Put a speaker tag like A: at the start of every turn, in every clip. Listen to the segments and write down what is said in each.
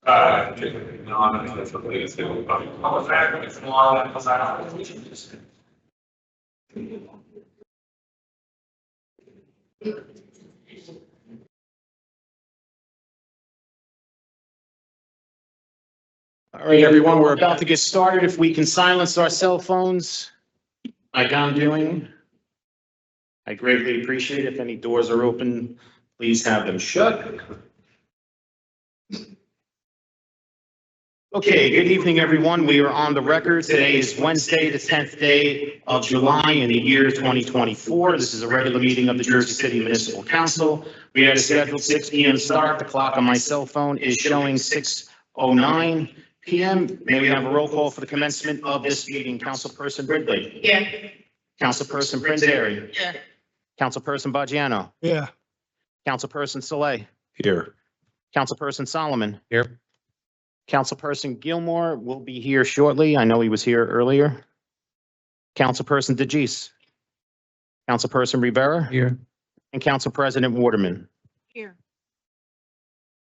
A: All right, everyone, we're about to get started. If we can silence our cell phones, like I'm doing, I greatly appreciate it. If any doors are open, please have them shut. Okay, good evening, everyone. We are on the record. Today is Wednesday, the 10th day of July in the year 2024. This is a regular meeting of the Jersey City Municipal Council. We had a scheduled 6 p.m. start. The clock on my cell phone is showing 6:09 p.m. May we have a roll call for the commencement of this meeting? Councilperson Brindley.
B: Yeah.
A: Councilperson Prinderi.
B: Yeah.
A: Councilperson Baggiano.
C: Yeah.
A: Councilperson Saleh.
C: Here.
A: Councilperson Solomon.
C: Here.
A: Councilperson Gilmore will be here shortly. I know he was here earlier. Councilperson DeGise. Councilperson Rivera.
C: Here.
A: And Council President Waterman.
B: Here.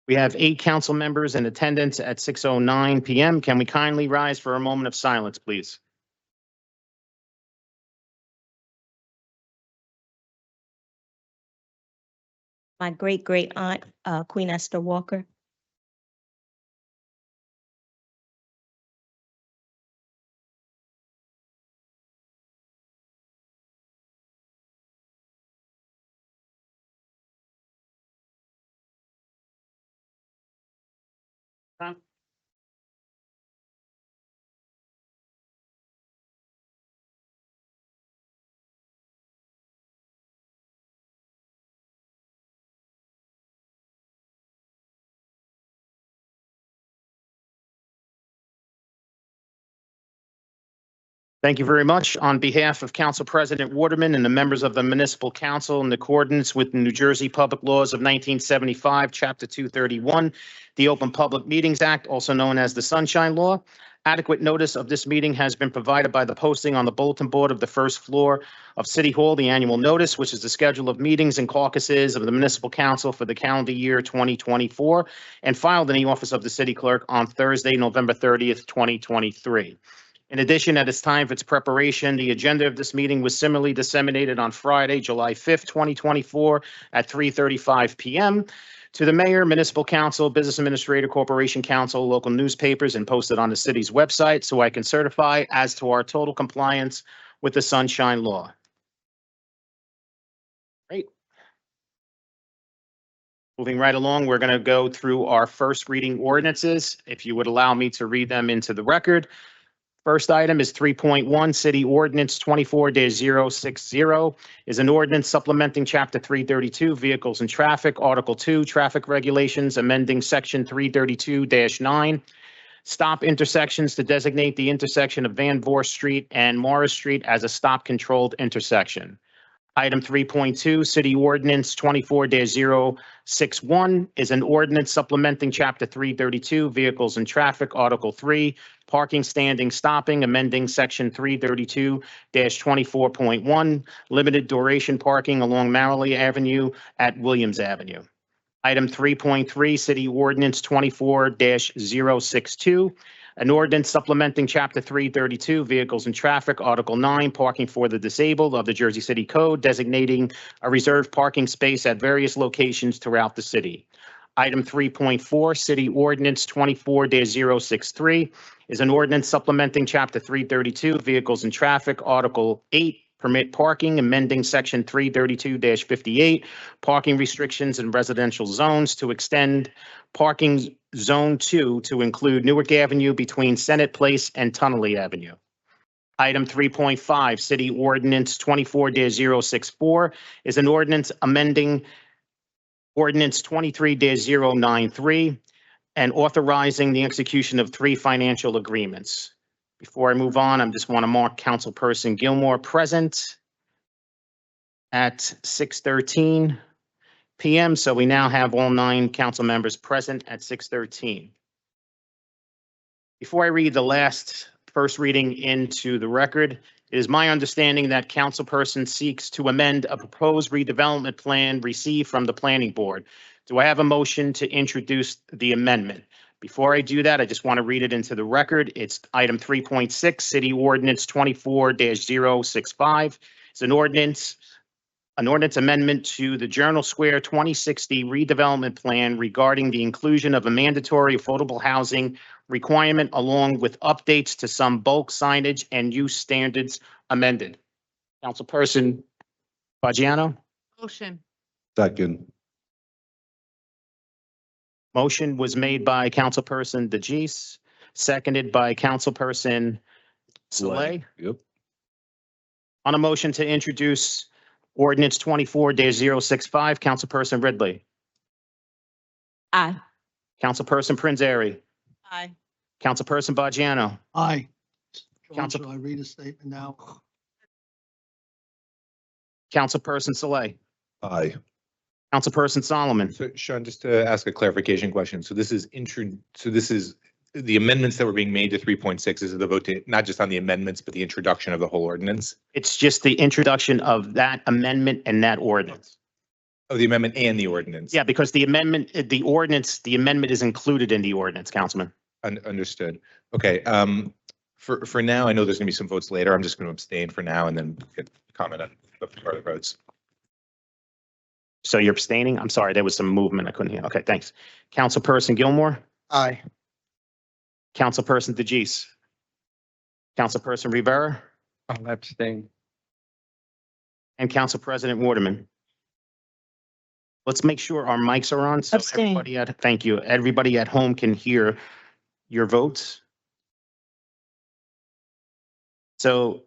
A: We have 8 council members in attendance at 6:09 p.m. Can we kindly rise for a moment of silence, please?
D: My great aunt, Queen Esther Walker.
A: Thank you very much. On behalf of Council President Waterman and the members of the Municipal Council, in accordance with the New Jersey Public Laws of 1975, Chapter 231, the Open Public Meetings Act, also known as the Sunshine Law, adequate notice of this meeting has been provided by the posting on the bulletin board of the first floor of City Hall, the annual notice, which is the schedule of meetings and caucuses of the Municipal Council for the calendar year 2024, and filed in the office of the City Clerk on Thursday, November 30th, 2023. In addition, at its time of its preparation, the agenda of this meeting was similarly disseminated on Friday, July 5th, 2024 at 3:35 p.m. to the mayor, municipal council, business administrator, corporation council, local newspapers, and posted on the city's website so I can certify as to our total compliance with the Sunshine Law. Great. Moving right along, we're going to go through our first reading ordinances. If you would allow me to read them into the record. First item is 3.1, City Ordinance 24-060 is an ordinance supplementing Chapter 332, Vehicles and Traffic, Article 2, Traffic Regulations, amending Section 332-9, stop intersections to designate the intersection of Van Voorst Street and Morris Street as a stop-controlled intersection. Item 3.2, City Ordinance 24-061 is an ordinance supplementing Chapter 332, Vehicles and Traffic, Article 3, Parking, Standing, Stopping, amending Section 332-24.1, limited duration parking along Marley Avenue at Williams Avenue. Item 3.3, City Ordinance 24-062, an ordinance supplementing Chapter 332, Vehicles and Traffic, Article 9, Parking for the Disabled of the Jersey City Code, designating a reserved parking space at various locations throughout the city. Item 3.4, City Ordinance 24-063 is an ordinance supplementing Chapter 332, Vehicles and Traffic, Article 8, Permit Parking, amending Section 332-58, Parking Restrictions in Residential Zones to extend Parking Zone 2 to include Newark Avenue between Senate Place and Tunnelly Avenue. Item 3.5, City Ordinance 24-064 is an ordinance amending Ordinance 23-093 and authorizing the execution of 3 financial agreements. Before I move on, I just want to mark Councilperson Gilmore present at 6:13 p.m. So we now have all 9 council members present at 6:13. Before I read the first reading into the record, it is my understanding that councilperson seeks to amend a proposed redevelopment plan received from the planning board. Do I have a motion to introduce the amendment? Before I do that, I just want to read it into the record. It's item 3.6, City Ordinance 24-065. It's an ordinance amendment to the Journal Square 2060 redevelopment plan regarding the inclusion of a mandatory affordable housing requirement along with updates to some bulk signage and use standards amended. Councilperson Fagiano?
B: Motion.
C: Second.
A: Motion was made by Councilperson DeGise, seconded by Councilperson Saleh.
C: Yep.
A: On a motion to introduce ordinance 24-065, Councilperson Ridley.
D: Aye.
A: Councilperson Prinzary.
B: Aye.
A: Councilperson Bajiano.
E: Aye. John,
A: Council-
E: shall I read a statement now?
A: Councilperson Saleh.
C: Aye.
A: Councilperson Solomon.
F: So Sean, just to ask a clarification question. So this is the amendments that were being made to 3.6 is the vote to, not just on the amendments, but the introduction of the whole ordinance?
A: It's just the introduction of that amendment and that ordinance.
F: Oh, the amendment and the ordinance?
A: Yeah, because the amendment is included in the ordinance, Councilman.
F: Understood. Okay. For now, I know there's gonna be some votes later. I'm just gonna abstain for now and then get comment on the further votes.
A: So you're abstaining? I'm sorry, there was some movement. I couldn't hear. Okay, thanks. Councilperson Gilmore.
E: Aye.
A: Councilperson DeGise. Councilperson Rivera.
G: I'll abstain.
A: And Council President Waterman. Let's make sure our mics are on. So
D: Abstain.
A: thank you. Everybody at home can hear your votes. So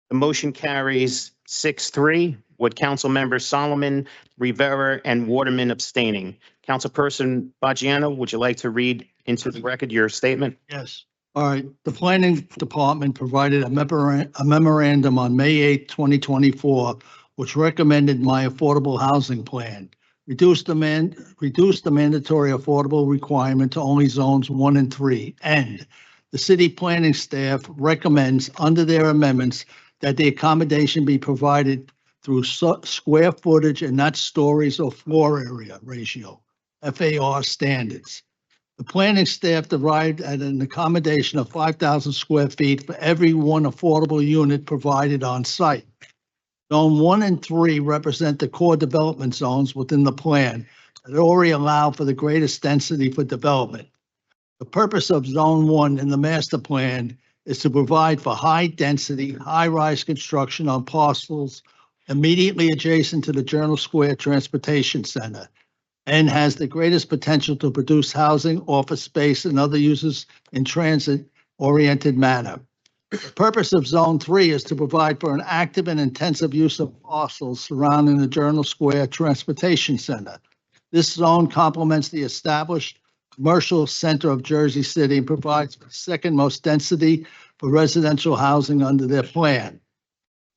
A: the motion carries 6-3 with Council Members Solomon, Rivera, and Waterman abstaining. Councilperson Bajiano, would you like to read into the record your statement?
E: Yes. All right. The planning department provided a memorandum on May 8, 2024, which recommended my affordable housing plan. Reduced the mandatory affordable requirement to only zones 1 and 3. And the city planning staff recommends under their amendments that the accommodation be provided through square footage and not stories or floor area ratio, FAR standards. The planning staff derived at an accommodation of 5,000 square feet for every one affordable unit provided on site. Zone 1 and 3 represent the core development zones within the plan that already allow for the greatest density for development. The purpose of Zone 1 in the master plan is to provide for high-density, high-rise construction on parcels immediately adjacent to the Journal Square Transportation Center and has the greatest potential to produce housing, office space, and other uses in transit-oriented manner. The purpose of Zone 3 is to provide for an active and intensive use of parcels surrounding the Journal Square Transportation Center. This zone complements the established commercial center of Jersey City and provides the second most density for residential housing under their plan.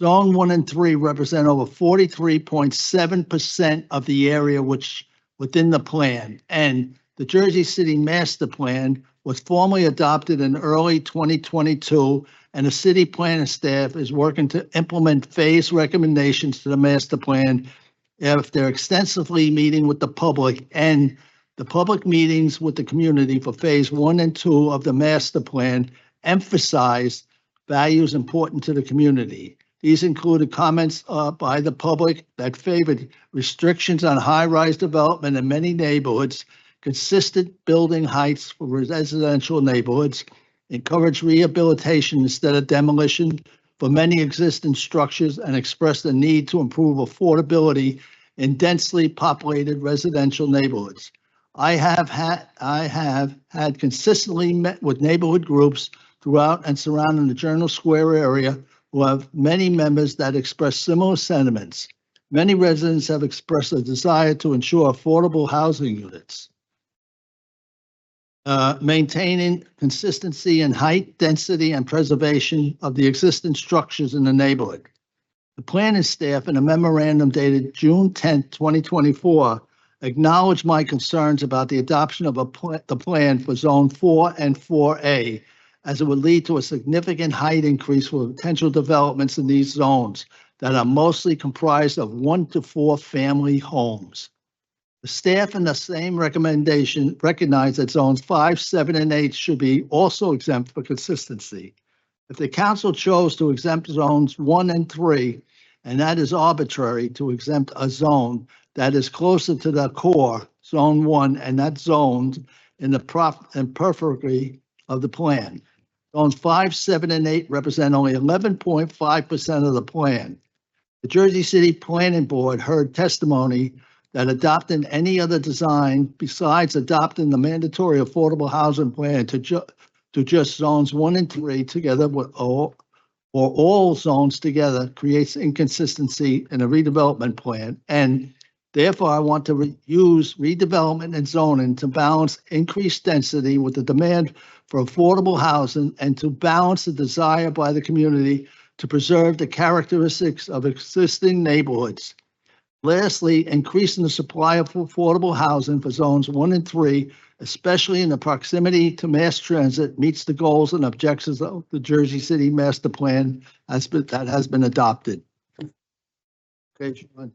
E: Zone 1 and 3 represent over 43.7% of the area within the plan, and the Jersey City Master Plan was formally adopted in early 2022, and the city planning staff is working to implement phase recommendations to the master plan after extensively meeting with the public, and the public meetings with the community for phase 1 and 2 of the master plan emphasized values important to the community. These included comments by the public that favored restrictions on high-rise development in many neighborhoods, consistent building heights for residential neighborhoods, encouraged rehabilitation instead of demolition for many existing structures, and expressed the need to improve affordability in densely populated residential neighborhoods. I have had consistently met with neighborhood groups throughout and surrounding the Journal Square area who have many members that express similar sentiments. Many residents have expressed a desire to ensure affordable housing units, maintaining consistency in height, density, and preservation of the existing structures in the neighborhood. The planning staff in a memorandum dated June 10, 2024, acknowledged my concerns about the adoption of the plan for Zone 4 and 4A, as it would lead to a significant height increase for potential developments in these zones that are mostly comprised of 1 to 4 family homes. The staff in the same recommendation recognize that zones 5, 7, and 8 should be also exempt for consistency. If the council chose to exempt zones 1 and 3, and that is arbitrary to exempt a zone that is closer to the core, zone 1, and that zoned in the periphery of the plan. Zones 5, 7, and 8 represent only 11.5% of the plan. The Jersey City Planning Board heard testimony that adopting any other design besides adopting the mandatory affordable housing plan to just zones 1 and 3 together with all zones together creates inconsistency in a redevelopment plan. And therefore, I want to use redevelopment and zoning to balance increased density with the demand for affordable housing and to balance the desire by the community to preserve the characteristics of existing neighborhoods. Lastly, increasing the supply of affordable housing for zones 1 and 3, especially in the proximity to mass transit, meets the goals and objectives of the Jersey City Master Plan that has been adopted. Okay, Sean.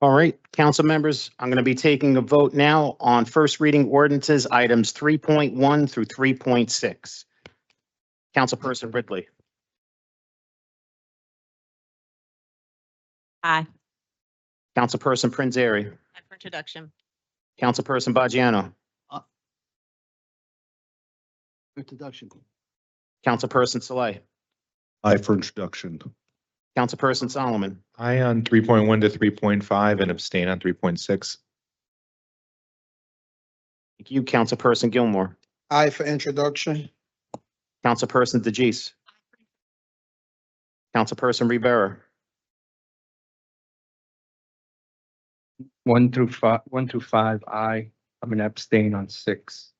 A: All right, council members, I'm going to be taking a vote now on first reading ordinances, items 3.1 through 3.6. Councilperson Ridley.
D: Aye.
A: Councilperson Prinzary.
D: For introduction.
A: Councilperson Baggiano.
E: Introduction.
A: Councilperson Saleh.
B: Aye for introduction.
A: Councilperson Solomon.
F: Aye on 3.1 to 3.5 and abstain on 3.6.
A: Thank you. Councilperson Gilmore.
C: Aye for introduction.
A: Councilperson DeGise. Councilperson Rivera.
G: 1 through 5, aye. I'm going to abstain on 6.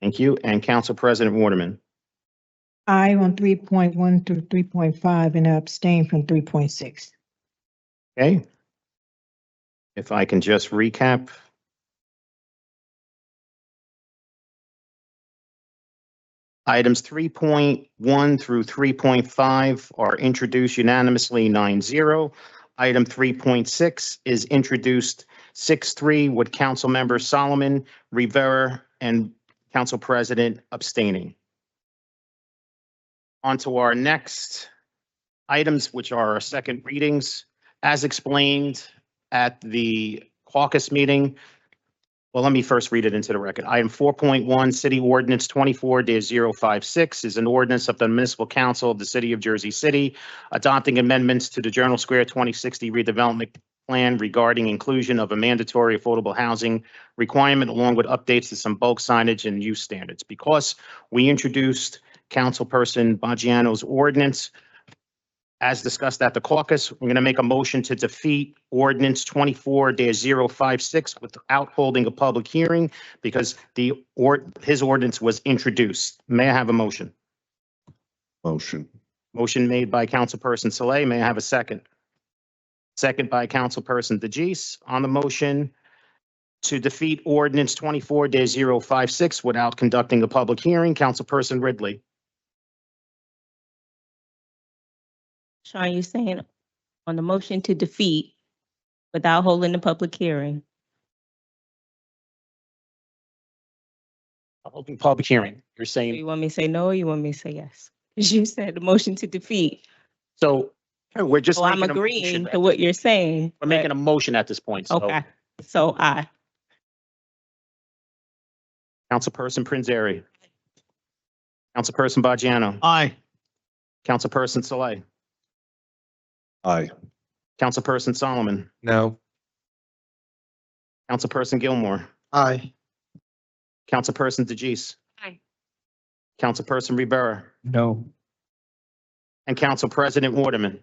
A: Thank you. And Council President Waterman.
H: Aye on 3.1 through 3.5 and abstain from 3.6.
A: Okay. If I can just recap. Items 3.1 through 3.5 are introduced unanimously 9-0. Item 3.6 is introduced 6-3 with Council Members Solomon, Rivera, and Council President abstaining. On to our next items, which are our second readings. As explained at the caucus meeting, well, let me first read it into the record. Item 4.1, City Ordinance 24-056 is an ordinance of the Municipal Council of the City of Jersey City adopting amendments to the Journal Square 2060 redevelopment plan regarding inclusion of a mandatory affordable housing requirement along with updates to some bulk signage and use standards. Because we introduced Councilperson Baggiano's ordinance, as discussed at the caucus, we're going to make a motion to defeat ordinance 24-056 without holding a public hearing because his ordinance was introduced. May I have a motion?
B: Motion.
A: Motion made by Councilperson Saleh. May I have a second? Second by Councilperson DeGise. On the motion to defeat ordinance 24-056 without conducting a public hearing, Councilperson Ridley.
D: Sean, you saying on the motion to defeat without holding the public hearing?
A: Holding public hearing. You're
D: You
A: saying,
D: want me to say no or you want me to say yes? Because you said the motion to defeat.
A: so we're just.
D: So I'm
A: making a
D: agreeing
A: motion.
D: to what you're saying.
A: We're making a motion at this point. So
D: Okay, so aye.
A: Councilperson Prinzary. Councilperson Baggiano.
E: Aye.
A: Councilperson Saleh.
B: Aye.
A: Councilperson Solomon.
F: No.
A: Councilperson Gilmore.
C: Aye.
A: Councilperson DeGise.
D: Aye.
A: Councilperson Rivera.
G: No.
A: And Council President Waterman.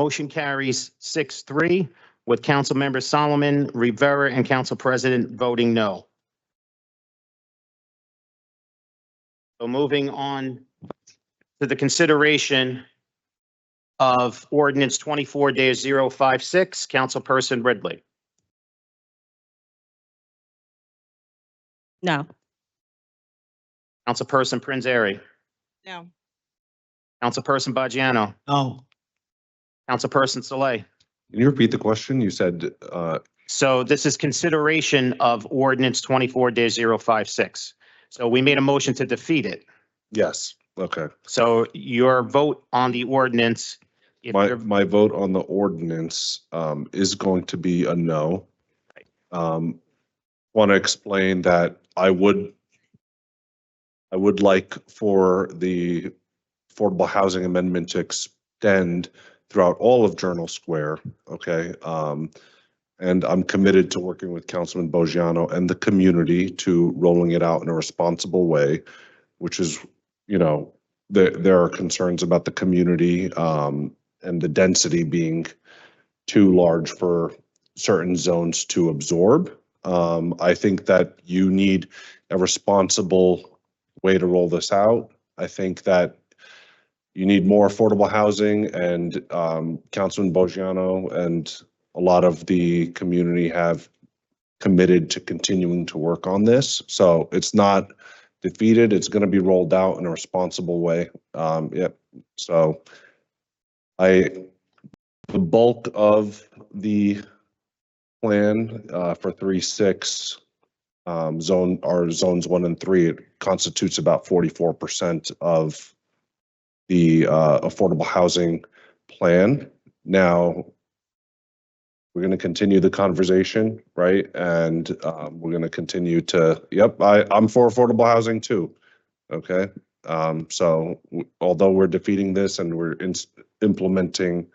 A: Motion carries 6-3 with Council Members Solomon, Rivera, and Council President voting no. So moving on to the consideration of ordinance 24-056, Councilperson Ridley.
D: No.
A: Councilperson Prinzary.
D: No.
A: Councilperson Baggiano.
E: No.
A: Councilperson Saleh.
B: Can you repeat the question? You said,
A: So this is consideration of ordinance 24-056. So we made a motion to defeat it.
B: yes, okay.
A: So your vote on the ordinance, if
B: My,
A: you're-
B: my vote on the ordinance, is going to be a no. Want to explain that I would like for the affordable housing amendment to extend throughout all of Journal Square, okay? And I'm committed to working with Councilman Bogiano and the community to rolling it out in a responsible way, which is, you know, there are concerns about the community, and the density being too large for certain zones to absorb. I think that you need a responsible way to roll this out. I think that you need more affordable housing, and Councilman Bogiano and a lot of the community have committed to continuing to work on this. So it's not defeated. It's going to be rolled out in a responsible way. Yep. So the bulk of the plan for 3-6 zone are zones 1 and 3. It constitutes about 44% of the affordable housing plan. Now, we're going to continue the conversation, right? And we're going to continue to, yep, I'm for affordable housing too. Okay. So although we're defeating this and we're implementing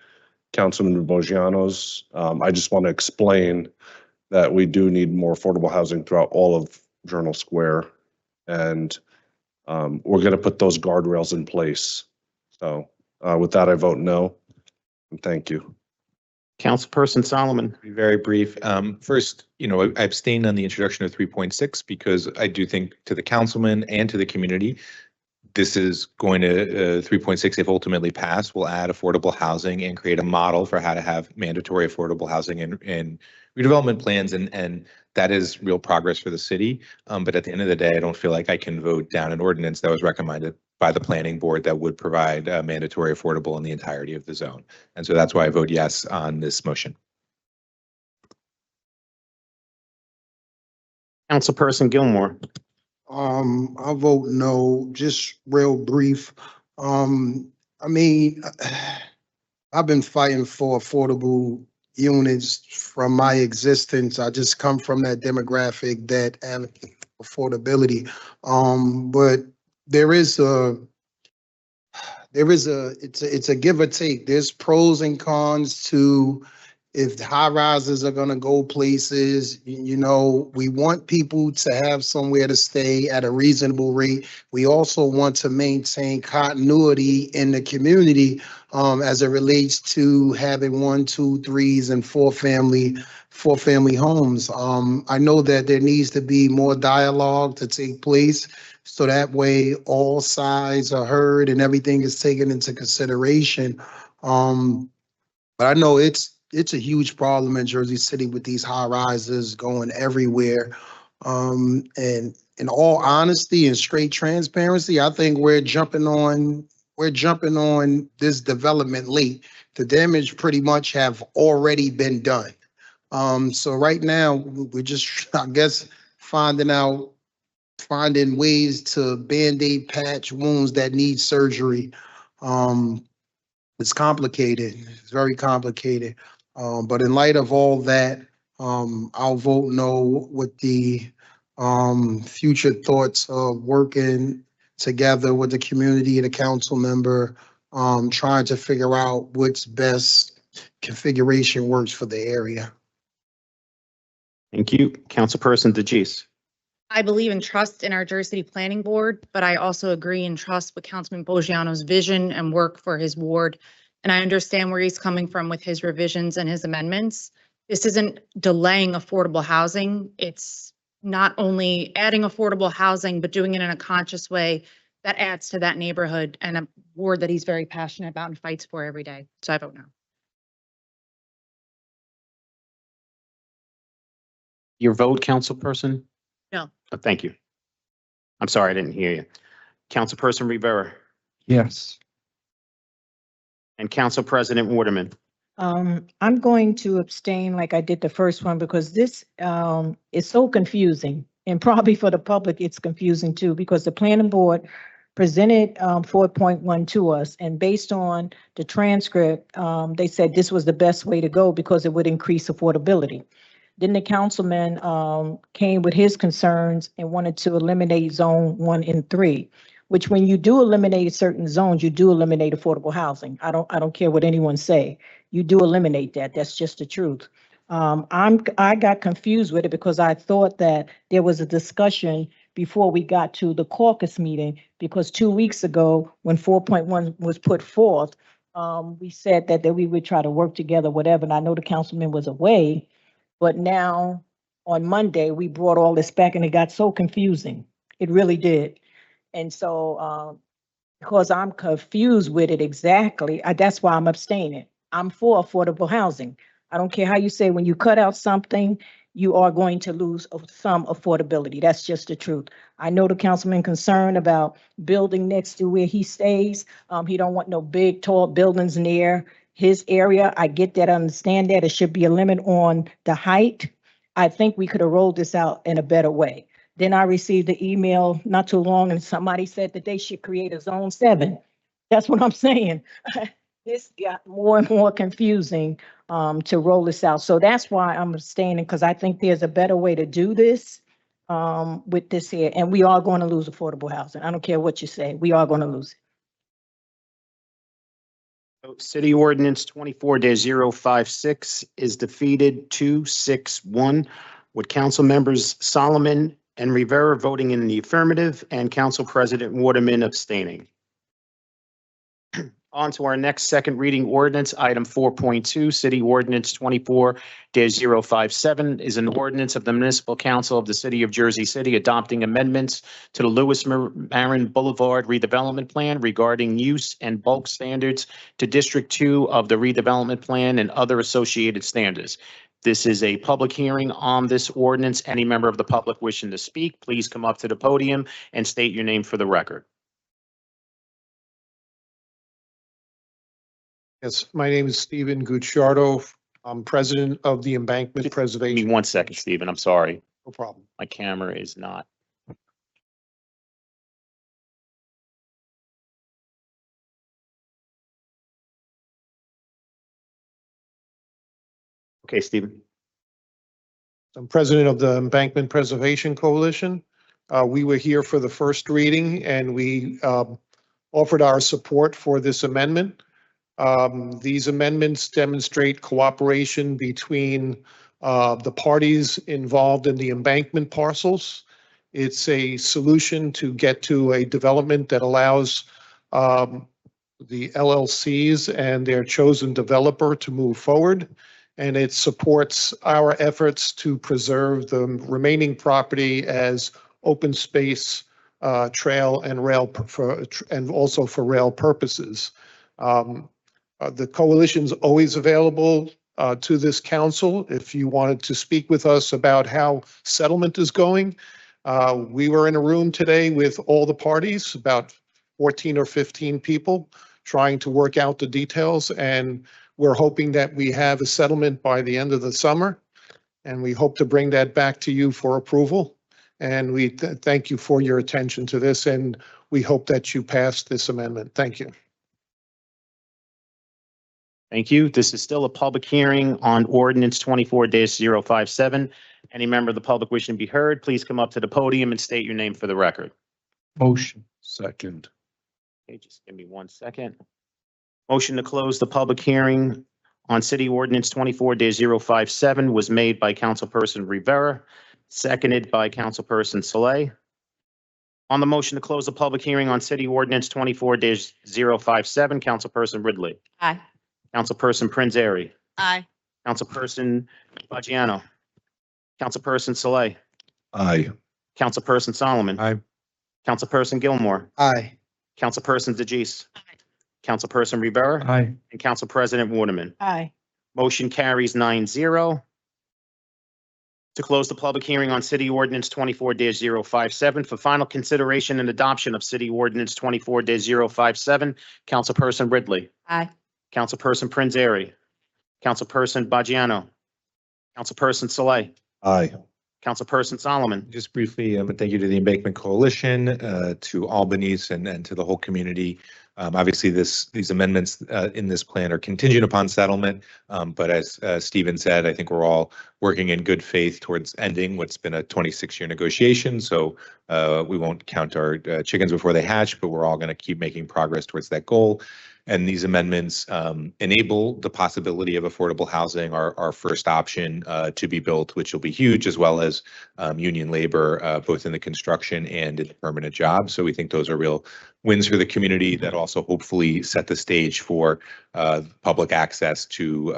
B: Councilman Bogiano's, I just want to explain that we do need more affordable housing throughout all of Journal Square. And we're going to put those guardrails in place. So with that, I vote no. And thank you.
A: Councilperson Solomon.
F: Be very brief. First, I abstained on the introduction of 3.6 because I do think to the councilman and to the community, this is going to 3.6, if ultimately passed, will add affordable housing and create a model for how to have mandatory affordable housing and redevelopment plans. And that is real progress for the city. But at the end of the day, I don't feel like I can vote down an ordinance that was recommended by the planning board that would provide mandatory affordable in the entirety of the zone. And so that's why I vote yes on this motion.
A: Councilperson Gilmore.
C: I vote no, just real brief. I mean, I've been fighting for affordable units from my existence. I just come from that demographic that have affordability. But it's a give or take. There's pros and cons to if the high rises are gonna go places. We want people to have somewhere to stay at a reasonable rate. We also want to maintain continuity in the community as it relates to having 1, 2, 3s and 4-family homes. I know that there needs to be more dialogue to take place, so that way all sides are heard and everything is taken into consideration. But I know it's a huge problem in Jersey City with these high rises going everywhere. And in all honesty and straight transparency, I think we're jumping on this development late. The damage pretty much have already been done. So right now we're just, I guess, finding ways to Band-Aid patch wounds that need surgery. It's complicated. It's very complicated. But in light of all that, I'll vote no with the future thoughts of working together with the community, the council member, trying to figure out what's best configuration works for the area.
A: Thank you. Councilperson DeGise.
I: I believe and trust in our Jersey City Planning Board, but I also agree and trust with Councilman Bogiano's vision and work for his ward. And I understand where he's coming from with his revisions and his amendments. This isn't delaying affordable housing. It's not only adding affordable housing, but doing it in a conscious way that adds to that neighborhood and a ward that he's very passionate about and fights for every day. So I vote no.
A: Your vote, Councilperson?
I: No.
A: Oh, thank you. I'm sorry, I didn't hear you. Councilperson Rivera.
G: Yes.
A: and Council President Waterman.
H: I'm going to abstain like I did the first one because this is so confusing. And probably for the public, it's confusing too, because the planning board presented 4.1 to us. And based on the transcript, they said this was the best way to go because it would increase affordability. Then the councilman came with his concerns and wanted to eliminate zone 1 and 3, which when you do eliminate certain zones, you do eliminate affordable housing. I don't care what anyone say. You do eliminate that. That's just the truth. I got confused with it because I thought that there was a discussion before we got to the caucus meeting, because 2 weeks ago, when 4.1 was put forth, we said that we would try to work together, whatever. And I know the councilman was away, but now on Monday, we brought all this back and it got so confusing. It really did. And so because I'm confused with it exactly, that's why I'm abstaining. I'm for affordable housing. I don't care how you say, when you cut out something, you are going to lose some affordability. That's just the truth. I know the councilman concerned about building next to where he stays. He don't want no big, tall buildings near his area. I get that, I understand that. It should be a limit on the height. I think we could have rolled this out in a better way. Then I received the email not too long and somebody said that they should create a zone 7. That's what I'm saying. This got more and more confusing to roll this out. So that's why I'm abstaining, because I think there's a better way to do this with this here. And we are going to lose affordable housing. I don't care what you say. We are going to lose it.
A: City Ordinance 24-056 is defeated 2-6-1, with council members Solomon and Rivera voting in the affirmative and Council President Waterman abstaining. On to our next second reading ordinance, item 4.2, City Ordinance 24-057 is an ordinance of the Municipal Council of the City of Jersey City adopting amendments to the Lewis Marin Boulevard redevelopment plan regarding use and bulk standards to District 2 of the redevelopment plan and other associated standards. This is a public hearing on this ordinance. Any member of the public wishing to speak, please come up to the podium and state your name for the record.
J: Yes, my name is Stephen Gucciardo. I'm president of the Embankment
A: Give me
J: Preservation.
A: 1 second, Stephen. I'm sorry.
J: No problem.
A: My camera is not. Okay, Stephen.
J: I'm president of the Embankment Preservation Coalition. We were here for the first reading and we offered our support for this amendment. These amendments demonstrate cooperation between the parties involved in the embankment parcels. It's a solution to get to a development that allows the LLCs and their chosen developer to move forward. And it supports our efforts to preserve the remaining property as open space, trail and rail, and also for rail purposes. The coalition's always available to this council if you wanted to speak with us about how settlement is going. We were in a room today with all the parties, about 14 or 15 people, trying to work out the details, and we're hoping that we have a settlement by the end of the summer, and we hope to bring that back to you for approval. And we thank you for your attention to this, and we hope that you pass this amendment. Thank you.
A: Thank you. This is still a public hearing on ordinance 24-057. Any member of the public wishing to be heard, please come up to the podium and state your name for the record.
G: Motion.
B: Second.
A: Okay, just give me 1 second. Motion to close the public hearing on City Ordinance 24-057 was made by Councilperson Rivera, seconded by Councilperson Saleh. On the motion to close the public hearing on City Ordinance 24-057, Councilperson Ridley.
I: Aye.
A: Councilperson Prinzary.
I: Aye.
A: Councilperson Baggiano. Councilperson Saleh.
B: Aye.
A: Councilperson Solomon.
F: Aye.
A: Councilperson Gilmore.
C: Aye.
A: Councilperson DeGise. Councilperson Rivera.
G: Aye.
A: And Council President Waterman.
H: Aye.
A: Motion carries 9-0. To close the public hearing on City Ordinance 24-057 for final consideration and adoption of City Ordinance 24-057, Councilperson Ridley.
I: Aye.
A: Councilperson Prinzary, Councilperson Bajano, Councilperson Saleh,
B: Aye.
A: Councilperson Solomon.
F: Just briefly, thank you to the Embankment Coalition, to Albany's and to the whole community. Obviously, these amendments in this plan are contingent upon settlement. But as Stephen said, I think we're all working in good faith towards ending what's been a 26-year negotiation. So we won't count our chickens before they hatch, but we're all going to keep making progress towards that goal. And these amendments enable the possibility of affordable housing, our first option to be built, which will be huge, as well as union labor, both in the construction and in the permanent jobs. So we think those are real wins for the community that also hopefully set the stage for public access to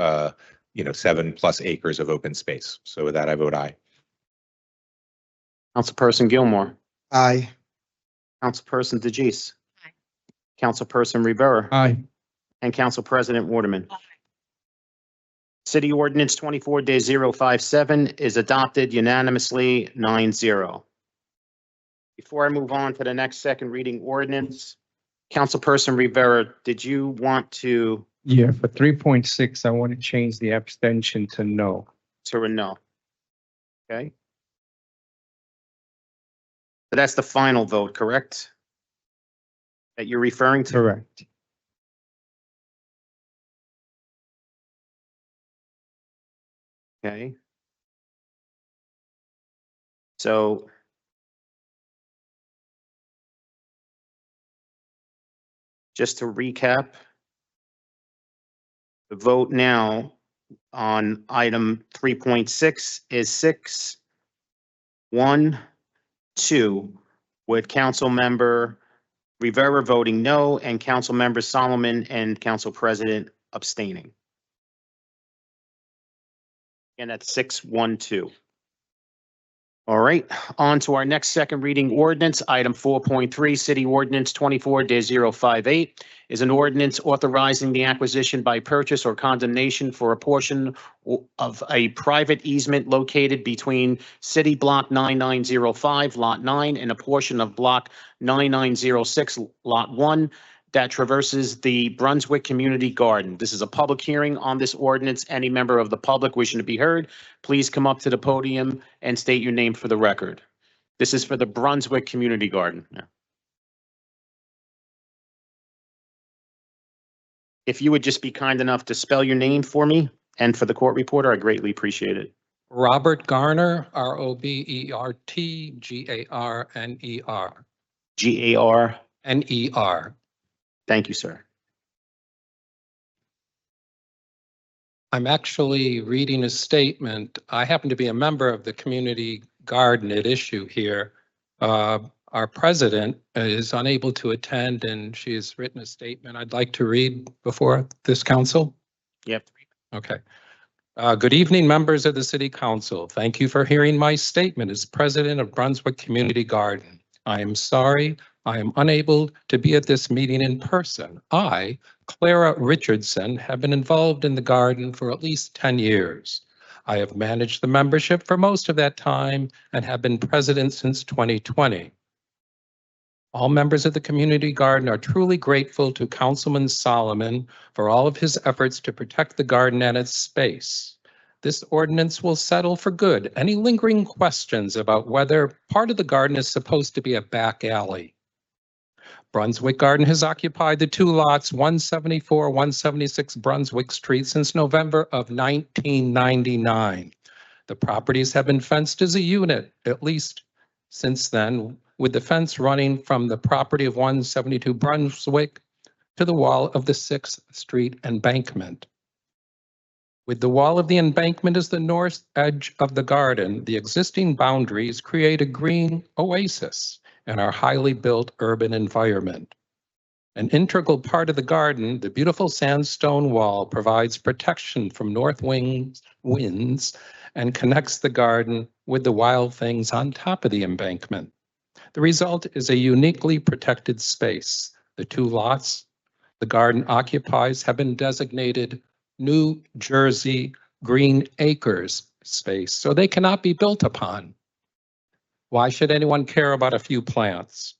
F: 7+ acres of open space. So with that, I vote aye.
A: Councilperson Gilmore,
C: Aye.
A: Councilperson DeGise.
I: Aye.
A: Councilperson Rivera.
G: Aye.
A: And Council President Waterman. City Ordinance 24-057 is adopted unanimously 9-0. Before I move on to the next second reading ordinance, Councilperson Rivera, did you want to
G: Yeah, for 3.6, I want to change the abstention to no.
A: a no? Okay. So that's the final vote, correct? That you're referring to?
G: Correct.
A: Okay. So just to recap, the vote now on item 3.6 is 6, 1, 2, with Councilmember Rivera voting no and Councilmember Solomon and Council President abstaining. And that's 6, 1, 2. All right, on to our next second reading ordinance, item 4.3, City Ordinance 24-058 is an ordinance authorizing the acquisition by purchase or condemnation for a portion of a private easement located between City Block 9905, Lot 9, and a portion of Block 9906, Lot 1, that traverses the Brunswick Community Garden. This is a public hearing on this ordinance. Any member of the public wishing to be heard, please come up to the podium and state your name for the record. This is for the Brunswick Community Garden. Yeah. If you would just be kind enough to spell your name for me and for the court reporter, I greatly appreciate it.
K: Robert Garner, Robertgerner.
A: G-A-R.
K: Ner.
A: Thank you, sir.
K: I'm actually reading a statement. I happen to be a member of the community garden at issue here. Our president is unable to attend and she has written a statement I'd like to read before this council.
A: Yep.
K: Okay. Good evening, members of the City Council. Thank you for hearing my statement as president of Brunswick Community Garden. I am sorry I am unable to be at this meeting in person. I, Clara Richardson, have been involved in the garden for at least 10 years. I have managed the membership for most of that time and have been president since 2020. All members of the community garden are truly grateful to Councilman Solomon for all of his efforts to protect the garden and its space. This ordinance will settle for good any lingering questions about whether part of the garden is supposed to be a back alley. Brunswick Garden has occupied the two lots 174, 176 Brunswick Street since November of 1999. The properties have been fenced as a unit, at least since then, with the fence running from the property of 172 Brunswick to the wall of the 6th Street embankment. With the wall of the embankment as the north edge of the garden, the existing boundaries create a green oasis in our highly built urban environment. An integral part of the garden, the beautiful sandstone wall provides protection from north winds and connects the garden with the wild things on top of the embankment. The result is a uniquely protected space. The two lots the garden occupies have been designated New Jersey Green Acres space, so they cannot be built upon. Why should anyone care about a few plants?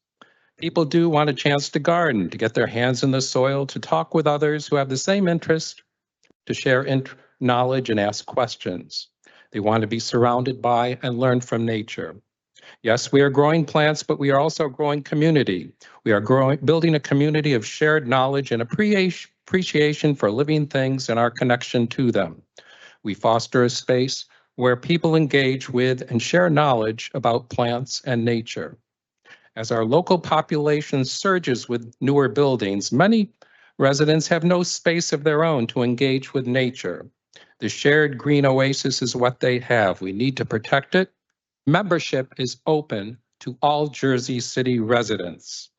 K: People do want a chance to garden, to get their hands in the soil, to talk with others who have the same interest, to share knowledge and ask questions. They want to be surrounded by and learn from nature. Yes, we are growing plants, but we are also growing community. We are building a community of shared knowledge and appreciation for living things and our connection to them. We foster a space where people engage with and share knowledge about plants and nature. As our local population surges with newer buildings, many residents have no space of their own to engage with nature. The shared green oasis is what they have. We need to protect it. Membership is open to all Jersey City residents.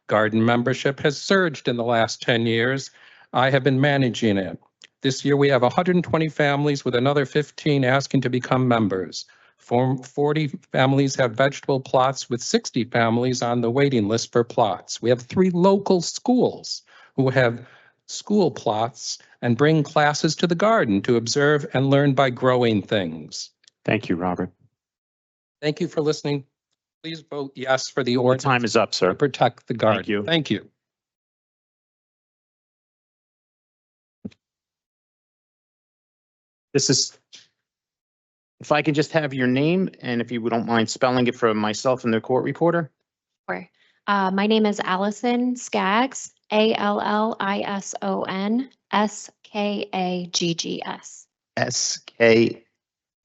K: Garden membership has surged in the last 10 years. I have been managing it. This year we have 120 families with another 15 asking to become members. 40 families have vegetable plots with 60 families on the waiting list for plots. We have 3 local schools who have school plots and bring classes to the garden to observe and learn by growing things.
A: Thank you, Robert.
K: Thank you for listening. Please vote yes for the
A: Your
K: ordinance
A: time is up,
K: to
A: sir.
K: protect the garden.
A: you.
K: Thank you.
A: This is, if I could just have your name and if you don't mind spelling it for myself and the court reporter.
L: Sure. My name is Allison Skaggs, Allison Skaggs.
A: S-K.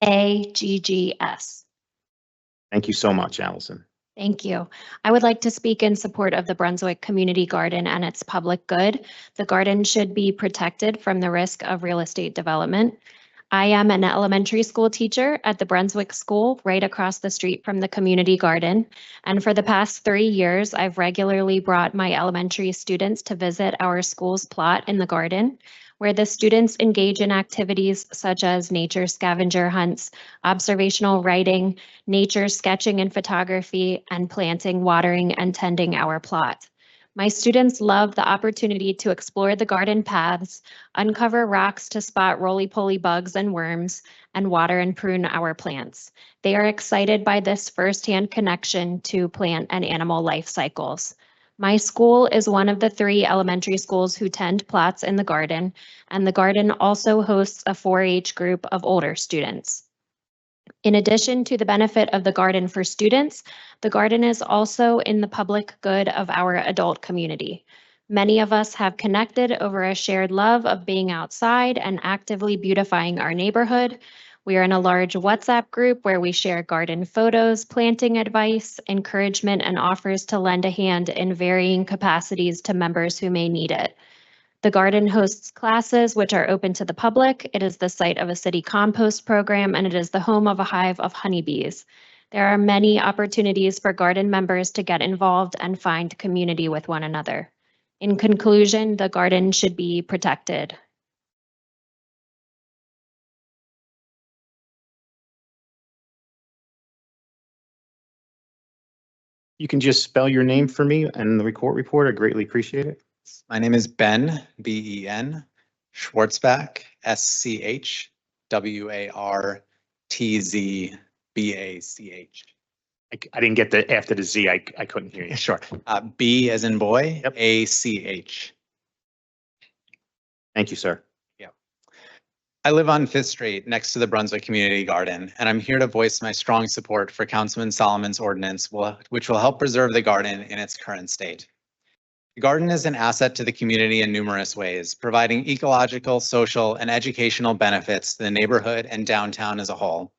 L: Aggs.
A: Thank you so much, Allison.
L: Thank you. I would like to speak in support of the Brunswick Community Garden and its public good. The garden should be protected from the risk of real estate development. I am an elementary school teacher at the Brunswick School right across the street from the community garden. And for the past 3 years, I've regularly brought my elementary students to visit our school's plot in the garden, where the students engage in activities such as nature scavenger hunts, observational writing, nature sketching and photography, and planting, watering, and tending our plot. My students love the opportunity to explore the garden paths, uncover rocks to spot roly-poly bugs and worms, and water and prune our plants. They are excited by this firsthand connection to plant and animal life cycles. My school is one of the 3 elementary schools who tend plots in the garden, and the garden also hosts a 4-H group of older students. In addition to the benefit of the garden for students, the garden is also in the public good of our adult community. Many of us have connected over a shared love of being outside and actively beautifying our neighborhood. We are in a large WhatsApp group where we share garden photos, planting advice, encouragement, and offers to lend a hand in varying capacities to members who may need it. The garden hosts classes which are open to the public. It is the site of a city compost program, and it is the home of a hive of honeybees. There are many opportunities for garden members to get involved and find community with one another. In conclusion, the garden should be protected.
A: You can just spell your name for me and the court reporter. I greatly appreciate it.
M: My name is Ben, B-E-N, Schwartzbach, S-C-H-W-A-R-T-Z-B-A-C-H.
A: I didn't get the, after the Z, I couldn't hear you.
M: Sure. B as in boy,
A: Yep.
M: A-C-H.
A: Thank you, sir.
M: I live on 5th Street next to the Brunswick Community Garden, and I'm here to voice my strong support for Councilman Solomon's ordinance, which will help preserve the garden in its current state. The garden is an asset to the community in numerous ways, providing ecological, social, and educational benefits to the neighborhood and downtown as a whole.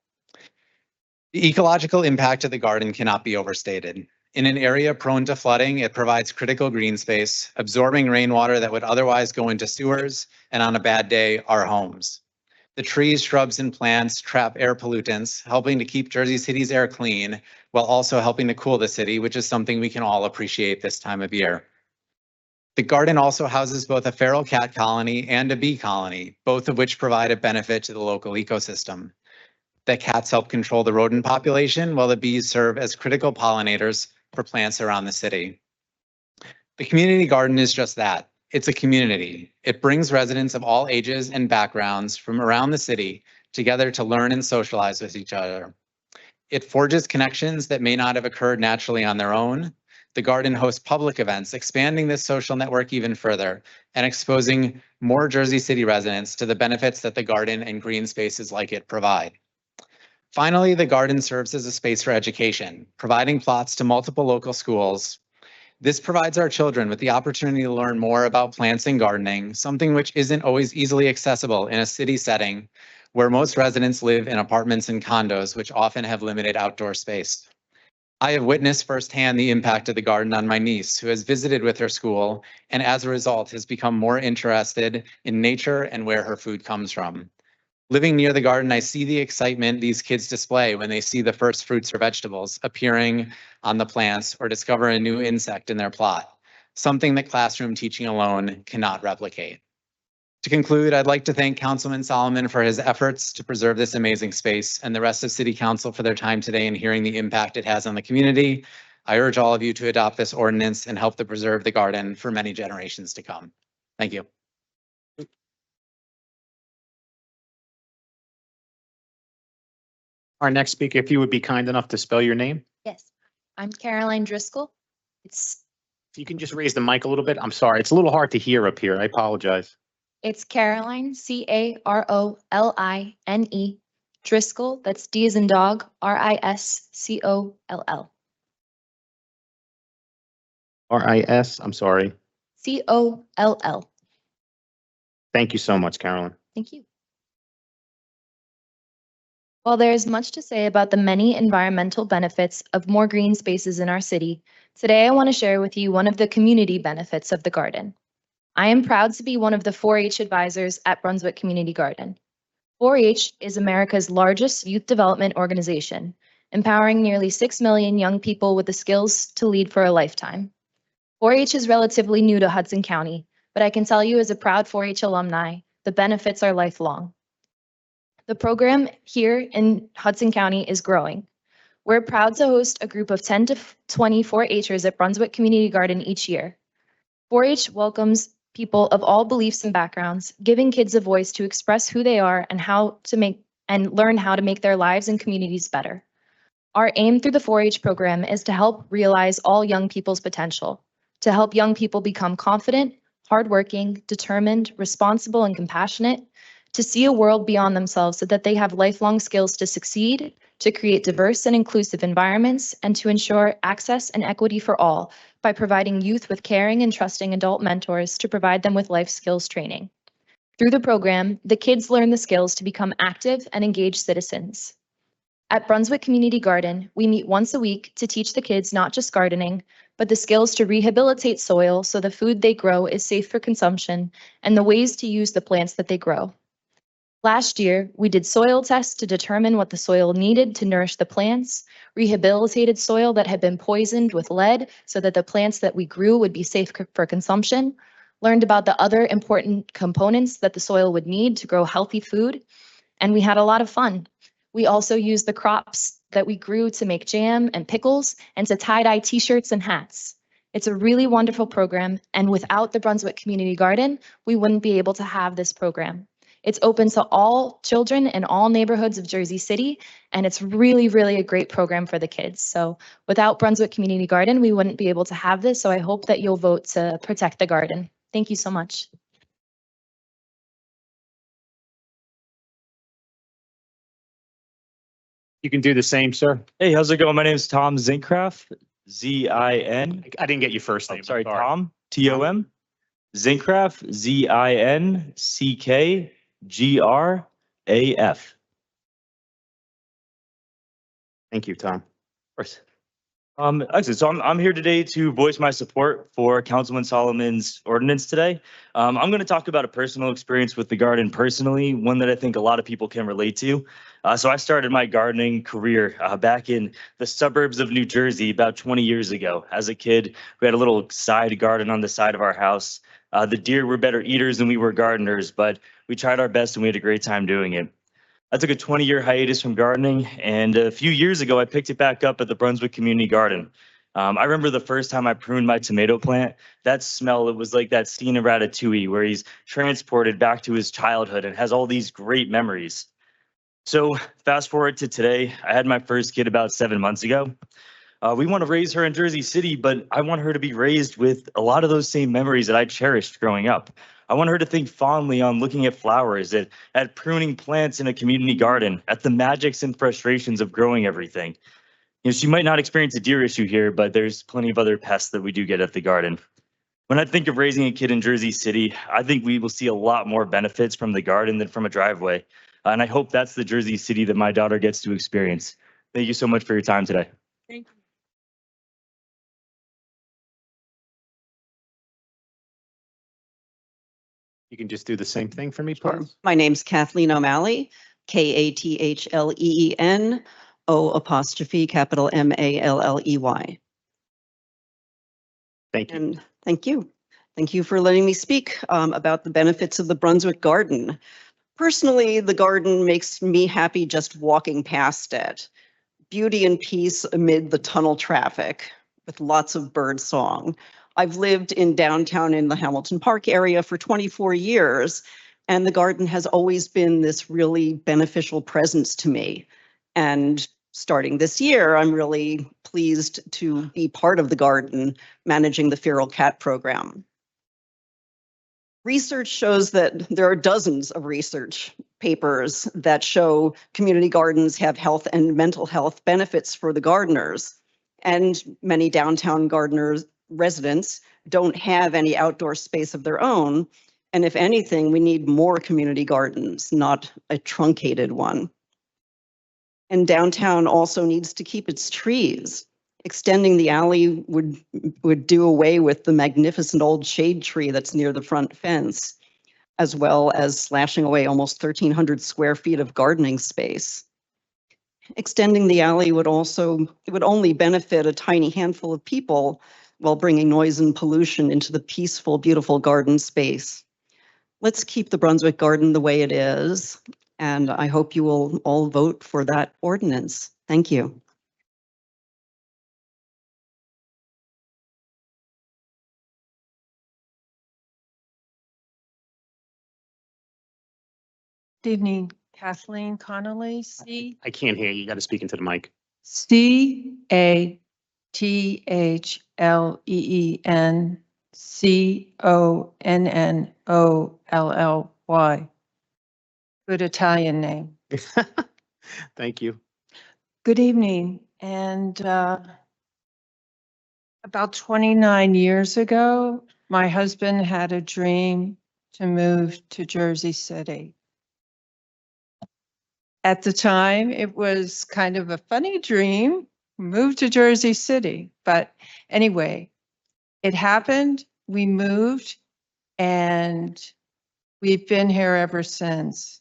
M: The ecological impact of the garden cannot be overstated. In an area prone to flooding, it provides critical green space, absorbing rainwater that would otherwise go into sewers, and on a bad day, our homes. The trees, shrubs, and plants trap air pollutants, helping to keep Jersey City's air clean, while also helping to cool the city, which is something we can all appreciate this time of year. The garden also houses both a feral cat colony and a bee colony, both of which provide a benefit to the local ecosystem. The cats help control the rodent population, while the bees serve as critical pollinators for plants around the city. The community garden is just that. It's a community. It brings residents of all ages and backgrounds from around the city together to learn and socialize with each other. It forges connections that may not have occurred naturally on their own. the garden hosts public events, expanding this social network even further and exposing more Jersey City residents to the benefits that the garden and green spaces like it provide. Finally, the garden serves as a space for education, providing plots to multiple local schools. This provides our children with the opportunity to learn more about plants and gardening, something which isn't always easily accessible in a city setting where most residents live in apartments and condos, which often have limited outdoor space. I have witnessed firsthand the impact of the garden on my niece, who has visited with her school and as a result has become more interested in nature and where her food comes from. Living near the garden, I see the excitement these kids display when they see the first fruits or vegetables appearing on the plants or discover a new insect in their plot, something that classroom teaching alone cannot replicate. To conclude, I'd like to thank Councilman Solomon for his efforts to preserve this amazing space and the rest of City Council for their time today and hearing the impact it has on the community. I urge all of you to adopt this ordinance and help to preserve the garden for many generations to come. Thank you.
A: Our next speaker, if you would be kind enough to spell your name.
N: Yes, I'm Caroline Driscoll.
A: If you can just raise the mic a little bit. I'm sorry, it's a little hard to hear up here. I apologize.
N: It's Caroline, Caroline, Driscoll, that's D as in dog, Riscoll.
A: RIS, I'm sorry.
N: Coll.
A: Thank you so much, Carolyn.
N: Thank you. While there is much to say about the many environmental benefits of more green spaces in our city, today I want to share with you one of the community benefits of the garden. I am proud to be one of the 4-H advisors at Brunswick Community Garden. 4-H is America's largest youth development organization, empowering nearly 6 million young people with the skills to lead for a lifetime. 4-H is relatively new to Hudson County, but I can tell you as a proud 4-H alumni, the benefits are lifelong. The program here in Hudson County is growing. We're proud to host a group of 10 to 20 4-Hers at Brunswick Community Garden each year. 4-H welcomes people of all beliefs and backgrounds, giving kids a voice to express who they are and learn how to make their lives and communities better. Our aim through the 4-H program is to help realize all young people's potential, to help young people become confident, hardworking, determined, responsible, and compassionate, to see a world beyond themselves so that they have lifelong skills to succeed, to create diverse and inclusive environments, and to ensure access and equity for all by providing youth with caring and trusting adult mentors to provide them with life skills training. Through the program, the kids learn the skills to become active and engaged citizens. At Brunswick Community Garden, we meet once a week to teach the kids not just gardening, but the skills to rehabilitate soil so the food they grow is safe for consumption and the ways to use the plants that they grow. Last year, we did soil tests to determine what the soil needed to nourish the plants, rehabilitated soil that had been poisoned with lead so that the plants that we grew would be safe for consumption, learned about the other important components that the soil would need to grow healthy food, and we had a lot of fun. We also used the crops that we grew to make jam and pickles and to tie-dye t-shirts and hats. It's a really wonderful program, and without the Brunswick Community Garden, we wouldn't be able to have this program. It's open to all children in all neighborhoods of Jersey City, and it's really, really a great program for the kids. So without Brunswick Community Garden, we wouldn't be able to have this, so I hope that you'll vote to protect the garden. Thank you so much.
A: You can do the same, sir.
O: Hey, how's it going? My name is Tom Zincraft, Z-I-N.
A: I didn't get your first name.
O: Sorry, Tom, T-O-M. Zincraft, Z-I-N-C-K-G-R-A-F.
A: Thank you, Tom.
O: Of course. Excellent. So I'm here today to voice my support for Councilman Solomon's ordinance today. I'm going to talk about a personal experience with the garden personally, one that I think a lot of people can relate to. So I started my gardening career back in the suburbs of New Jersey about 20 years ago. As a kid, we had a little side garden on the side of our house. The deer were better eaters than we were gardeners, but we tried our best and we had a great time doing it. I took a 20-year hiatus from gardening, and a few years ago, I picked it back up at the Brunswick Community Garden. I remember the first time I pruned my tomato plant, that smell, it was like that scene in Ratatouille where he's transported back to his childhood and has all these great memories. So fast forward to today, I had my first kid about 7 months ago. We want to raise her in Jersey City, but I want her to be raised with a lot of those same memories that I cherished growing up. I want her to think fondly on looking at flowers, at pruning plants in a community garden, at the magics and frustrations of growing everything. She might not experience a deer issue here, but there's plenty of other pests that we do get at the garden. When I think of raising a kid in Jersey City, I think we will see a lot more benefits from the garden than from a driveway. And I hope that's the Jersey City that my daughter gets to experience. Thank you so much for your time today.
D: Thank you.
A: You can just do the same thing for me, please.
P: My name's Kathleen O'Malley, Kathleen, O''Malley.
A: Thank you.
P: And thank you. Thank you for letting me speak about the benefits of the Brunswick Garden. Personally, the garden makes me happy just walking past it. Beauty and peace amid the tunnel traffic with lots of bird song. I've lived in downtown in the Hamilton Park area for 24 years, and the garden has always been this really beneficial presence to me. And starting this year, I'm really pleased to be part of the garden managing the feral cat program. Research shows that there are dozens of research papers that show community gardens have health and mental health benefits for the gardeners. And many downtown gardeners residents don't have any outdoor space of their own. And if anything, we need more community gardens, not a truncated one. And downtown also needs to keep its trees. Extending the alley would do away with the magnificent old shade tree that's near the front fence, as well as slashing away almost 1,300 square feet of gardening space. Extending the alley would only benefit a tiny handful of people while bringing noise and pollution into the peaceful, beautiful garden space. Let's keep the Brunswick Garden the way it is, and I hope you will all vote for that ordinance. Thank you.
Q: Good evening, Kathleen Connolly,
A: I can't hear you. You got to speak into the mic.
Q: CATHLEENCONNOLLY. Good Italian name.
A: Thank you.
Q: Good evening. And about 29 years ago, my husband had a dream to move to Jersey City. At the time, it was kind of a funny dream, move to Jersey City. But anyway, it happened, we moved, and we've been here ever since.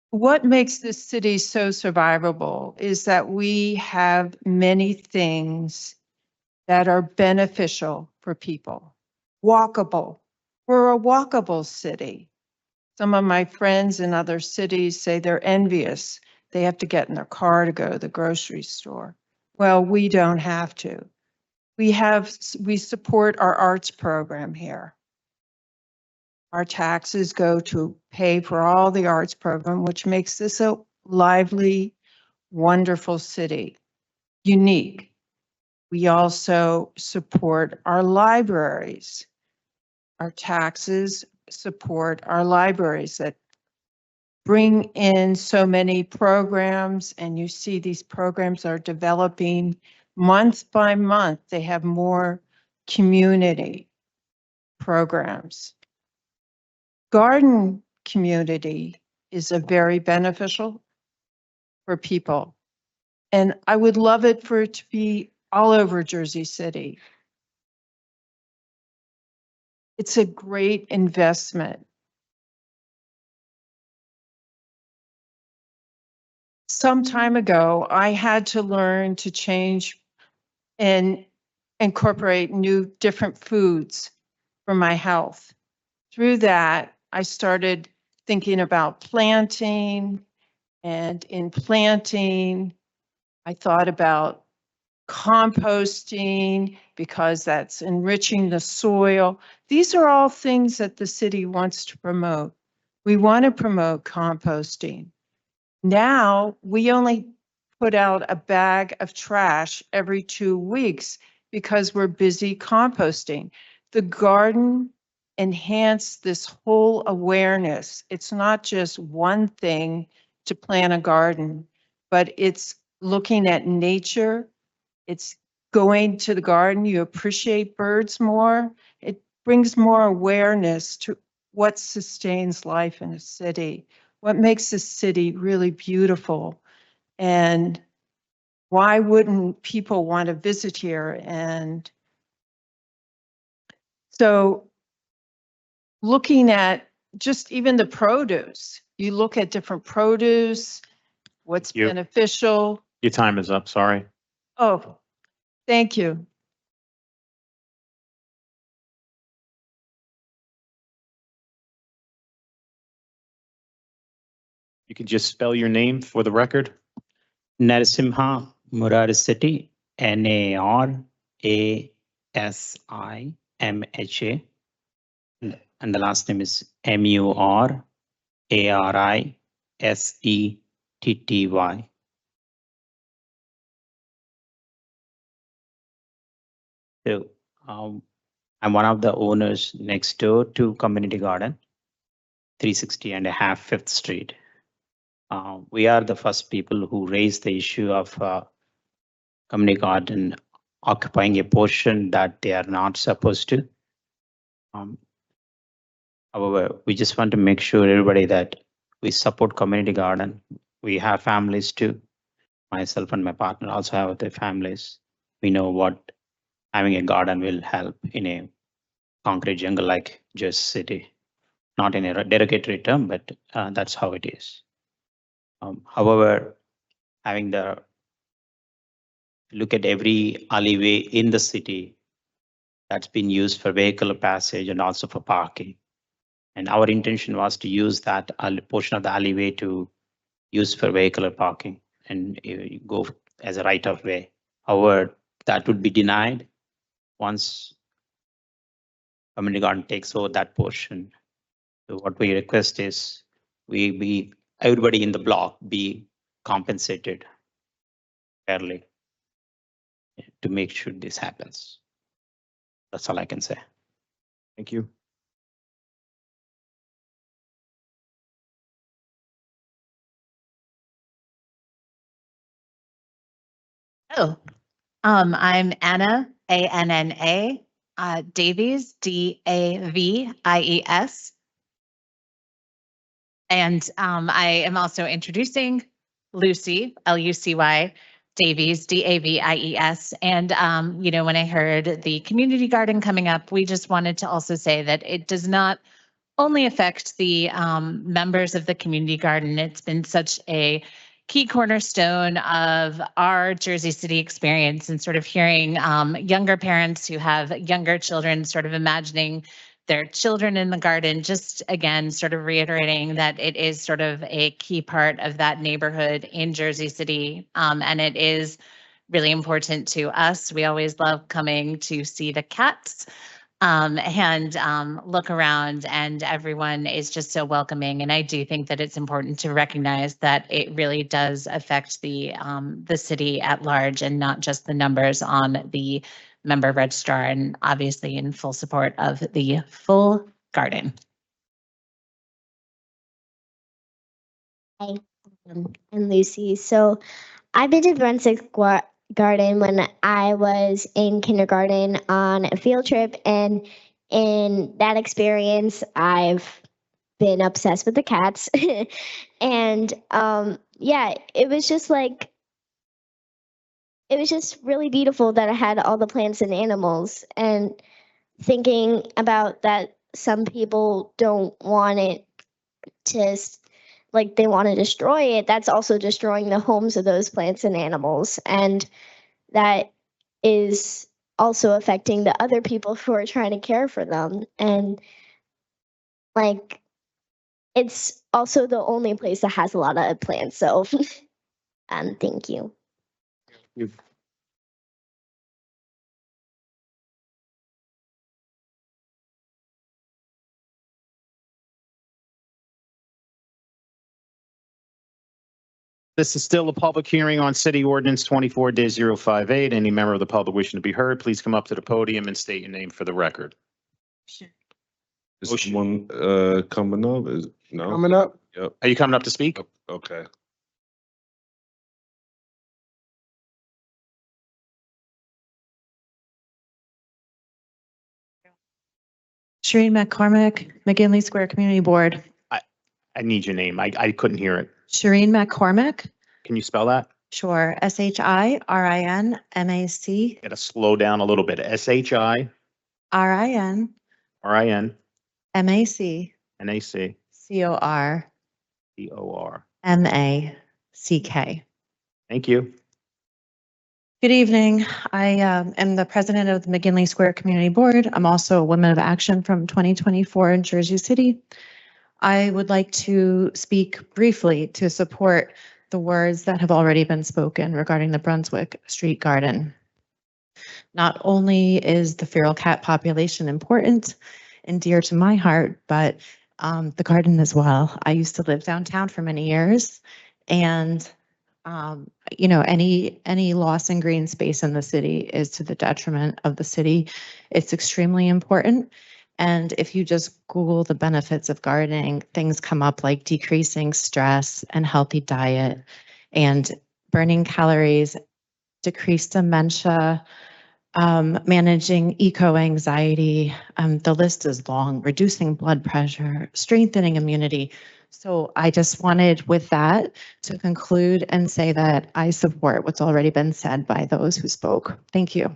Q: What makes this city so survivable is that we have many things that are beneficial for people. Walkable. We're a walkable city. Some of my friends in other cities say they're envious. They have to get in their car to go to the grocery store. Well, we don't have to. We support our arts program here. Our taxes go to pay for all the arts program, which makes this a lively, wonderful city, unique. We also support our libraries. Our taxes support our libraries that bring in so many programs, and you see these programs are developing month by month. They have more community programs. Garden community is a very beneficial for people. And I would love it for it to be all over Jersey City. It's a great investment. Some time ago, I had to learn to change and incorporate different foods for my health. Through that, I started thinking about planting, and in planting, I thought about composting because that's enriching the soil. These are all things that the city wants to promote. We want to promote composting. Now we only put out a bag of trash every 2 weeks because we're busy composting. The garden enhanced this whole awareness. It's not just one thing to plant a garden, but it's looking at nature. It's going to the garden. You appreciate birds more. It brings more awareness to what sustains life in a city, what makes a city really beautiful. And why wouldn't people want to visit here? And so looking at just even the produce, you look at different produce, what's
A: You.
Q: beneficial.
A: Your time is up, sorry.
Q: Oh, thank you.
A: You could just spell your name for the record.
R: Narasimha Murari City, Narasimha, and the last name is Murisetty. So I'm one of the owners next door to Community Garden, 360 and a half Fifth Street. We are the first people who raised the issue of Community Garden occupying a portion that they are not supposed to. However, we just want to make sure everybody that we support Community Garden. We have families too. Myself and my partner also have their families. We know what having a garden will help in a concrete jungle like Jersey City. Not in a derogatory term, but that's how it is. However, having the look at every alleyway in the city that's been used for vehicle passage and also for parking. And our intention was to use that portion of the alleyway to use for vehicular parking and go as a right of way. However, that would be denied once Community Garden takes over that portion. So what we request is everybody in the block be compensated fairly to make sure this happens. That's all I can say.
A: Thank you.
S: Oh, I'm Anna, ANNA, Davies, DAVIES. And I am also introducing Lucy, LUCY, Davies, DAVIES. And, when I heard the community garden coming up, we just wanted to also say that it does not only affect the members of the community garden. It's been such a key cornerstone of our Jersey City experience, and sort of hearing younger parents who have younger children sort of imagining their children in the garden, just again, sort of reiterating that it is sort of a key part of that neighborhood in Jersey City. And it is really important to us. We always love coming to see the cats and look around, and everyone is just so welcoming. And I do think that it's important to recognize that it really does affect the city at large, and not just the numbers on the member registrar, and obviously in full support of the full garden.
T: Hi, I'm Lucy. So I've been to Brunswick Garden when I was in kindergarten on a field trip, and in that experience, I've been obsessed with the cats. And yeah, it was just really beautiful that I had all the plants and animals, and thinking about that some people don't want it to, like, they want to destroy it. That's also destroying the homes of those plants and animals. And that is also affecting the other people who are trying to care for them. And like, it's also the only place that has a lot of plants. So thank you.
A: This is still a public hearing on City Ordinance 24-058. Any member of the public wishing to be heard, please come up to the podium and state your name for the record.
B: Is someone coming up? Is no?
C: Coming up?
B: Yep.
A: Are you coming up to speak?
B: Okay.
U: Shereen McCormick, McGinley Square Community Board.
A: I need your name. I couldn't hear it.
U: Shereen McCormick,
A: Can you spell that?
U: sure, SHIRINMAC,
A: Got to slow down a little bit. SHIRIN
U: RINMAC,
A: NAC
U: CORMACK.
A: COR. Thank you.
U: Good evening. I am the president of the McGinley Square Community Board. I'm also a Women of Action from 2024 in Jersey City. I would like to speak briefly to support the words that have already been spoken regarding the Brunswick Street Garden. Not only is the feral cat population important and dear to my heart, but the garden as well. I used to live downtown for many years, and you know, any loss in green space in the city is to the detriment of the city. It's extremely important. And if you just Google the benefits of gardening, things come up like decreasing stress and healthy diet and burning calories, decreased dementia, managing eco-anxiety. The list is long, reducing blood pressure, strengthening immunity. So I just wanted with that to conclude and say that I support what's already been said by those who spoke. Thank you.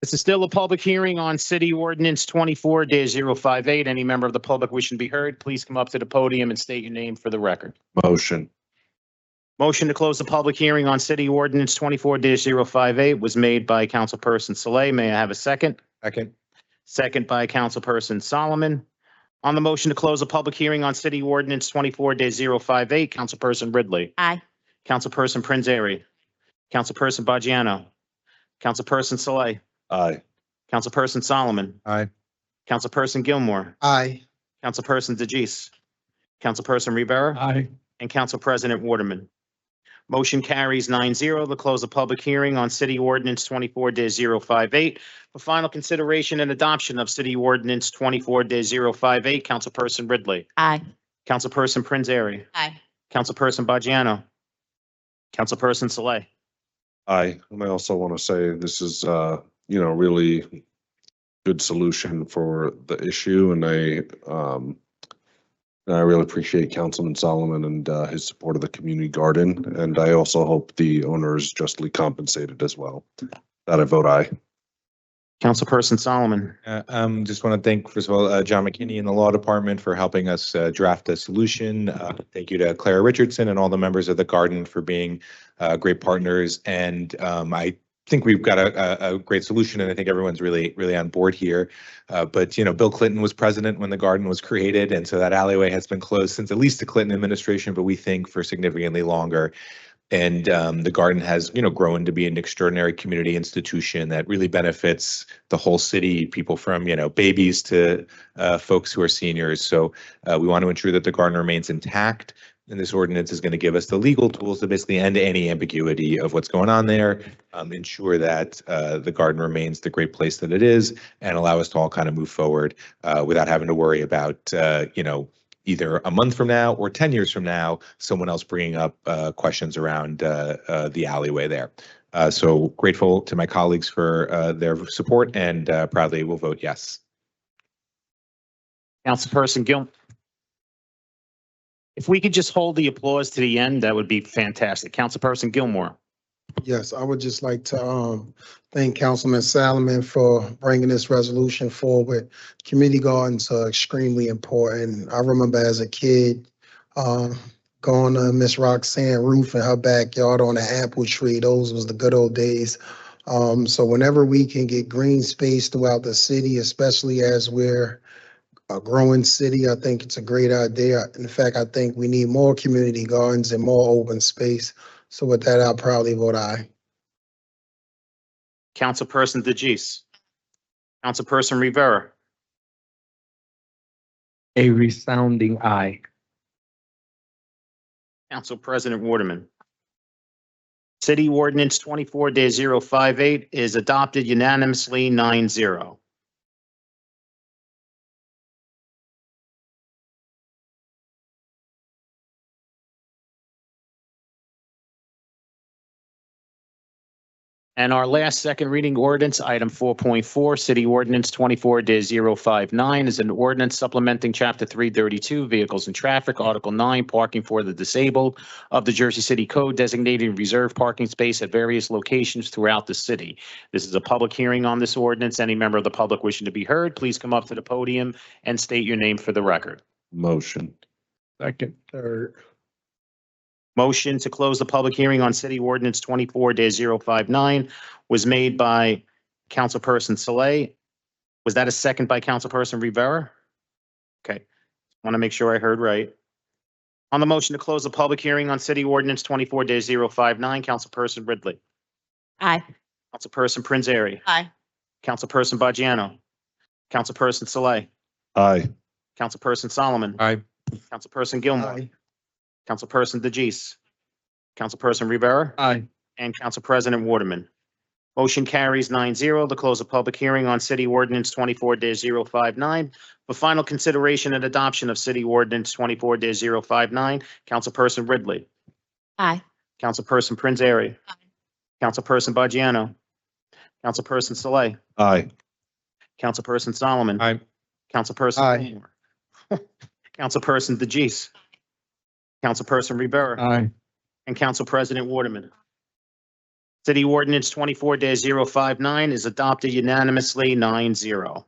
A: This is still a public hearing on City Ordinance 24-058. Any member of the public wishing to be heard, please come up to the podium and state your name for the record.
B: Motion.
A: Motion to close the public hearing on City Ordinance 24-058 was made by Councilperson Saleh. May I have a second?
F: Second.
A: Second by Councilperson Solomon. On the motion to close the public hearing on City Ordinance 24-058, Councilperson Ridley.
S: Aye.
A: Councilperson Prinzary. Councilperson Baggiano. Councilperson Saleh.
B: Aye.
A: Councilperson Solomon.
F: Aye.
A: Councilperson Gilmore.
C: Aye.
A: Councilperson DeGise. Councilperson Rivera.
E: Aye.
A: And Council President Waterman. Motion carries 9-0 to close the public hearing on City Ordinance 24-058. For final consideration and adoption of City Ordinance 24-058, Councilperson Ridley.
S: Aye.
A: Councilperson Prinzary.
S: Aye.
A: Councilperson Baggiano. Councilperson Saleh.
B: Aye. And I also want to say this is, really good solution for the issue. And I really appreciate Councilman Solomon and his support of the community garden. And I also hope the owner is justly compensated as well. That I vote aye.
A: Councilperson Solomon.
F: Just want to thank, first of all, John McKinney in the Law Department for helping us draft a solution. Thank you to Clara Richardson and all the members of the garden for being great partners. And I think we've got a great solution, and I think everyone's really on board here. But Bill Clinton was president when the garden was created, and so that alleyway has been closed since at least the Clinton administration, but we think for significantly longer. And the garden has, grown to be an extraordinary community institution that really benefits the whole city, people from, babies to folks who are seniors. So we want to ensure that the garden remains intact. And this ordinance is going to give us the legal tools to basically end any ambiguity of what's going on there, ensure that the garden remains the great place that it is, and allow us to all kind of move forward without having to worry about, either a month from now or 10 years from now, someone else bringing up questions around the alleyway there. So grateful to my colleagues for their support, and proudly will vote yes.
A: Councilperson Gilmore. If we could just hold the applause to the end, that would be fantastic. Councilperson Gilmore.
C: Yes, I would just like to thank Councilman Solomon for bringing this resolution forward. Community gardens are extremely important. I remember as a kid going to Miss Roxanne roof in her backyard on an apple tree. Those was the good old days. So whenever we can get green space throughout the city, especially as we're a growing city, I think it's a great idea. In fact, I think we need more community gardens and more open space. So with that, I'll probably vote aye.
A: Councilperson DeGise. Councilperson Rivera.
G: A resounding aye.
A: Council President Waterman. City Ordinance 24-058 is adopted unanimously 9-0. And our last second reading ordinance, item 4.4, City Ordinance 24-059 is an ordinance supplementing Chapter 332, Vehicles and Traffic, Article 9, Parking for the Disabled of the Jersey City Code, designating reserved parking space at various locations throughout the city. This is a public hearing on this ordinance. Any member of the public wishing to be heard, please come up to the podium and state your name for the record.
B: Motion.
G: Second. Third.
A: Motion to close the public hearing on City Ordinance 24-059 was made by Councilperson Saleh. Was that a second by Councilperson Rivera? Okay, want to make sure I heard right. On the motion to close the public hearing on City Ordinance 24-059, Councilperson Ridley.
D: Aye.
A: Councilperson Prinzary.
D: Aye.
A: Councilperson Baggiano. Councilperson Saleh.
B: Aye.
A: Councilperson Solomon.
F: Aye.
A: Councilperson Gilmore. Councilperson DeGise. Councilperson Rivera.
G: Aye.
A: And Council President Waterman. Motion carries 9-0 to close a public hearing on City Ordinance 24-059. For final consideration and adoption of City Ordinance 24-059, Councilperson Ridley.
D: Aye.
A: Councilperson Prinzary. Councilperson Baggiano. Councilperson Saleh.
B: Aye.
A: Councilperson Solomon.
F: Aye.
A: Councilperson Gilmore. Councilperson DeGise. Councilperson Rivera.
G: Aye.
A: And Council President Waterman. City Ordinance 24-059 is adopted unanimously 9-0.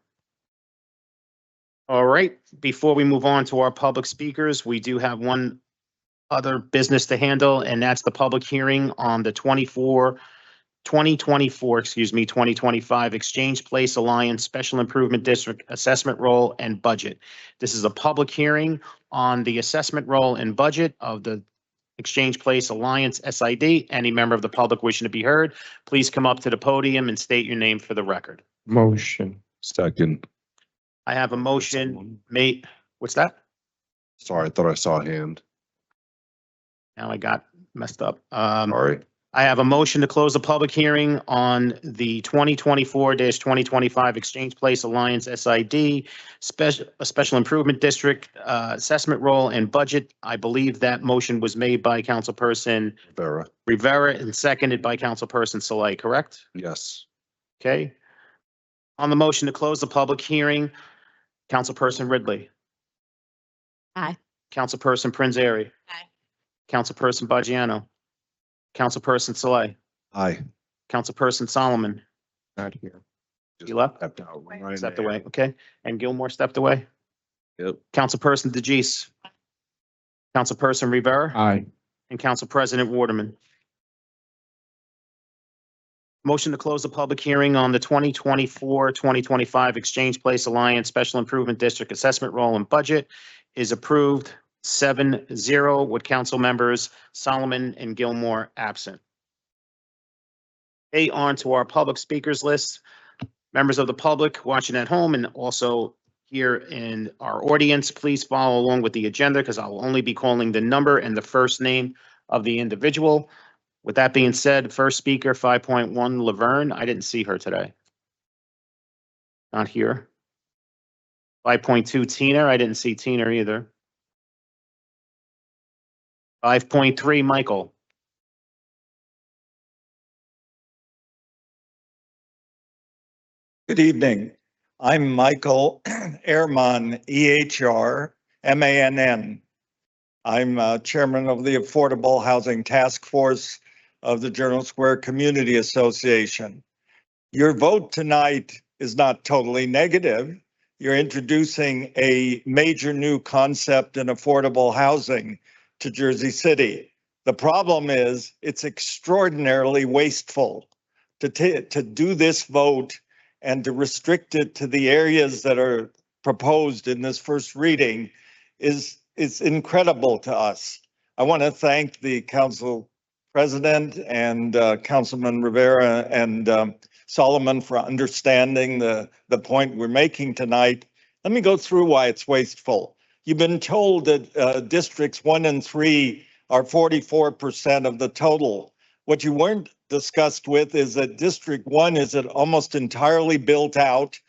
A: All right, before we move on to our public speakers, we do have one other business to handle, and that's the public hearing on the 2025 Exchange Place Alliance Special Improvement District Assessment Roll and Budget. This is a public hearing on the assessment roll and budget of the Exchange Place Alliance SID. Any member of the public wishing to be heard, please come up to the podium and state your name for the record.
G: Motion.
B: Second.
A: I have a motion made. What's that?
B: Sorry, I thought I saw a hand.
A: Now I got messed up.
B: Sorry.
A: I have a motion to close the public hearing on the 2024-2025 Exchange Place Alliance SID Special Improvement District Assessment Roll and Budget. I believe that motion was made by Councilperson Rivera and seconded by Councilperson Saleh, correct?
B: Yes.
A: Okay. On the motion to close the public hearing, Councilperson Ridley.
D: Aye.
A: Councilperson Prinzary.
D: Aye.
A: Councilperson Baggiano. Councilperson Saleh.
B: Aye.
A: Councilperson Solomon.
G: Not here.
A: You left?
B: Stepped out. Right
A: Stepped
B: there.
A: away, okay. And Gilmore stepped away.
B: Yep.
A: Councilperson DeGise. Councilperson Rivera.
G: Aye.
A: And Council President Waterman. Motion to close the public hearing on the 2024-2025 Exchange Place Alliance Special Improvement District Assessment Roll and Budget is approved 7-0 with council members Solomon and Gilmore absent. Okay, on to our public speakers list. Members of the public watching at home and also here in our audience, please follow along with the agenda because I'll only be calling the number and the first name of the individual. With that being said, first speaker, 5.1, Laverne. I didn't see her today. Not here. 5.2, Tina. I didn't see Tina either. 5.3, Michael.
J: Good evening. I'm Michael Ehrmann, EHR-MANN. I'm chairman of the Affordable Housing Task Force of the Journal Square Community Association. Your vote tonight is not totally negative. You're introducing a major new concept in affordable housing to Jersey City. The problem is it's extraordinarily wasteful to do this vote and to restrict it to the areas that are proposed in this first reading is incredible to us. I want to thank the council president and Councilman Rivera and Solomon for understanding the point we're making tonight. Let me go through why it's wasteful. You've been told that districts 1 and 3 are 44% of the total. What you weren't discussed with is that District 1 is almost entirely built out,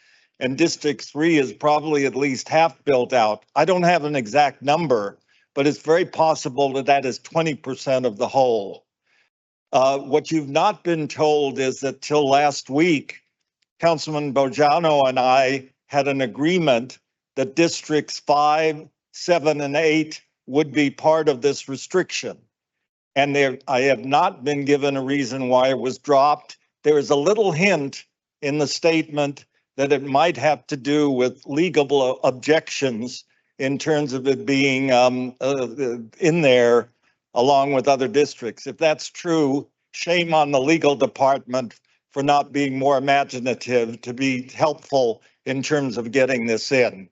J: and District 3 is probably at least half built out. I don't have an exact number, but it's very possible that that is 20% of the whole. What you've not been told is that till last week, Councilman Bojano and I had an agreement that Districts 5, 7, and 8 would be part of this restriction. And I have not been given a reason why it was dropped. There is a little hint in the statement that it might have to do with legal objections in terms of it being in there along with other districts. If that's true, shame on the legal department for not being more imaginative to be helpful in terms of getting this in.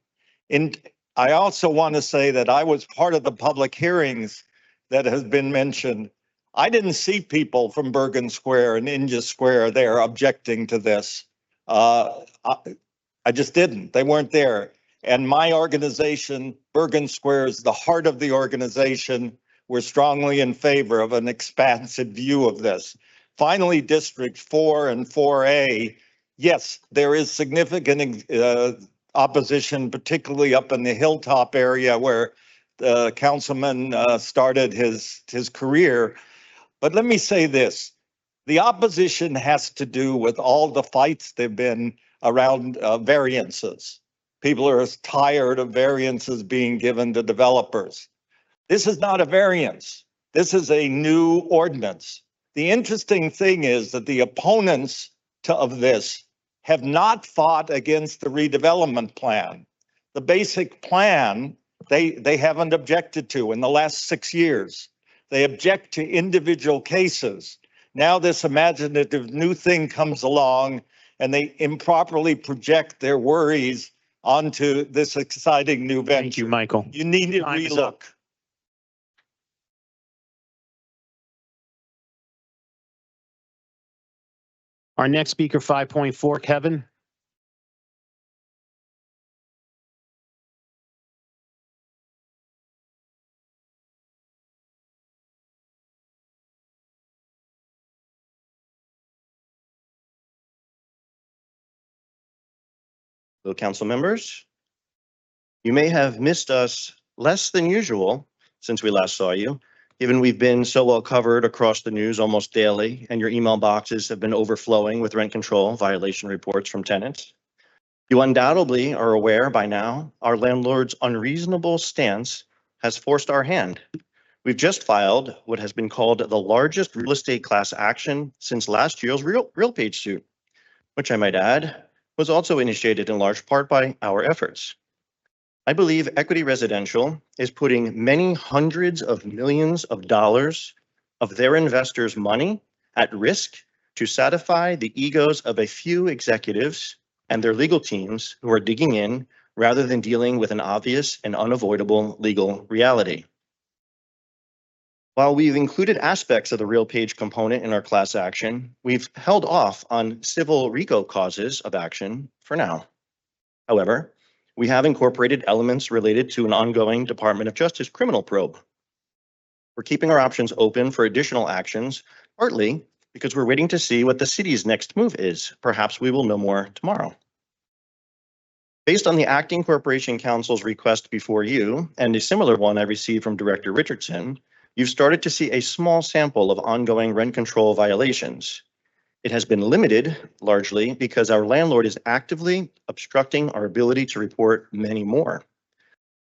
J: I also want to say that I was part of the public hearings that has been mentioned. I didn't see people from Bergen Square and India Square there objecting to this. I just didn't. They weren't there. And my organization, Bergen Square, is the heart of the organization. We're strongly in favor of an expansive view of this. Finally, District 4 and 4A, yes, there is significant opposition, particularly up in the hilltop area where the councilman started his career. But let me say this, the opposition has to do with all the fights there've been around variances. People are tired of variances being given to developers. This is not a variance. This is a new ordinance. The interesting thing is that the opponents of this have not fought against the redevelopment plan. The basic plan, they haven't objected to in the last 6 years. They object to individual cases. Now this imaginative new thing comes along and they improperly project their worries onto this exciting new venture.
A: Thank you, Michael.
J: You need to relook.
A: Our next speaker, 5.4, Kevin.
H: Hello, council members. You may have missed us less than usual since we last saw you, given we've been so well covered across the news almost daily, and your email boxes have been overflowing with rent control violation reports from tenants. You undoubtedly are aware by now, our landlord's unreasonable stance has forced our hand. We've just filed what has been called the largest real estate class action since last year's RealPage suit, which I might add, was also initiated in large part by our efforts. I believe Equity Residential is putting many hundreds of millions of dollars of their investors' money at risk to satisfy the egos of a few executives and their legal teams who are digging in rather than dealing with an obvious and unavoidable legal reality. While we've included aspects of the RealPage component in our class action, we've held off on civil RICO causes of action for now. However, we have incorporated elements related to an ongoing Department of Justice criminal probe. We're keeping our options open for additional actions, partly because we're waiting to see what the city's next move is. Perhaps we will know more tomorrow. Based on the Acting Corporation Council's request before you, and a similar one I received from Director Richardson, you've started to see a small sample of ongoing rent control violations. It has been limited largely because our landlord is actively obstructing our ability to report many more.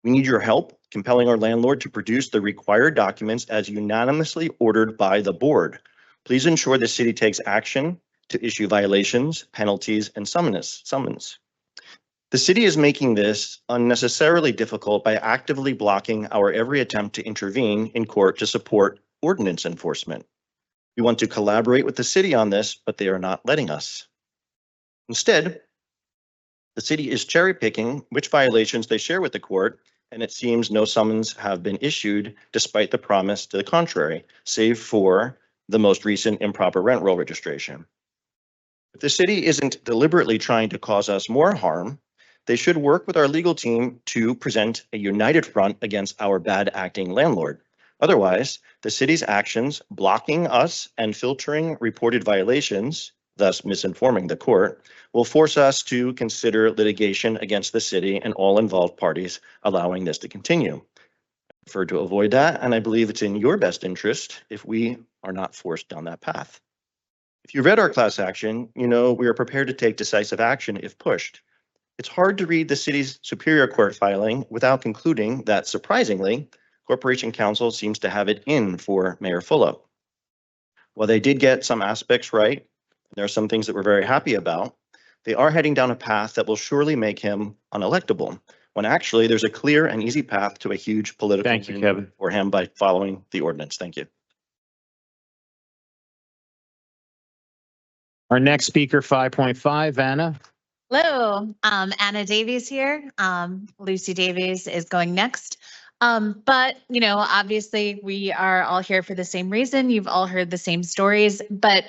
H: We need your help compelling our landlord to produce the required documents as unanimously ordered by the board. Please ensure the city takes action to issue violations, penalties, and summons. The city is making this unnecessarily difficult by actively blocking our every attempt to intervene in court to support ordinance enforcement. We want to collaborate with the city on this, but they are not letting us. Instead, the city is cherry picking which violations they share with the court, and it seems no summons have been issued despite the promise to the contrary, save for the most recent improper rent roll registration. If the city isn't deliberately trying to cause us more harm, they should work with our legal team to present a united front against our bad acting landlord. Otherwise, the city's actions blocking us and filtering reported violations, thus misinforming the court, will force us to consider litigation against the city and all involved parties, allowing this to continue. I prefer to avoid that, and I believe it's in your best interest if we are not forced down that path. If you read our class action, you know we are prepared to take decisive action if pushed. It's hard to read the city's Superior Court filing without concluding that, surprisingly, Corporation Counsel seems to have it in for Mayor Fulop. While they did get some aspects right, there are some things that we're very happy about, they are heading down a path that will surely make him unelectable, when actually there's a clear and easy path to a huge political
A: Thank you,
H: win
A: Kevin.
H: for him by following the ordinance. Thank you.
A: Our next speaker, 5.5, Anna.
S: Hello, Anna Davies here. Lucy Davies is going next. But, you know, obviously we are all here for the same reason. You've all heard the same stories, but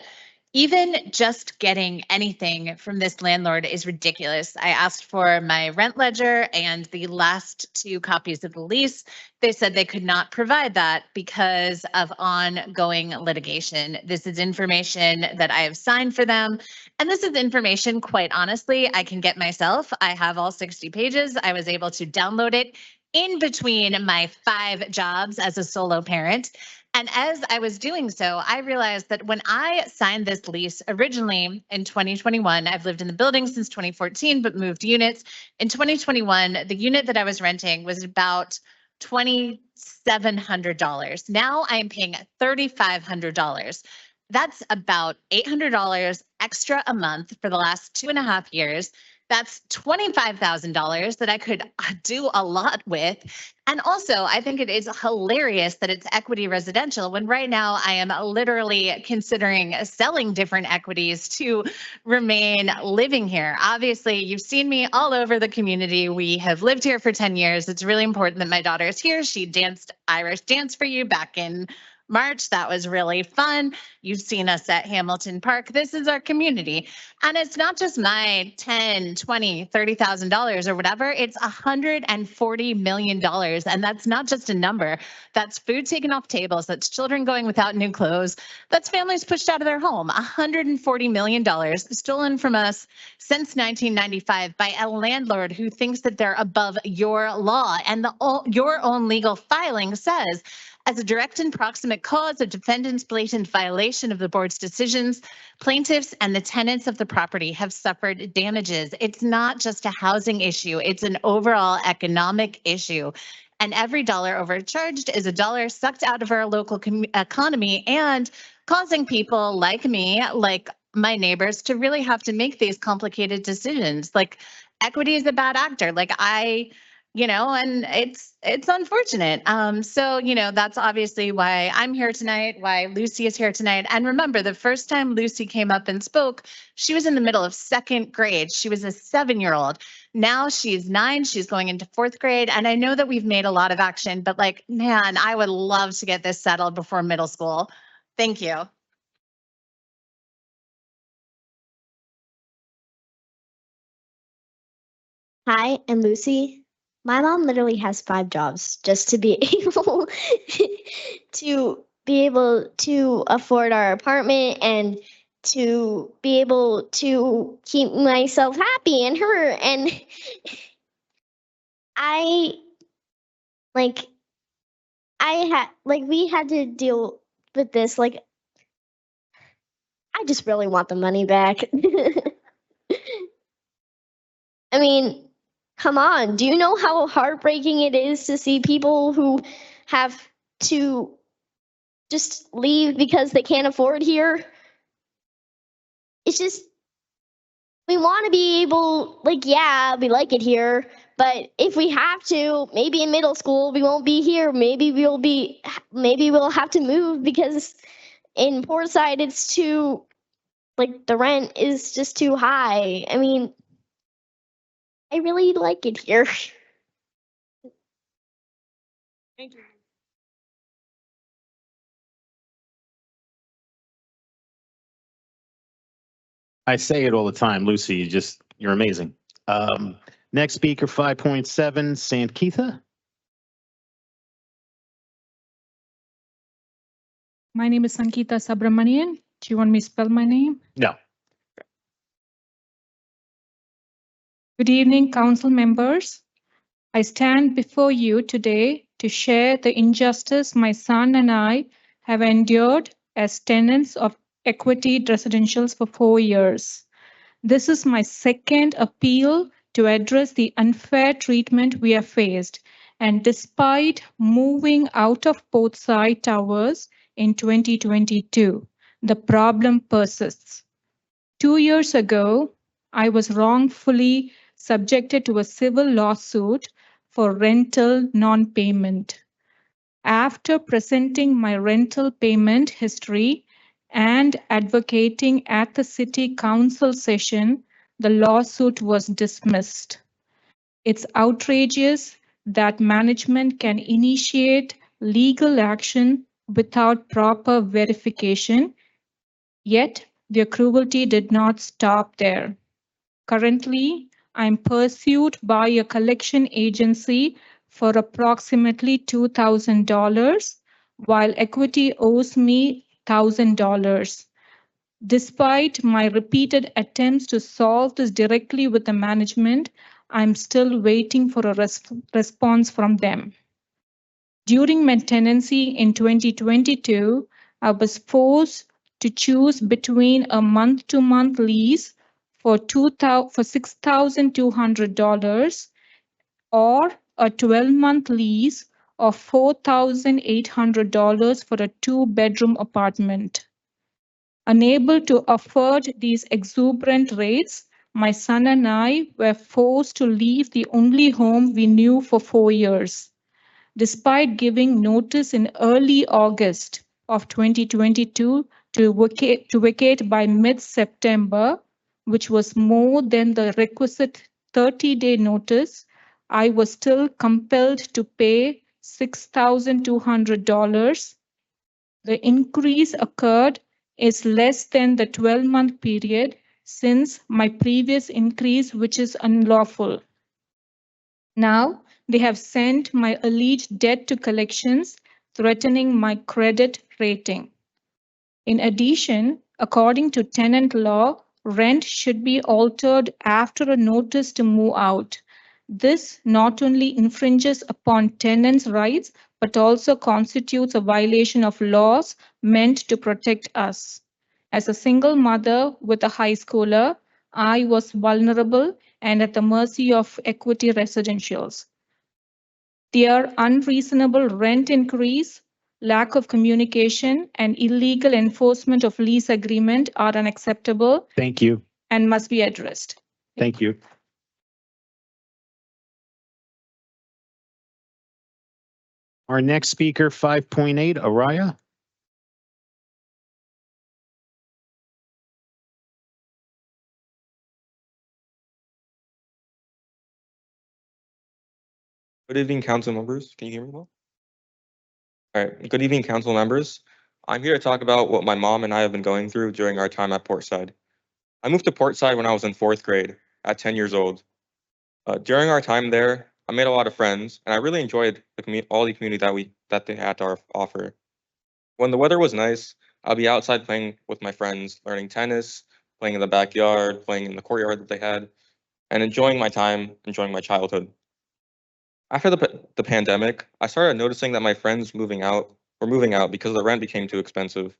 S: even just getting anything from this landlord is ridiculous. I asked for my rent ledger and the last 2 copies of the lease. They said they could not provide that because of ongoing litigation. This is information that I have signed for them. And this is information, quite honestly, I can get myself. I have all 60 pages. I was able to download it in between my 5 jobs as a solo parent. And as I was doing so, I realized that when I signed this lease originally in 2021, I've lived in the building since 2014, but moved units. In 2021, the unit that I was renting was about $2,700. Now I am paying $3,500. That's about $800 extra a month for the last 2.5 years. That's $25,000 that I could do a lot with. And also, I think it is hilarious that it's equity residential when right now I am literally considering selling different equities to remain living here. Obviously, you've seen me all over the community. We have lived here for 10 years. It's really important that my daughter is here. She danced Irish dance for you back in March. That was really fun. You've seen us at Hamilton Park. This is our community. And it's not just my $10, $20, $30,000 or whatever. It's $140 million. And that's not just a number. That's food taken off tables. That's children going without new clothes. That's families pushed out of their home. $140 million stolen from us since 1995 by a landlord who thinks that they're above your law. And your own legal filing says, as a direct and proximate cause of defendant's blatant violation of the board's decisions, plaintiffs and the tenants of the property have suffered damages. It's not just a housing issue, it's an overall economic issue. And every dollar overcharged is a dollar sucked out of our local economy and causing people like me, like my neighbors, to really have to make these complicated decisions. Like, equity is a bad actor. And it's unfortunate. So, that's obviously why I'm here tonight, why Lucy is here tonight. And remember, the first time Lucy came up and spoke, she was in the middle of 2nd grade. She was a 7-year-old. Now she's 9, she's going into 4th grade. And I know that we've made a lot of action, but man, I would love to get this settled before middle school. Thank you.
T: Hi, I'm Lucy. My mom literally has 5 jobs just to be able to afford our apartment and to be able to keep myself happy and her. And we had to deal with this. I just really want the money back. I mean, come on, do you know how heartbreaking it is to see people who have to just leave because they can't afford here? It's just, we want to be able, yeah, we like it here, but if we have to, maybe in middle school, we won't be here. Maybe we'll have to move because in Portside, it's too, the rent is just too high. I mean, I really like it here. Thank you.
A: I say it all the time, Lucy, you're amazing. Next speaker, 5.7, Sandkeitha.
I: My name is Sankita Subramanian. Do you want me to spell my name?
A: No.
I: Good evening, council members. I stand before you today to share the injustice my son and I have endured as tenants of Equity Residentials for 4 years. This is my second appeal to address the unfair treatment we have faced, and despite moving out of both side towers in 2022, the problem persists. 2 years ago, I was wrongfully subjected to a civil lawsuit for rental non-payment. After presenting my rental payment history and advocating at the city council session, the lawsuit was dismissed. It's outrageous that management can initiate legal action without proper verification, yet their cruelty did not stop there. Currently, I'm pursued by a collection agency for approximately $2,000, while Equity owes me $1,000. Despite my repeated attempts to solve this directly with the management, I'm still waiting for a response from them. During my tenancy in 2022, I was forced to choose between a month-to-month lease for $6,200 or a 12-month lease of $4,800 for a 2-bedroom apartment. Unable to afford these exuberant rates, my son and I were forced to leave the only home we knew for 4 years. Despite giving notice in early August of 2022 to vacate by mid-September, which was more than the requisite 30-day notice, I was still compelled to pay $6,200. The increase occurred is less than the 12-month period since my previous increase, which is unlawful. Now, they have sent my alleged debt to collections, threatening my credit rating. In addition, according to tenant law, rent should be altered after a notice to move out. This not only infringes upon tenants' rights, but also constitutes a violation of laws meant to protect us. As a single mother with a high schooler, I was vulnerable and at the mercy of Equity Residentials. Their unreasonable rent increase, lack of communication, and illegal enforcement of lease agreement are unacceptable.
A: Thank you.
I: And must be addressed.
A: Thank you. Our next speaker, 5.8, Araya.
V: Good evening, council members. Can you hear me well? All right. Good evening, council members. I'm here to talk about what my mom and I have been going through during our time at Portside. I moved to Portside when I was in 4th grade at 10 years old. During our time there, I made a lot of friends, and I really enjoyed all the community that they had to offer. When the weather was nice, I'll be outside playing with my friends, learning tennis, playing in the backyard, playing in the courtyard that they had, and enjoying my time, enjoying my childhood. After the pandemic, I started noticing that my friends were moving out because the rent became too expensive.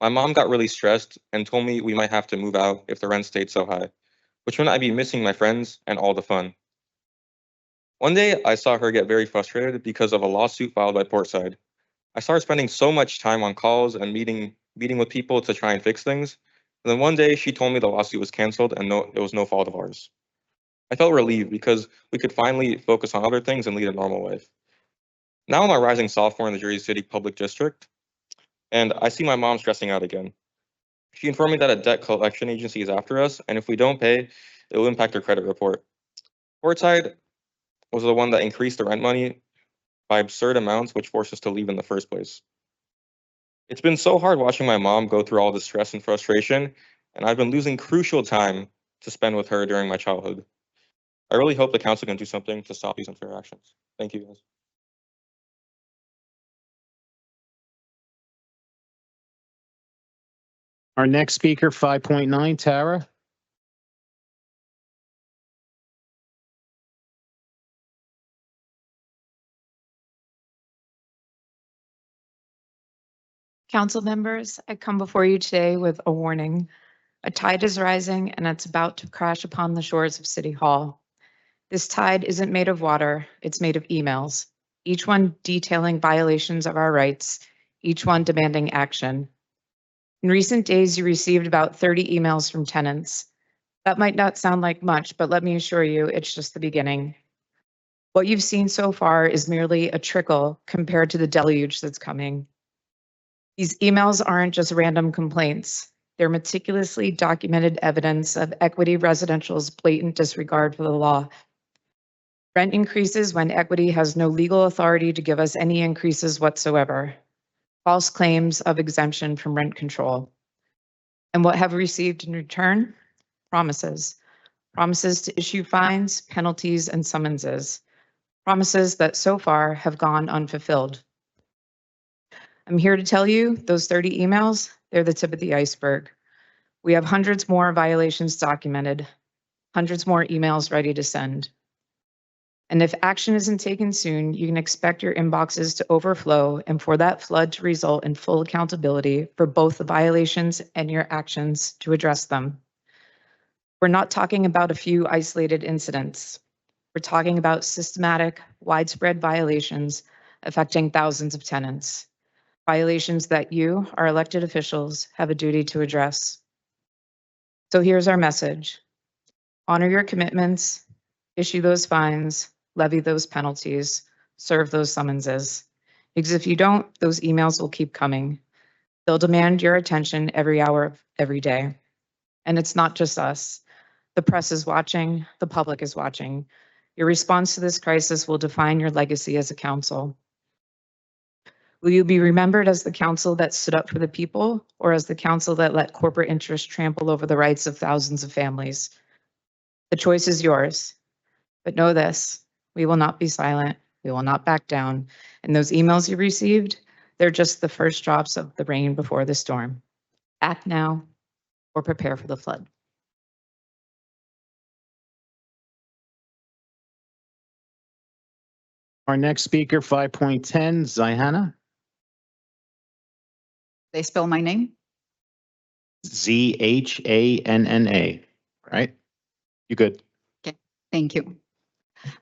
V: My mom got really stressed and told me we might have to move out if the rent stayed so high, which meant I'd be missing my friends and all the fun. One day, I saw her get very frustrated because of a lawsuit filed by Portside. I started spending so much time on calls and meeting with people to try and fix things. And then one day, she told me the lawsuit was canceled and it was no fault of ours. I felt relieved because we could finally focus on other things and lead a normal life. Now I'm a rising sophomore in the Jersey City Public District, and I see my mom stressing out again. She informed me that a debt collection agency is after us, and if we don't pay, it will impact our credit report. Portside was the one that increased the rent money by absurd amounts, which forced us to leave in the first place. It's been so hard watching my mom go through all the stress and frustration, and I've been losing crucial time to spend with her during my childhood. I really hope the council can do something to stop these unfair actions. Thank you, guys.
A: Our next speaker, 5.9, Tara.
K: Council members, I come before you today with a warning. A tide is rising and it's about to crash upon the shores of City Hall. This tide isn't made of water, it's made of emails, each one detailing violations of our rights, each one demanding action. In recent days, you received about 30 emails from tenants. That might not sound like much, but let me assure you, it's just the beginning. What you've seen so far is merely a trickle compared to the deluge that's coming. These emails aren't just random complaints. They're meticulously documented evidence of Equity Residential's blatant disregard for the law. Rent increases when Equity has no legal authority to give us any increases whatsoever. False claims of exemption from rent control. And what have we received in return? Promises. Promises to issue fines, penalties, and summonses. Promises that so far have gone unfulfilled. I'm here to tell you, those 30 emails, they're the tip of the iceberg. We have hundreds more violations documented, hundreds more emails ready to send. And if action isn't taken soon, you can expect your inboxes to overflow and for that flood to result in full accountability for both the violations and your actions to address them. We're not talking about a few isolated incidents. We're talking about systematic, widespread violations affecting thousands of tenants. Violations that you, our elected officials, have a duty to address. So here's our message. Honor your commitments, issue those fines, levy those penalties, serve those summonses. Because if you don't, those emails will keep coming. They'll demand your attention every hour of every day. And it's not just us. The press is watching, the public is watching. Your response to this crisis will define your legacy as a council. Will you be remembered as the council that stood up for the people or as the council that let corporate interests trample over the rights of thousands of families? The choice is yours. But know this, we will not be silent. We will not back down. And those emails you received, they're just the first drops of the rain before the storm. Act now or prepare for the flood.
A: Our next speaker, 5.10, Zahana.
L: They spell my name?
A: Zhanna, right? You good?
L: Okay, thank you.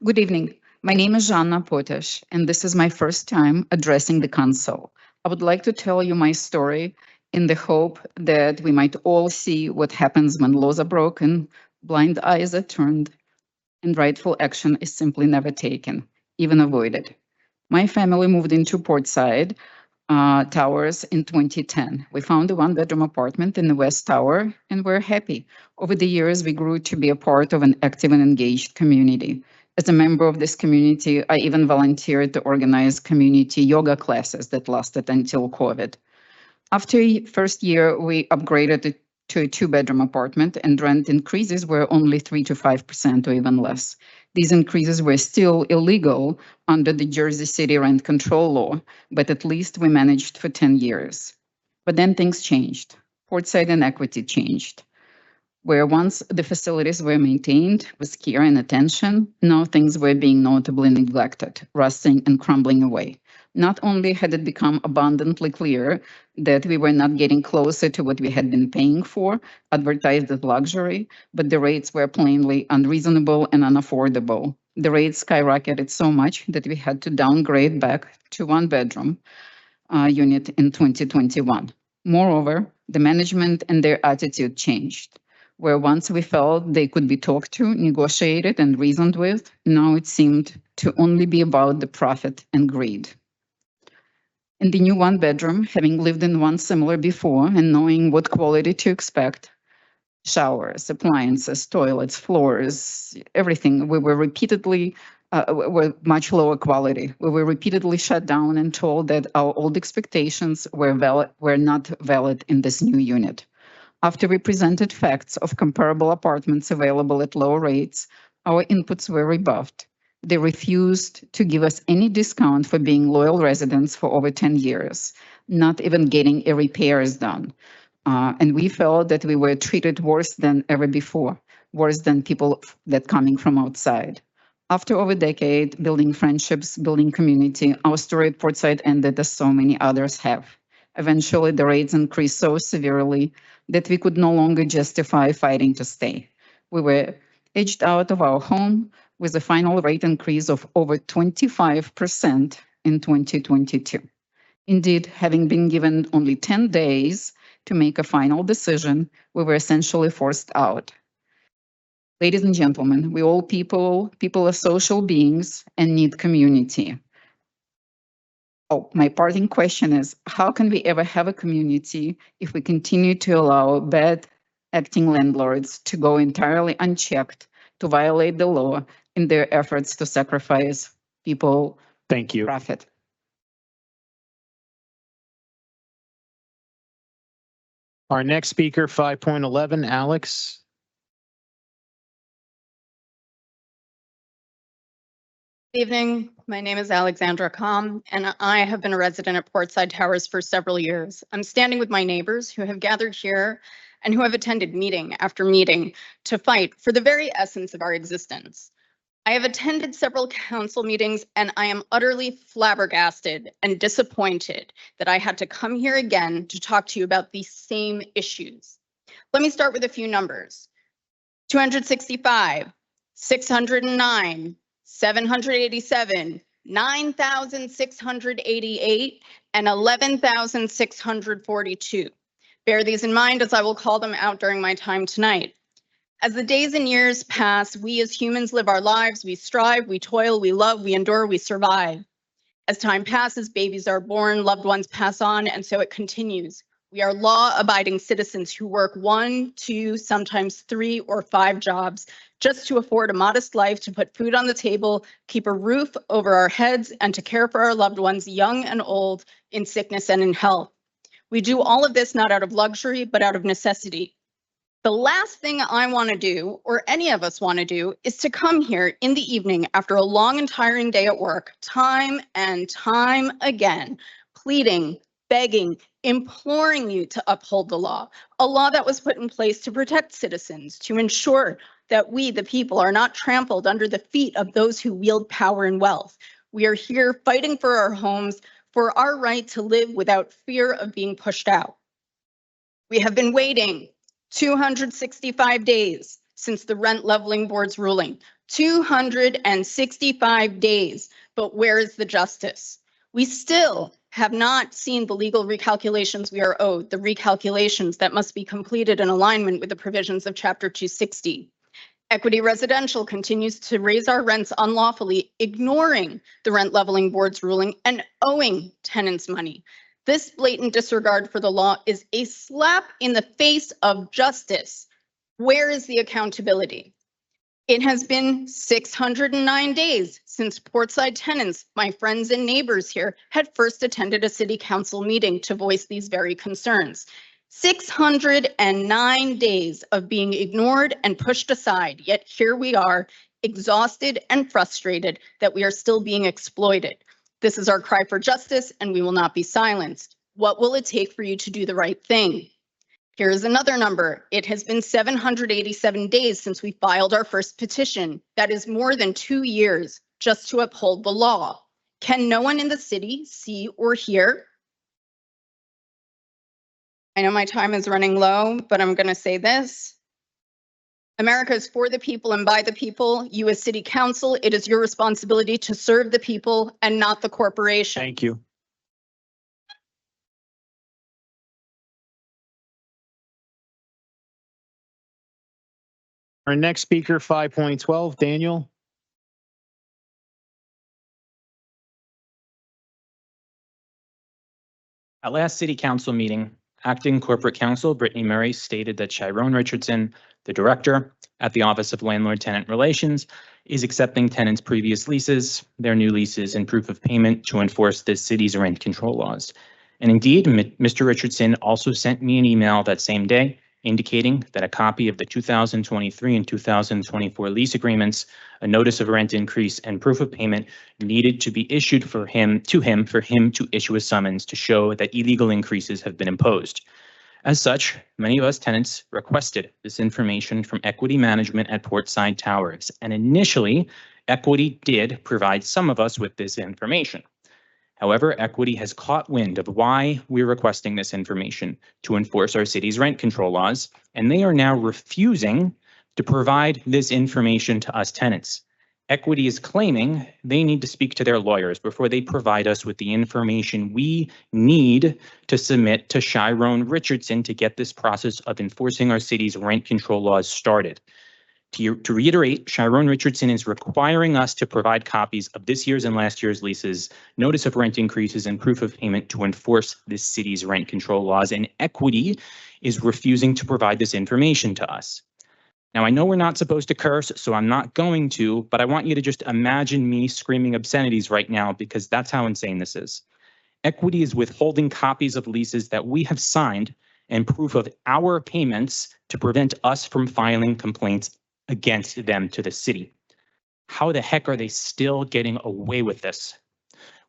L: Good evening. My name is Жанна Potash, and this is my first time addressing the council. I would like to tell you my story in the hope that we might all see what happens when laws are broken, blind eyes are turned, and rightful action is simply never taken, even avoided. My family moved into Portside Towers in 2010. We found a one-bedroom apartment in the West Tower and we're happy. Over the years, we grew to be a part of an active and engaged community. As a member of this community, I even volunteered to organize community yoga classes that lasted until COVID. After the first year, we upgraded it to a two-bedroom apartment and rent increases were only 3 to 5% or even less. These increases were still illegal under the Jersey City rent control law, but at least we managed for 10 years. But then things changed. Portside and Equity changed. Where once the facilities were maintained with care and attention, now things were being notably neglected, rusting and crumbling away. Not only had it become abundantly clear that we were not getting closer to what we had been paying for, advertised as luxury, but the rates were plainly unreasonable and unaffordable. The rates skyrocketed so much that we had to downgrade back to one-bedroom unit in 2021. Moreover, the management and their attitude changed. Where once we felt they could be talked to, negotiated, and reasoned with, now it seemed to only be about the profit and greed. In the new one-bedroom, having lived in one similar before and knowing what quality to expect, showers, appliances, toilets, floors, everything, we were repeatedly were much lower quality. We were repeatedly shut down and told that our old expectations were not valid in this new unit. After we presented facts of comparable apartments available at lower rates, Our inputs were rebuffed. They refused to give us any discount for being loyal residents for over 10 years, not even getting a repairs done. And we felt that we were treated worse than ever before, worse than people that coming from outside. After over a decade, building friendships, building community, our story at Portside ended as so many others have. Eventually, the rates increased so severely that we could no longer justify fighting to stay. We were edged out of our home with a final rate increase of over 25% in 2022. Indeed, having been given only 10 days to make a final decision, we were essentially forced out. Ladies and gentlemen, we all people are social beings and need community. Oh, my parting question is, how can we ever have a community if we continue to allow bad acting landlords to go entirely unchecked, to violate the law in their efforts to sacrifice people?
A: Thank you.
L: Profit.
A: Our next speaker, 5.11, Alex.
M: Good evening. My name is Alexandra Com, and I have been a resident at Portside Towers for several years. I'm standing with my neighbors who have gathered here and who have attended meeting after meeting to fight for the very essence of our existence. I have attended several council meetings, and I am utterly flabbergasted and disappointed that I had to come here again to talk to you about these same issues. Let me start with a few numbers. 265, 609, 787, 9,688, and 11,642. Bear these in mind as I will call them out during my time tonight. As the days and years pass, we as humans live our lives, we strive, we toil, we love, we endure, we survive. As time passes, babies are born, loved ones pass on, and so it continues. We are law-abiding citizens who work 1, 2, sometimes 3 or 5 jobs just to afford a modest life, to put food on the table, keep a roof over our heads, and to care for our loved ones, young and old, in sickness and in health. We do all of this not out of luxury, but out of necessity. The last thing I want to do, or any of us want to do, is to come here in the evening after a long and tiring day at work, time and time again, pleading, begging, imploring you to uphold the law, a law that was put in place to protect citizens, to ensure that we, the people, are not trampled under the feet of those who wield power and wealth. We are here fighting for our homes, for our right to live without fear of being pushed out. We have been waiting 265 days since the Rent Leveling Board's ruling. 265 days, but where is the justice? We still have not seen the legal recalculations we are owed, the recalculations that must be completed in alignment with the provisions of Chapter 260. Equity Residential continues to raise our rents unlawfully, ignoring the Rent Leveling Board's ruling and owing tenants money. This blatant disregard for the law is a slap in the face of justice. Where is the accountability? It has been 609 days since Portside tenants, my friends and neighbors here, had first attended a city council meeting to voice these very concerns. 609 days of being ignored and pushed aside, yet here we are, exhausted and frustrated that we are still being exploited. This is our cry for justice, and we will not be silenced. What will it take for you to do the right thing? Here is another number. It has been 787 days since we filed our first petition. That is more than 2 years just to uphold the law. Can no one in the city see or hear? I know my time is running low, but I'm going to say this. America is for the people and by the people. You as city council, it is your responsibility to serve the people and not the corporation.
A: Thank you. Our next speaker, 5.12, Daniel.
N: At last city council meeting, acting corporate counsel Brittany Murray stated that Chiron Richardson, the director at the Office of Landlord-Tenant Relations, is accepting tenants' previous leases, their new leases, and proof of payment to enforce the city's rent control laws. And indeed, Mr. Richardson also sent me an email that same day indicating that a copy of the 2023 and 2024 lease agreements, a notice of rent increase, and proof of payment needed to be issued for him to issue a summons to show that illegal increases have been imposed. As such, many of us tenants requested this information from Equity Management at Portside Towers, and initially, Equity did provide some of us with this information. However, Equity has caught wind of why we're requesting this information to enforce our city's rent control laws, and they are now refusing to provide this information to us tenants. Equity is claiming they need to speak to their lawyers before they provide us with the information we need to submit to Chiron Richardson to get this process of enforcing our city's rent control laws started. To reiterate, Chiron Richardson is requiring us to provide copies of this year's and last year's leases, notice of rent increases, and proof of payment to enforce this city's rent control laws, and Equity is refusing to provide this information to us. Now, I know we're not supposed to curse, so I'm not going to, but I want you to just imagine me screaming obscenities right now because that's how insane this is. Equity is withholding copies of leases that we have signed and proof of our payments to prevent us from filing complaints against them to the city. How the heck are they still getting away with this?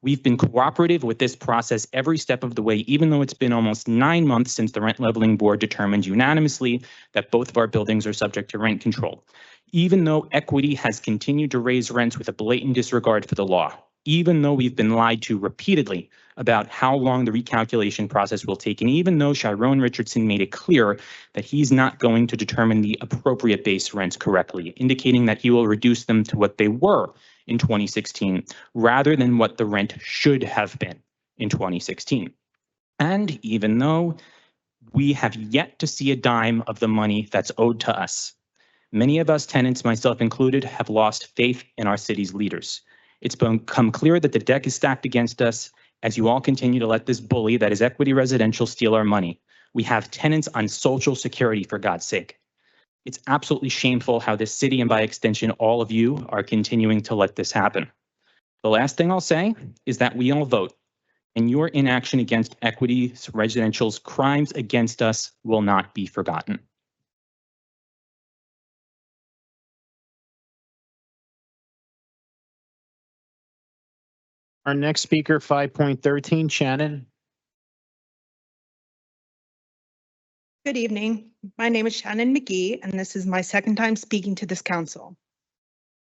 N: We've been cooperative with this process every step of the way, even though it's been almost 9 months since the Rent Leveling Board determined unanimously that both of our buildings are subject to rent control. Even though Equity has continued to raise rents with a blatant disregard for the law. Even though we've been lied to repeatedly about how long the recalculation process will take, and even though Chiron Richardson made it clear that he's not going to determine the appropriate base rents correctly, indicating that he will reduce them to what they were in 2016, rather than what the rent should have been in 2016. And even though we have yet to see a dime of the money that's owed to us, many of us tenants, myself included, have lost faith in our city's leaders. It's become clear that the deck is stacked against us as you all continue to let this bully that is Equity Residential steal our money. We have tenants on Social Security, for God's sake. It's absolutely shameful how this city, and by extension, all of you, are continuing to let this happen. The last thing I'll say is that we all vote, and your inaction against Equity Residential's crimes against us will not be forgotten.
A: Our next speaker, 5.13, Shannon.
O: Good evening. My name is Shannon McGee, and this is my second time speaking to this council.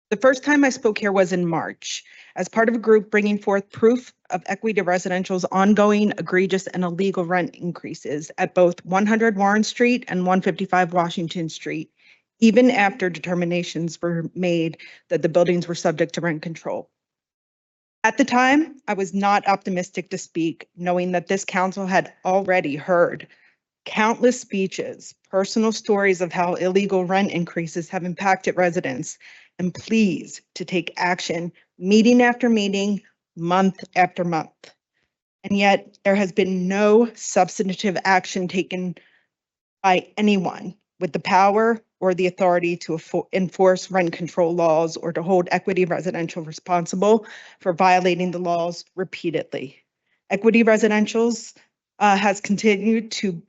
O: The first time I spoke here was in March, as part of a group bringing forth proof of Equity Residential's ongoing egregious and illegal rent increases at both 100 Warren Street and 155 Washington Street, even after determinations were made that the buildings were subject to rent control. At the time, I was not optimistic to speak, knowing that this council had already heard countless speeches, personal stories of how illegal rent increases have impacted residents, and pleas to take action, meeting after meeting, month after month. And yet there has been no substantive action taken by anyone with the power or the authority to enforce rent control laws or to hold Equity Residential responsible for violating the laws repeatedly. Equity Residential's has continued to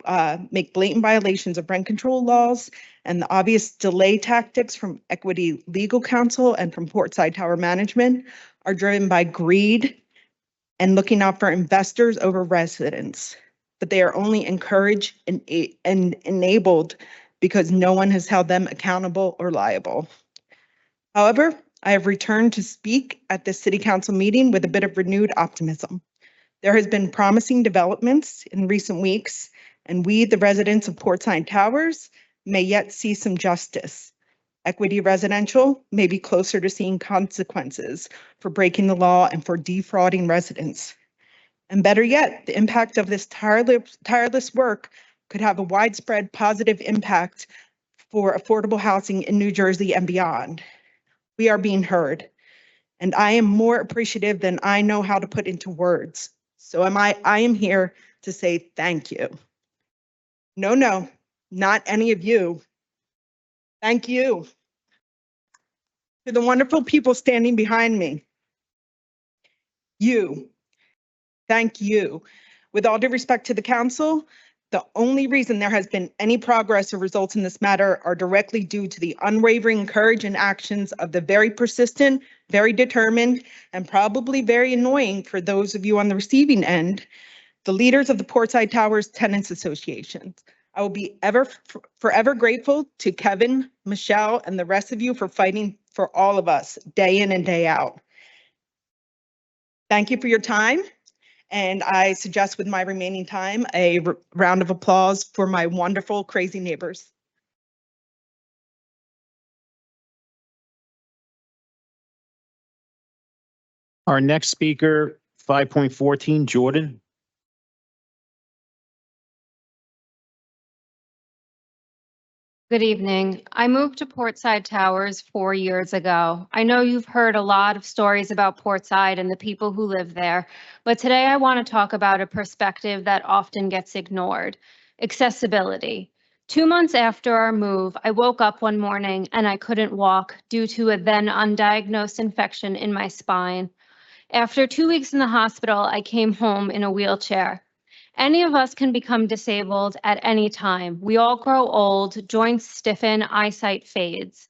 O: make blatant violations of rent control laws, and the obvious delay tactics from Equity Legal Counsel and from Portside Tower Management are driven by greed and looking out for investors over residents. But they are only encouraged and enabled because no one has held them accountable or liable. However, I have returned to speak at this City Council meeting with a bit of renewed optimism. There has been promising developments in recent weeks, and we, the residents of Portside Towers, may yet see some justice. Equity Residential may be closer to seeing consequences for breaking the law and for defrauding residents. And better yet, the impact of this tireless work could have a widespread positive impact for affordable housing in New Jersey and beyond. We are being heard, and I am more appreciative than I know how to put into words. So I am here to say thank you. No, not any of you. Thank you to the wonderful people standing behind me. You, thank you. With all due respect to the council, The only reason there has been any progress or results in this matter are directly due to the unwavering courage and actions of the very persistent, very determined, and probably very annoying for those of you on the receiving end, the leaders of the Portside Towers Tenants Association. I will be forever grateful to Kevin, Michelle, and the rest of you for fighting for all of us day in and day out. Thank you for your time. And I suggest with my remaining time, a round of applause for my wonderful, crazy neighbors.
A: Our next speaker, 5.14, Jordan.
P: Good evening. I moved to Portside Towers 4 years ago. I know you've heard a lot of stories about Portside and the people who live there, but today I want to talk about a perspective that often gets ignored: accessibility. 2 months after our move, I woke up one morning and I couldn't walk due to a then undiagnosed infection in my spine. After 2 weeks in the hospital, I came home in a wheelchair. Any of us can become disabled at any time. We all grow old, joints stiffen, eyesight fades.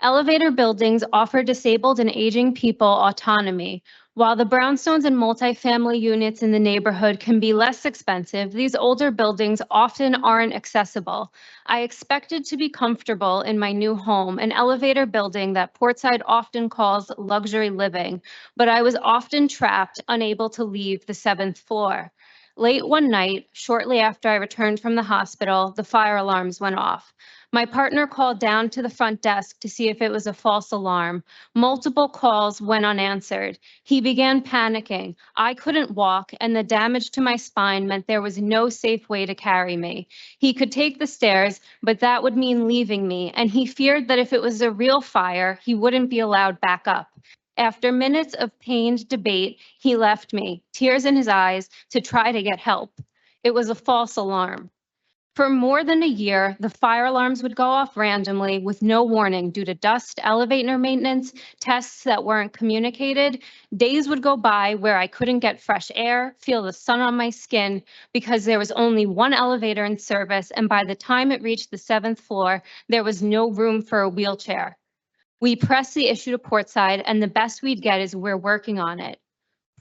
P: Elevator buildings offer disabled and aging people autonomy. While the brownstones and multifamily units in the neighborhood can be less expensive, these older buildings often aren't accessible. I expected to be comfortable in my new home, an elevator building that Portside often calls luxury living, but I was often trapped, unable to leave the 7th floor. Late one night, shortly after I returned from the hospital, the fire alarms went off. My partner called down to the front desk to see if it was a false alarm. Multiple calls went unanswered. He began panicking. I couldn't walk, and the damage to my spine meant there was no safe way to carry me. He could take the stairs, but that would mean leaving me, and he feared that if it was a real fire, he wouldn't be allowed back up. After minutes of pained debate, he left me, tears in his eyes, to try to get help. It was a false alarm. For more than a year, the fire alarms would go off randomly with no warning due to dust, elevator maintenance, tests that weren't communicated. Days would go by where I couldn't get fresh air, feel the sun on my skin, because there was only one elevator in service, and by the time it reached the 7th floor, there was no room for a wheelchair. We pressed the issue to Portside, and the best we'd get is we're working on it.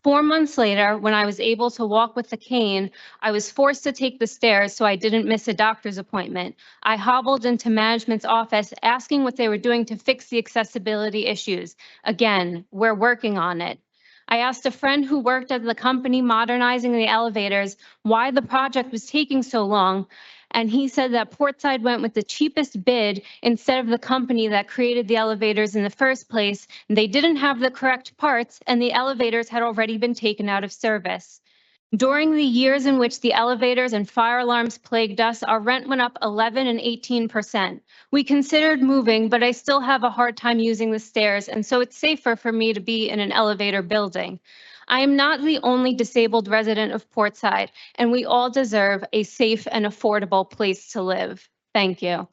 P: 4 months later, when I was able to walk with the cane, I was forced to take the stairs so I didn't miss a doctor's appointment. I hobbled into management's office asking what they were doing to fix the accessibility issues. Again, we're working on it. I asked a friend who worked at the company modernizing the elevators why the project was taking so long, and he said that Portside went with the cheapest bid instead of the company that created the elevators in the first place. They didn't have the correct parts, and the elevators had already been taken out of service. During the years in which the elevators and fire alarms plagued us, our rent went up 11 and 18%. We considered moving, but I still have a hard time using the stairs, and so it's safer for me to be in an elevator building. I am not the only disabled resident of Portside, and we all deserve a safe and affordable place to live. Thank you.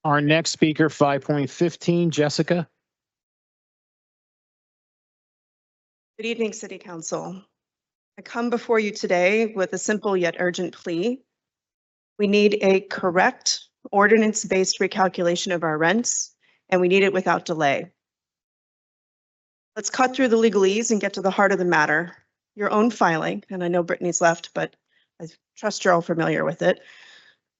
A: Our next speaker, 5.15, Jessica.
Q: Good evening, City Council. I come before you today with a simple yet urgent plea. We need a correct ordinance-based recalculation of our rents, and we need it without delay. Let's cut through the legalese and get to the heart of the matter. Your own filing, and I know Brittany's left, but I trust you're all familiar with it,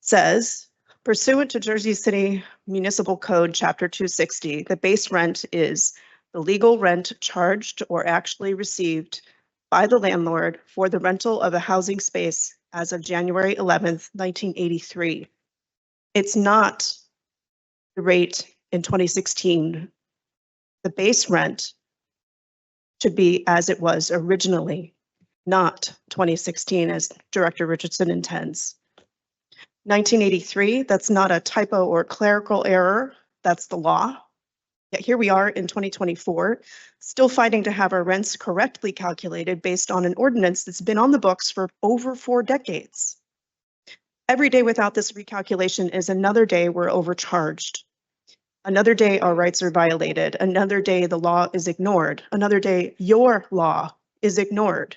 Q: says, pursuant to Jersey City Municipal Code, Chapter 260, the base rent is the legal rent charged or actually received by the landlord for the rental of a housing space as of January 11th, 1983. It's not the rate in 2016. The base rent should be as it was originally, not 2016 as Director Richardson intends. 1983, that's not a typo or clerical error, that's the law. Yet here we are in 2024, still fighting to have our rents correctly calculated based on an ordinance that's been on the books for over 4 decades. Every day without this recalculation is another day we're overcharged. Another day, our rights are violated. Another day, the law is ignored. Another day, your law is ignored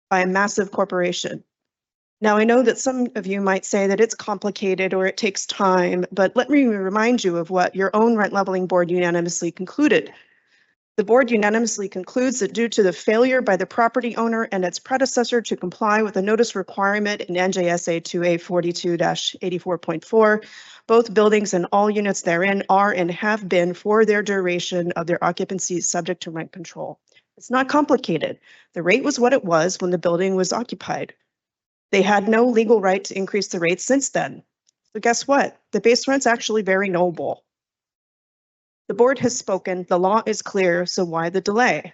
Q: by a massive corporation. Now, I know that some of you might say that it's complicated or it takes time, but let me remind you of what your own rent leveling board unanimously concluded. The board unanimously concludes that due to the failure by the property owner and its predecessor to comply with the notice requirement in NJSA 2A42-84.4, both buildings and all units therein are and have been for their duration of their occupancy subject to rent control. It's not complicated. The rate was what it was when the building was occupied. They had no legal right to increase the rate since then. So guess what? The base rent's actually very noble. The board has spoken, the law is clear, so why the delay?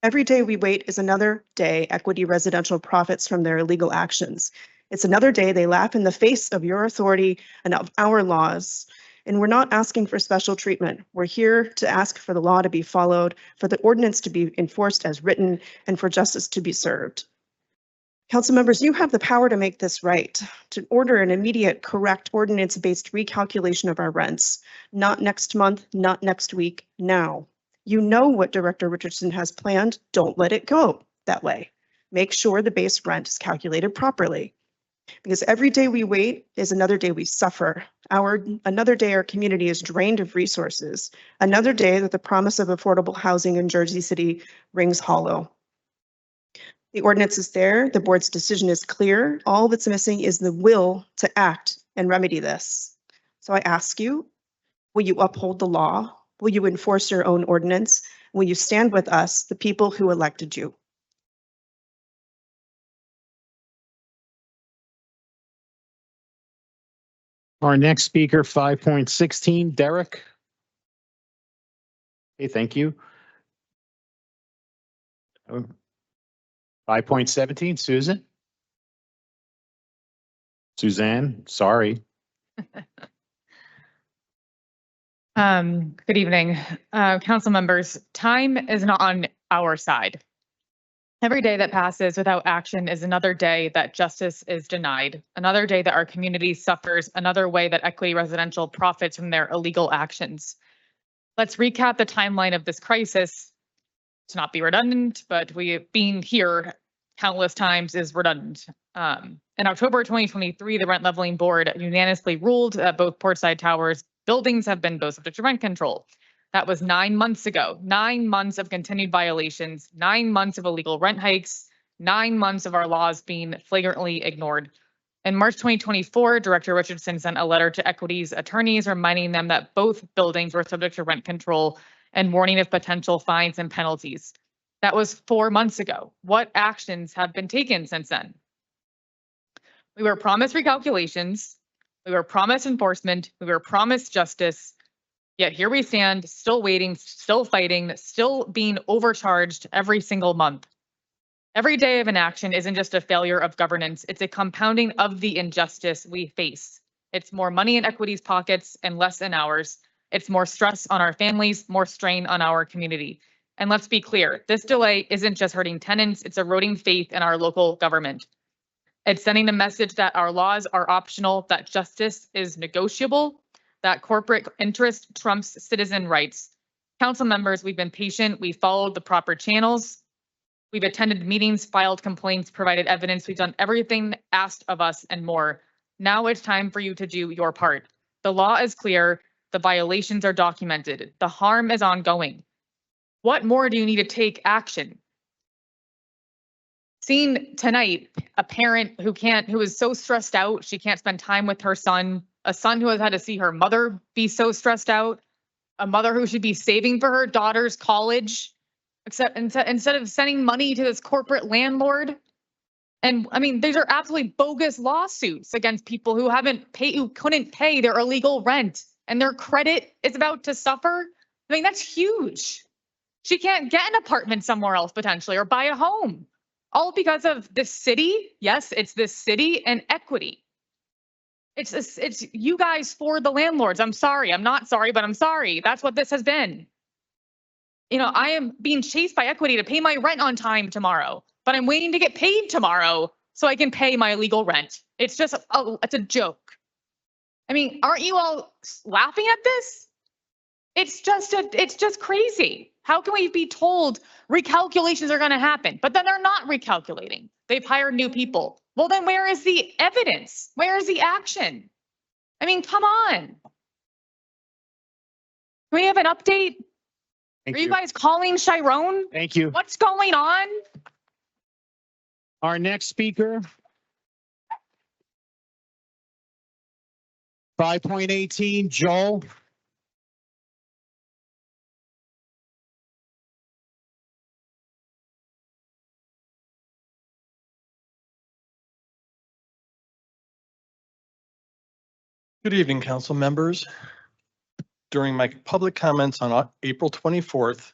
Q: Every day we wait is another day Equity Residential profits from their illegal actions. It's another day they laugh in the face of your authority and of our laws. And we're not asking for special treatment. We're here to ask for the law to be followed, for the ordinance to be enforced as written, and for justice to be served. Council members, you have the power to make this right, to order an immediate, correct, ordinance-based recalculation of our rents. Not next month, not next week, now. You know what Director Richardson has planned. Don't let it go that way. Make sure the base rent is calculated properly. Because every day we wait is another day we suffer. Another day our community is drained of resources. Another day that the promise of affordable housing in Jersey City rings hollow. The ordinance is there. The board's decision is clear. All that's missing is the will to act and remedy this. So I ask you, will you uphold the law? Will you enforce your own ordinance? Will you stand with us, the people who elected you?
A: Our next speaker, 5.16, Derek. Okay, thank you. 5.17, Susan. Suzanne, sorry.
R: Good evening, council members. Time is not on our side. Every day that passes without action is another day that justice is denied, another day that our community suffers, another way that Equity Residential profits from their illegal actions. Let's recap the timeline of this crisis. To not be redundant, but we have been here countless times is redundant. In October 2023, the Rent Leveling Board unanimously ruled that both Portside Towers buildings have been both subject to rent control. That was 9 months ago. 9 months of continued violations, 9 months of illegal rent hikes, 9 months of our laws being flagrantly ignored. In March 2024, Director Richardson sent a letter to Equity's attorneys reminding them that both buildings were subject to rent control and warning of potential fines and penalties. That was 4 months ago. What actions have been taken since then? We were promised recalculations. We were promised enforcement. We were promised justice. Yet here we stand, still waiting, still fighting, still being overcharged every single month. Every day of inaction isn't just a failure of governance. It's a compounding of the injustice we face. It's more money in Equity's pockets and less in ours. It's more stress on our families, more strain on our community. And let's be clear, this delay isn't just hurting tenants, it's eroding faith in our local government. It's sending a message that our laws are optional, that justice is negotiable, that corporate interest trumps citizen rights. Council members, we've been patient, we've followed the proper channels, we've attended meetings, filed complaints, provided evidence, we've done everything asked of us and more. Now it's time for you to do your part. The law is clear, the violations are documented, the harm is ongoing. What more do you need to take action? Seeing tonight a parent who is so stressed out, she can't spend time with her son, a son who has had to see her mother be so stressed out, a mother who should be saving for her daughter's college, except instead of sending money to this corporate landlord. And I mean, these are absolutely bogus lawsuits against people who couldn't pay their illegal rent and their credit is about to suffer. I mean, that's huge. She can't get an apartment somewhere else potentially or buy a home. All because of this city. Yes, it's this city and Equity. It's you guys for the landlords. I'm sorry. I'm not sorry, but I'm sorry. That's what this has been. You know, I am being chased by Equity to pay my rent on time tomorrow, but I'm waiting to get paid tomorrow so I can pay my illegal rent. It's just, it's a joke. I mean, aren't you all laughing at this? It's just crazy. How can we be told recalculations are going to happen, but then they're not recalculating? They've hired new people. Well, then where is the evidence? Where is the action? I mean, come on. Can we have an update? Are you guys calling Chiron?
A: Thank you.
R: What's going on?
A: Our next speaker, 5.18, Joel.
E: Good evening, council members. During my public comments on April 24th,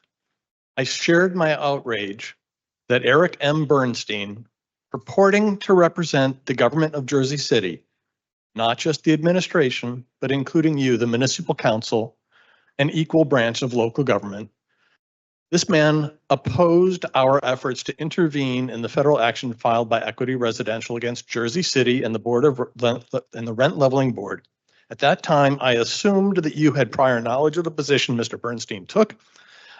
E: I shared my outrage that Eric M. Bernstein, purporting to represent the government of Jersey City, not just the administration, but including you, the municipal council, an equal branch of local government. This man opposed our efforts to intervene in the federal action filed by Equity Residential against Jersey City and the Rent Leveling Board. At that time, I assumed that you had prior knowledge of the position Mr. Bernstein took.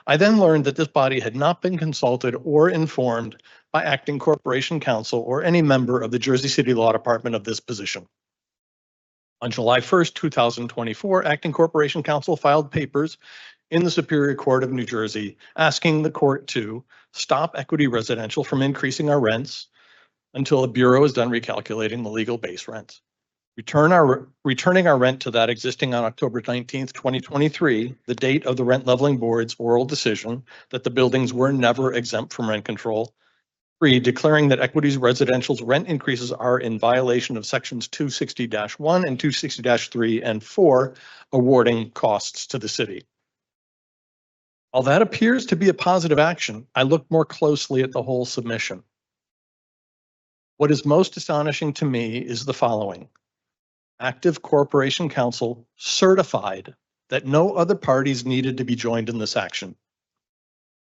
E: I then learned that this body had not been consulted or informed by acting corporation counsel or any member of the Jersey City Law Department of this position. On July 1st, 2024, acting corporation counsel filed papers in the Superior Court of New Jersey asking the court to stop Equity Residential from increasing our rents until the Bureau is done recalculating the legal base rents. Returning our rent to that existing on October 19th, 2023, the date of the Rent Leveling Board's oral decision that the buildings were never exempt from rent control. 3, declaring that Equity Residential's rent increases are in violation of sections 260-1 and 260-3, and 4, awarding costs to the city. While that appears to be a positive action, I looked more closely at the whole submission. What is most astonishing to me is the following. Active Corporation Counsel certified that no other parties needed to be joined in this action.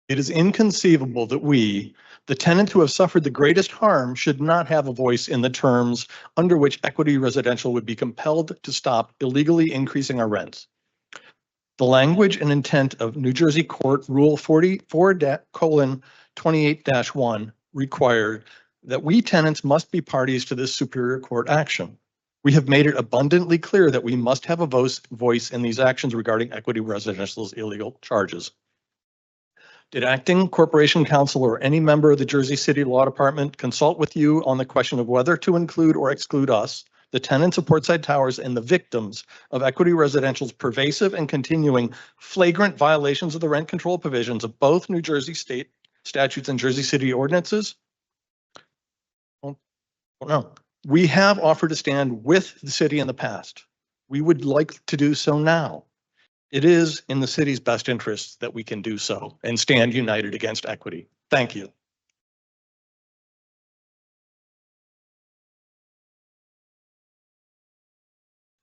E: It is inconceivable that we, the tenants who have suffered the greatest harm, should not have a voice in the terms under which Equity Residential would be compelled to stop illegally increasing our rents. The language and intent of New Jersey Court Rule 44:28-1 required that we tenants must be parties to this Superior Court action. We have made it abundantly clear that we must have a voice in these actions regarding Equity Residential's illegal charges. Did acting corporation counsel or any member of the Jersey City Law Department consult with you on the question of whether to include or exclude us, the tenants of Portside Towers, and the victims of Equity Residential's pervasive and continuing flagrant violations of the rent control provisions of both New Jersey state statutes and Jersey City ordinances? Well, no. We have offered to stand with the city in the past. We would like to do so now. It is in the city's best interest that we can do so and stand united against equity. Thank you.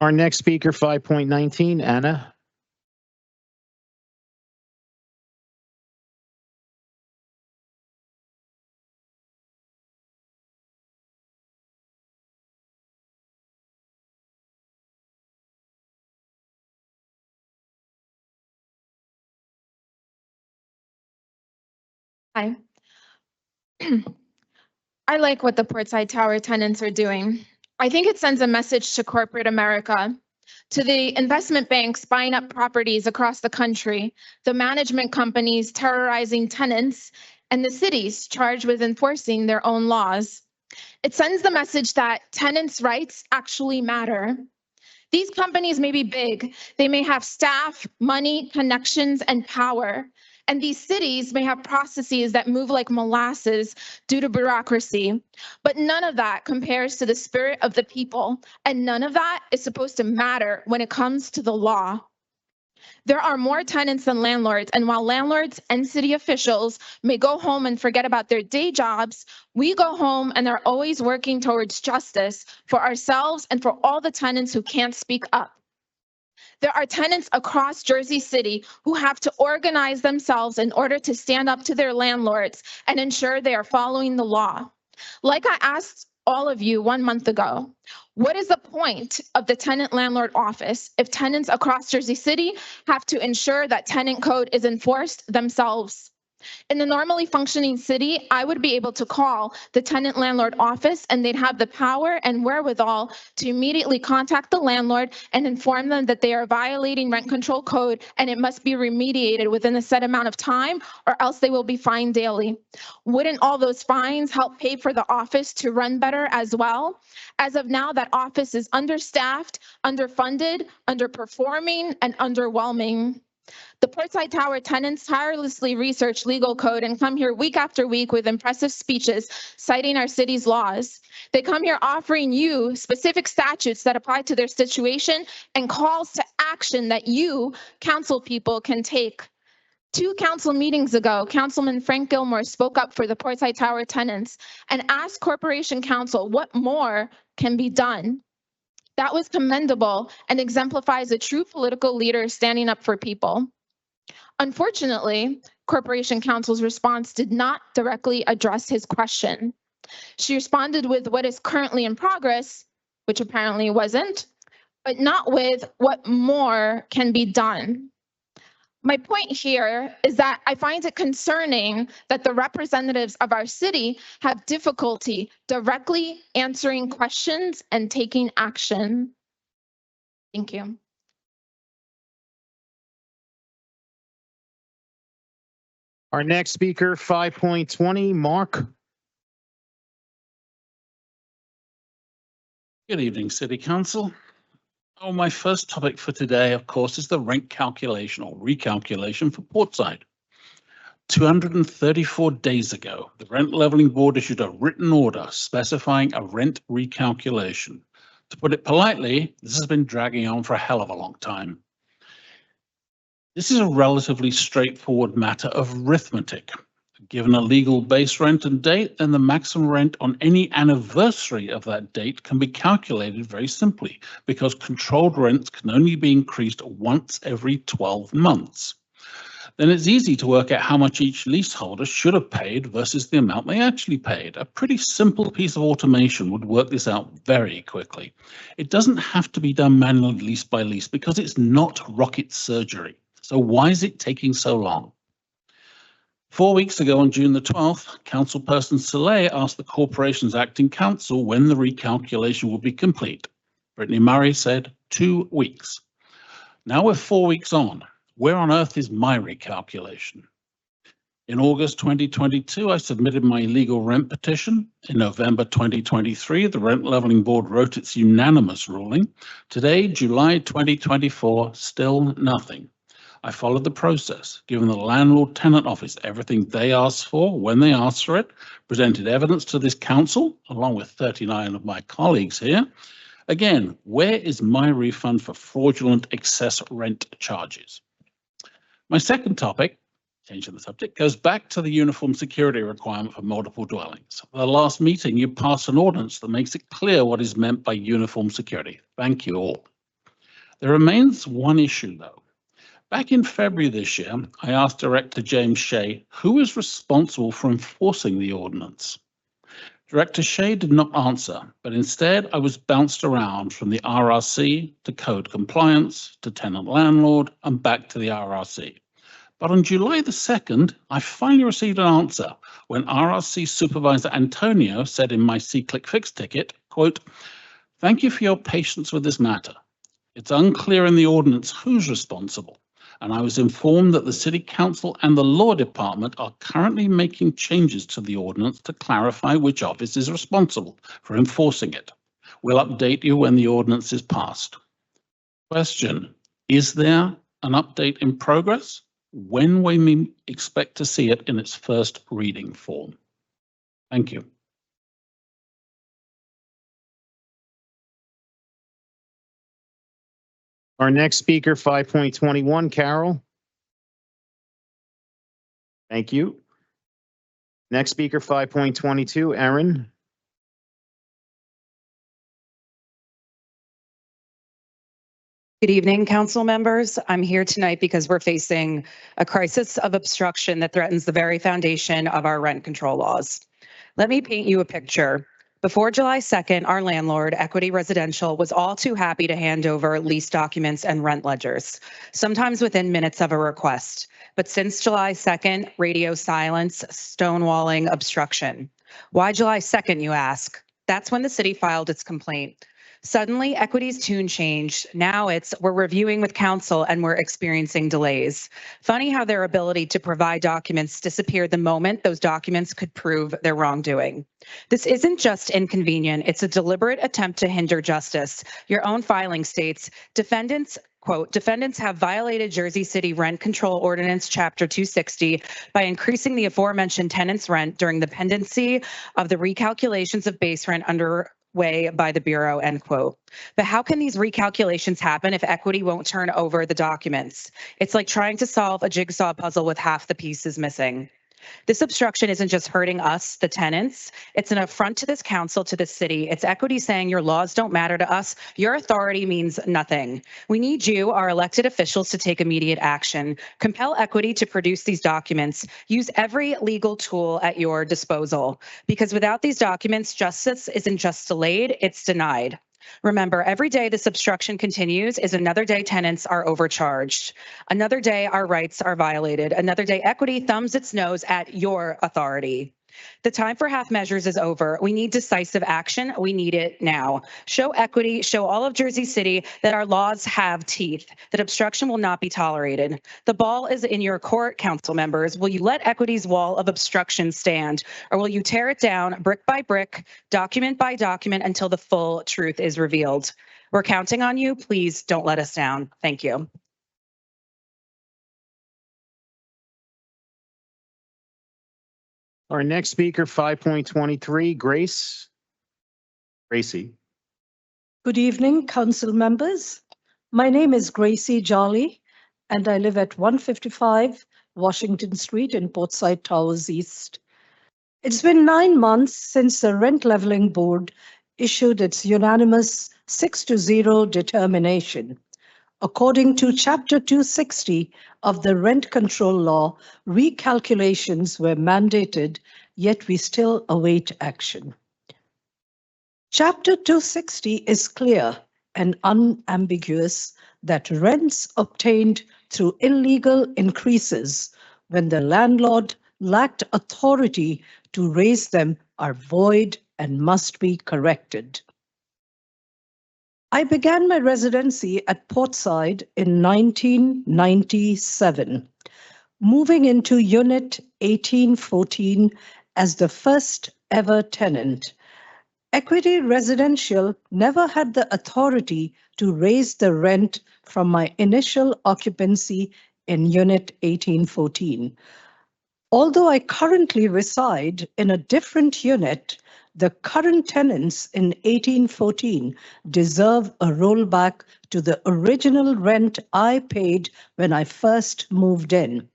A: Our next speaker, 5.19, Anna.
K: Hi. I like what the Portside Tower tenants are doing. I think it sends a message to corporate America, to the investment banks buying up properties across the country, the management companies terrorizing tenants, and the cities charged with enforcing their own laws. It sends the message that tenants' rights actually matter. These companies may be big, they may have staff, money, connections, and power. And these cities may have processes that move like molasses due to bureaucracy, but none of that compares to the spirit of the people, and none of that is supposed to matter when it comes to the law. There are more tenants than landlords, and while landlords and city officials may go home and forget about their day jobs, we go home and are always working towards justice for ourselves and for all the tenants who can't speak up. There are tenants across Jersey City who have to organize themselves in order to stand up to their landlords and ensure they are following the law. Like I asked
C: all of you 1 month ago. What is the point of the tenant landlord office if tenants across Jersey City have to ensure that tenant code is enforced themselves? In a normally functioning city, I would be able to call the tenant landlord office and they'd have the power and wherewithal to immediately contact the landlord and inform them that they are violating rent control code and it must be remediated within a set amount of time or else they will be fined daily. Wouldn't all those fines help pay for the office to run better as well? As of now, that office is understaffed, underfunded, underperforming, and underwhelming. The Portside Tower tenants tirelessly research legal code and come here week after week with impressive speeches citing our city's laws. They come here offering you specific statutes that apply to their situation and calls to action that you, council people, can take. 2 council meetings ago, Councilman Frank Gilmore spoke up for the Portside Tower tenants and asked Corporation Council what more can be done. That was commendable and exemplifies a true political leader standing up for people. Unfortunately, Corporation Counsel's response did not directly address his question. She responded with what is currently in progress, which apparently wasn't, but not with what more can be done. My point here is that I find it concerning that the representatives of our city have difficulty directly answering questions and taking action. Thank you.
A: Our next speaker, 5.20, Mark.
U: Good evening, City Council. Oh, my first topic for today, of course, is the rent calculation or recalculation for Portside. 234 days ago, the Rent Leveling Board issued a written order specifying a rent recalculation. To put it politely, this has been dragging on for a hell of a long time. This is a relatively straightforward matter of arithmetic. Given a legal base rent and date, then the maximum rent on any anniversary of that date can be calculated very simply because controlled rents can only be increased once every 12 months. Then it's easy to work out how much each leaseholder should have paid versus the amount they actually paid. A pretty simple piece of automation would work this out very quickly. It doesn't have to be done manually lease by lease because it's not rocket surgery. So why is it taking so long? 4 weeks ago on June the 12th, Councilperson Soleil asked the corporation's acting counsel when the recalculation would be complete. Brittany Murray said 2 weeks. Now we're 4 weeks on. Where on earth is my recalculation? In August 2022, I submitted my illegal rent petition. In November 2023, the Rent Leveling Board wrote its unanimous ruling. Today, July 2024, still nothing. I followed the process, given the landlord-tenant office everything they asked for when they asked for it, presented evidence to this council, along with 39 of my colleagues here. Again, where is my refund for fraudulent excess rent charges? My second topic, changing the subject, goes back to the uniform security requirement for multiple dwellings. At the last meeting, you passed an ordinance that makes it clear what is meant by uniform security. Thank you all. There remains one issue, though. Back in February this year, I asked Director James Shea who is responsible for enforcing the ordinance. Director Shea did not answer, but instead I was bounced around from the RRC to code compliance to tenant landlord and back to the RRC. But on July the 2nd, I finally received an answer when RRC Supervisor Antonio said in my C-Click Fix ticket, quote, "Thank you for your patience with this matter. It's unclear in the ordinance who's responsible. And I was informed that the City Council and the Law Department are currently making changes to the ordinance to clarify which office is responsible for enforcing it. We'll update you when the ordinance is passed." Question, is there an update in progress? When will we expect to see it in its first reading form? Thank you.
A: Our next speaker, 5.21, Carol. Thank you. Next speaker, 5.22, Erin.
W: Good evening, council members. I'm here tonight because we're facing a crisis of obstruction that threatens the very foundation of our rent control laws. Let me paint you a picture. Before July 2nd, our landlord, Equity Residential, was all too happy to hand over lease documents and rent ledgers, sometimes within minutes of a request. But since July 2nd, radio silence, stonewalling, obstruction. Why July 2nd, you ask? That's when the city filed its complaint. Suddenly, Equity's tune changed. Now it's, we're reviewing with council and we're experiencing delays. Funny how their ability to provide documents disappeared the moment those documents could prove their wrongdoing. This isn't just inconvenient, it's a deliberate attempt to hinder justice. Your own filing states, defendants, quote, defendants have violated Jersey City Rent Control Ordinance Chapter 260 by increasing the aforementioned tenant's rent during the pendency of the recalculations of base rent underway by the Bureau, end quote. But how can these recalculations happen if Equity won't turn over the documents? It's like trying to solve a jigsaw puzzle with half the pieces missing. This obstruction isn't just hurting us, the tenants. It's an affront to this council, to the city. It's Equity saying your laws don't matter to us. Your authority means nothing. We need you, our elected officials, to take immediate action. Compel Equity to produce these documents. Use every legal tool at your disposal. Because without these documents, justice isn't just delayed, it's denied. Remember, every day this obstruction continues is another day tenants are overcharged. Another day our rights are violated. Another day Equity thumbs its nose at your authority. The time for half measures is over. We need decisive action. We need it now. Show Equity, show all of Jersey City that our laws have teeth, that obstruction will not be tolerated. The ball is in your court, council members. Will you let Equity's wall of obstruction stand, or will you tear it down brick by brick, document by document until the full truth is revealed? We're counting on you. Please don't let us down. Thank you.
A: Our next speaker, 5.23, Gracie.
B: Good evening, council members. My name is Gracie Jolly, and I live at 155 Washington Street in Portside Towers East. It's been 9 months since the Rent Leveling Board issued its unanimous 6-0 determination. According to Chapter 260 of the Rent Control Law, recalculations were mandated, yet we still await action. Chapter 260 is clear and unambiguous that rents obtained through illegal increases when the landlord lacked authority to raise them are void and must be corrected. I began my residency at Portside in 1997, moving into Unit 1814 as the first ever tenant. Equity Residential never had the authority to raise the rent from my initial occupancy in Unit 1814. Although I currently reside in a different unit, the current tenants in 1814 deserve a rollback to the original rent I paid when I first moved in.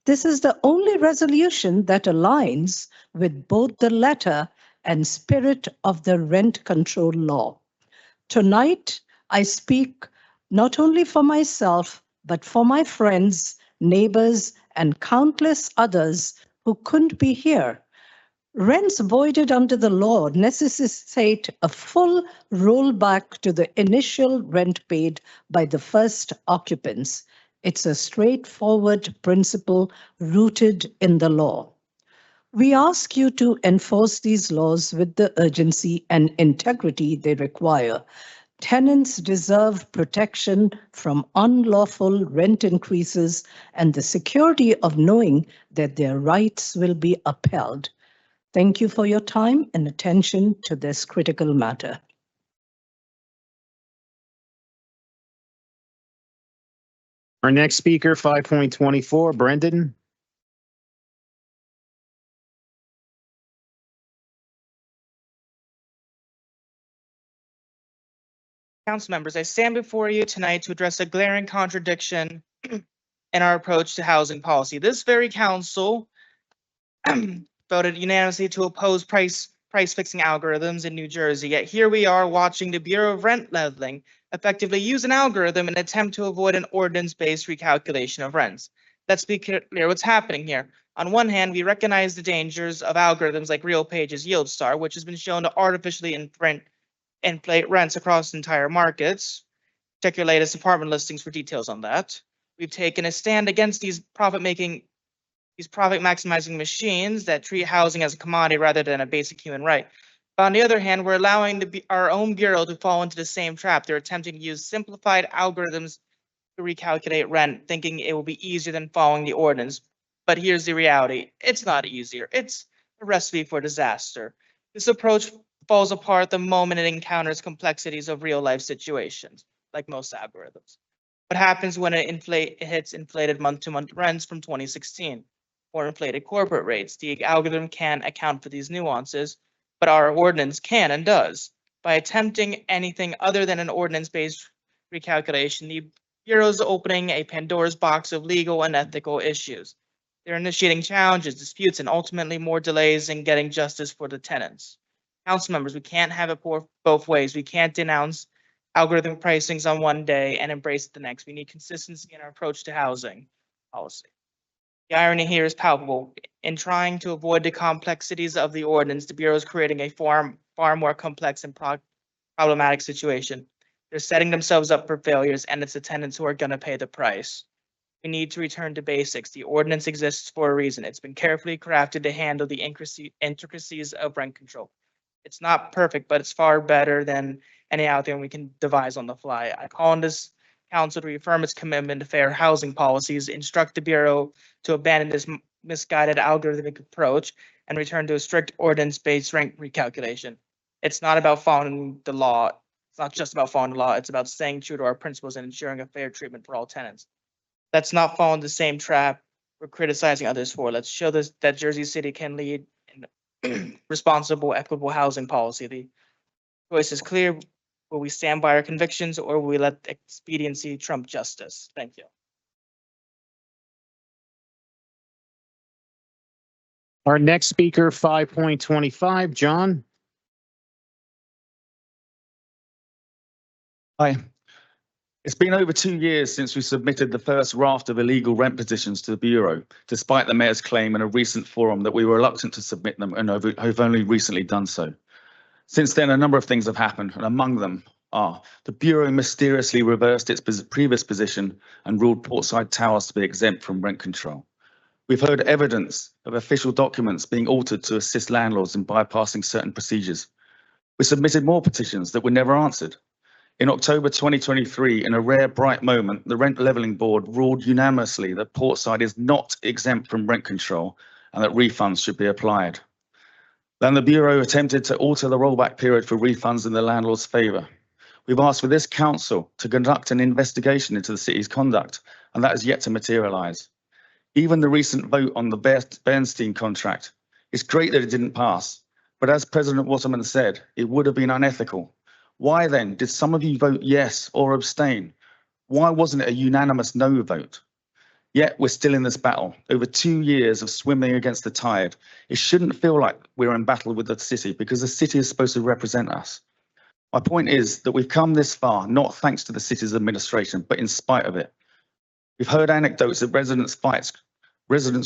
B: This is the only resolution that aligns with both the letter and spirit of the rent control law. Tonight, I speak not only for myself, but for my friends, neighbors, and countless others who couldn't be here. Rents voided under the law necessitate a full rollback to the initial rent paid by the first occupants. It's a straightforward principle rooted in the law. We ask you to enforce these laws with the urgency and integrity they require. Tenants deserve protection from unlawful rent increases and the security of knowing that their rights will be upheld. Thank you for your time and attention to this critical matter.
A: Our next speaker, 5.24, Brendan.
D: Council members, I stand before you tonight to address a glaring contradiction in our approach to housing policy. This very council voted unanimously to oppose price fixing algorithms in New Jersey. Yet here we are watching the Bureau of Rent Leveling effectively use an algorithm in an attempt to avoid an ordinance-based recalculation of rents. Let's be clear what's happening here. On one hand, we recognize the dangers of algorithms like RealPage's YieldStar, which has been shown to artificially inflate rents across entire markets. Check your latest apartment listings for details on that. We've taken a stand against these profit maximizing machines that treat housing as a commodity rather than a basic human right. But on the other hand, we're allowing our own bureau to fall into the same trap. They're attempting to use simplified algorithms to recalculate rent, thinking it will be easier than following the ordinance. But here's the reality. It's not easier. It's a recipe for disaster. This approach falls apart the moment it encounters complexities of real life situations, like most algorithms. What happens when it hits inflated month-to-month rents from 2016 or inflated corporate rates? The algorithm can't account for these nuances, but our ordinance can and does. By attempting anything other than an ordinance-based recalculation, the Bureau's opening a Pandora's box of legal and ethical issues. They're initiating challenges, disputes, and ultimately more delays in getting justice for the tenants. Council members, we can't have it both ways. We can't denounce algorithm pricings on one day and embrace it the next. We need consistency in our approach to housing policy. The irony here is palpable. In trying to avoid the complexities of the ordinance, the Bureau is creating a far more complex and problematic situation. They're setting themselves up for failures, and it's the tenants who are going to pay the price. We need to return to basics. The ordinance exists for a reason. It's been carefully crafted to handle the intricacies of rent control. It's not perfect, but it's far better than any out there we can devise on the fly. I call on this council to reaffirm its commitment to fair housing policies, instruct the Bureau to abandon this misguided algorithmic approach, and return to a strict ordinance-based rent recalculation. It's not about following the law. It's not just about following the law. It's about staying true to our principles and ensuring a fair treatment for all tenants. Let's not fall into the same trap we're criticizing others for. Let's show that Jersey City can lead in responsible, equitable housing policy. The choice is clear. Will we stand by our convictions, or will we let expediency trump justice? Thank you.
A: Our next speaker, 5.25, John.
F: Hi. It's been over 2 years since we submitted the first raft of illegal rent petitions to the Bureau, despite the Mayor's claim in a recent forum that we were reluctant to submit them and have only recently done so. Since then, a number of things have happened, and among them are the Bureau mysteriously reversed its previous position and ruled Portside Towers to be exempt from rent control. We've heard evidence of official documents being altered to assist landlords in bypassing certain procedures. We submitted more petitions that were never answered. In October 2023, in a rare bright moment, the Rent Levelling Board ruled unanimously that Portside is not exempt from rent control and that refunds should be applied. Then the Bureau attempted to alter the rollback period for refunds in the landlord's favour. We've asked for this council to conduct an investigation into the city's conduct, and that has yet to materialise. Even the recent vote on the Bernstein contract, it's great that it didn't pass, but as President Waterman said, it would have been unethical. Why then did some of you vote yes or abstain? Why wasn't it a unanimous no vote? Yet we're still in this battle. Over 2 years of swimming against the tide. It shouldn't feel like we're in battle with the city because the city is supposed to represent us. My point is that we've come this far, not thanks to the city's administration, but in spite of it. We've heard anecdotes of residents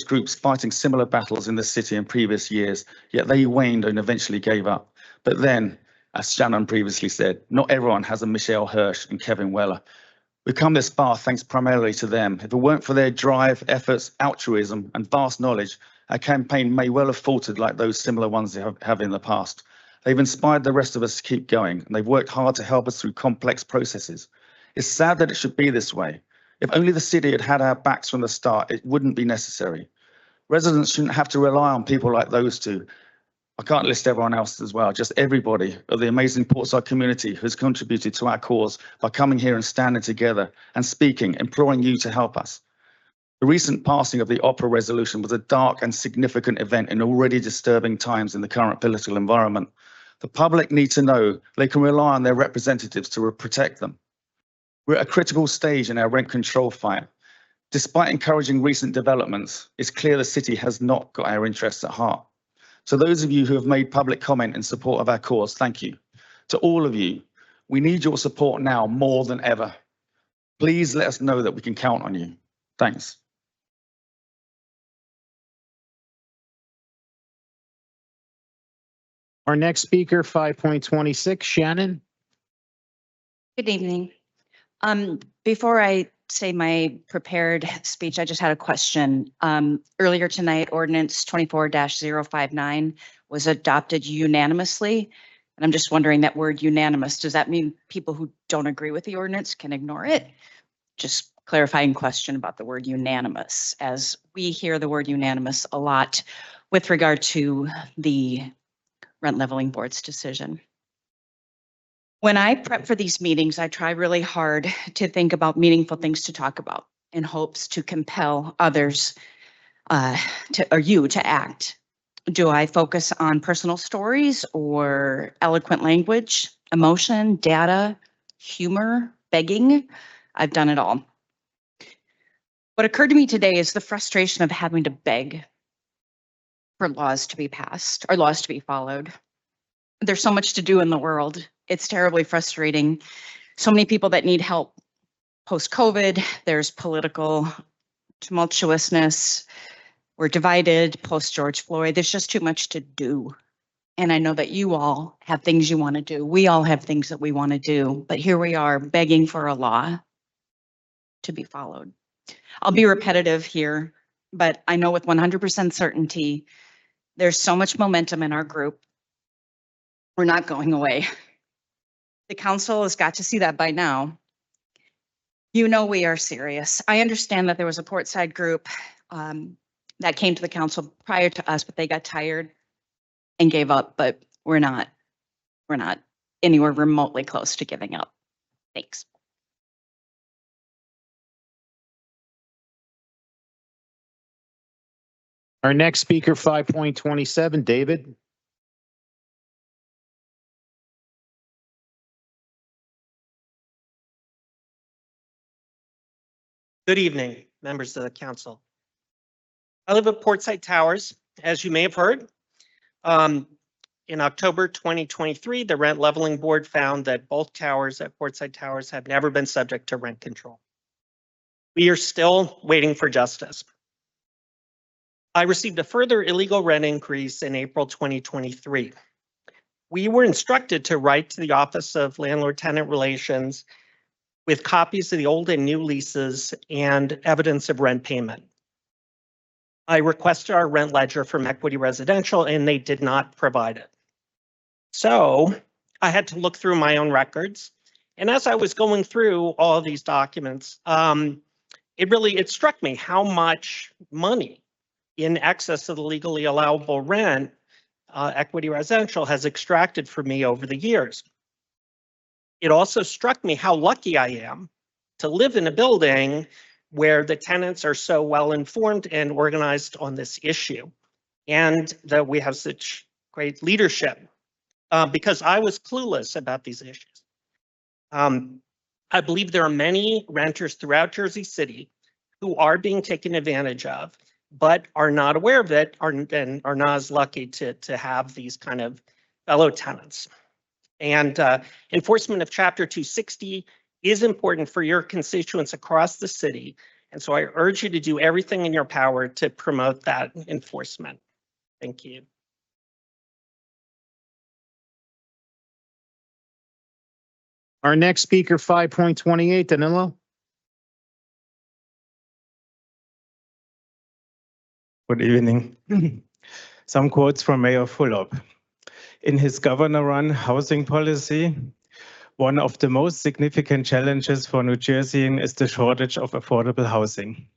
F: groups fighting similar battles in the city in previous years, yet they waned and eventually gave up. But then, as Shannon previously said, not everyone has a Michelle Hirsch and Kevin Weller. We've come this far thanks primarily to them. If it weren't for their drive, efforts, altruism, and vast knowledge, our campaign may well have faltered like those similar ones they have in the past. They've inspired the rest of us to keep going, and they've worked hard to help us through complex processes. It's sad that it should be this way. If only the city had had our backs from the start, it wouldn't be necessary. Residents shouldn't have to rely on people like those two. I can't list everyone else as well, just everybody of the amazing Portside community who's contributed to our cause by coming here and standing together and speaking, imploring you to help us. The recent passing of the Opera resolution was a dark and significant event in already disturbing times in the current political environment. The public need to know they can rely on their representatives to protect them. We're at a critical stage in our rent control fight. Despite encouraging recent developments, it's clear the city has not got our interests at heart. So those of you who have made public comment in support of our cause, thank you. To all of you, we need your support now more than ever. Please let us know that we can count on you. Thanks.
A: Our next speaker, 5.26, Shannon.
G: Good evening. Before I say my prepared speech, I just had a question. Earlier tonight, ordinance 24-059 was adopted unanimously. And I'm just wondering, that word unanimous, does that mean people who don't agree with the ordinance can ignore it? Just clarifying question about the word unanimous, as we hear the word unanimous a lot with regard to the rent leveling board's decision. When I prep for these meetings, I try really hard to think about meaningful things to talk about in hopes to compel others or you to act. Do I focus on personal stories or eloquent language, emotion, data, humor, begging? I've done it all. What occurred to me today is the frustration of having to beg for laws to be passed or laws to be followed. There's so much to do in the world. It's terribly frustrating. So many people that need help post-COVID. There's political tumultuousness. We're divided post-George Floyd. There's just too much to do. And I know that you all have things you want to do. We all have things that we want to do. But here we are begging for a law to be followed. I'll be repetitive here, but I know with 100% certainty, there's so much momentum in our group. We're not going away. The council has got to see that by now. You know we are serious. I understand that there was a Portside group that came to the council prior to us, but they got tired and gave up, but we're not anywhere remotely close to giving up. Thanks.
A: Our next speaker, 5.27, David.
H: Good evening, members of the council. I live at Portside Towers, as you may have heard. In October 2023, the Rent Leveling Board found that both towers at Portside Towers have never been subject to rent control. We are still waiting for justice. I received a further illegal rent increase in April 2023. We were instructed to write to the Office of Landlord-Tenant Relations with copies of the old and new leases and evidence of rent payment. I requested our rent ledger from Equity Residential and they did not provide it. So I had to look through my own records. And as I was going through all of these documents, it struck me how much money in excess of the legally allowable rent Equity Residential has extracted from me over the years. It also struck me how lucky I am to live in a building where the tenants are so well informed and organized on this issue, and that we have such great leadership, because I was clueless about these issues. I believe there are many renters throughout Jersey City who are being taken advantage of, but are not aware of it, and are not as lucky to have these kind of fellow tenants. And enforcement of Chapter 260 is important for your constituents across the city. And so I urge you to do everything in your power to promote that enforcement. Thank you.
A: Our next speaker, 5.28, Danilo.
J: Good evening. Some quotes from Mayor Fulop. In his governor-run housing policy, one of the most significant challenges for New Jersey is the shortage of affordable housing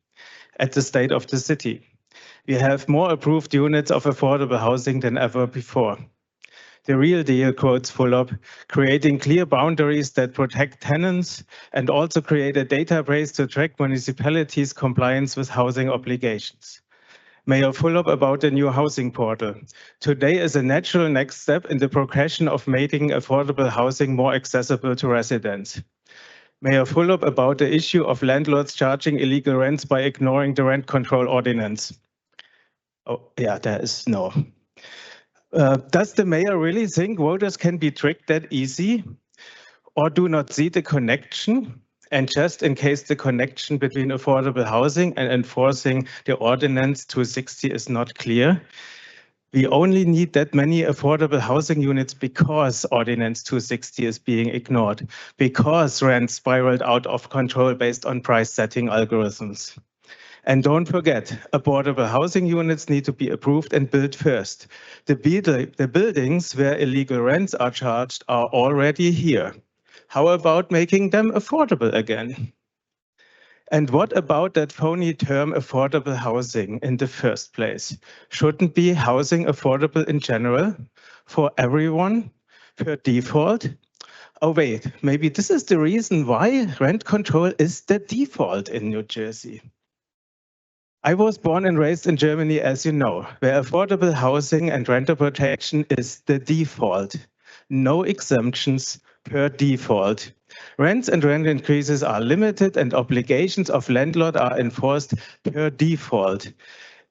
J: at the state of the city. We have more approved units of affordable housing than ever before. The real deal, quotes Fulop, creating clear boundaries that protect tenants and also create a database to track municipalities' compliance with housing obligations. Mayor Fulop about the new housing portal. Today is a natural next step in the progression of making affordable housing more accessible to residents. Mayor Fulop about the issue of landlords charging illegal rents by ignoring the rent control ordinance. Oh, yeah, there is no. Does the mayor really think voters can be tricked that easy or do not see the connection? And just in case the connection between affordable housing and enforcing the ordinance 260 is not clear, We only need that many affordable housing units because Ordinance 260 is being ignored, because rents spiraled out of control based on price-setting algorithms. And don't forget, affordable housing units need to be approved and built first. The buildings where illegal rents are charged are already here. How about making them affordable again? And what about that phony term affordable housing in the first place? Shouldn't be housing affordable in general for everyone per default? Oh wait, maybe this is the reason why rent control is the default in New Jersey. I was born and raised in Germany, as you know, where affordable housing and rental protection is the default. No exemptions per default. Rents and rent increases are limited and obligations of landlord are enforced per default.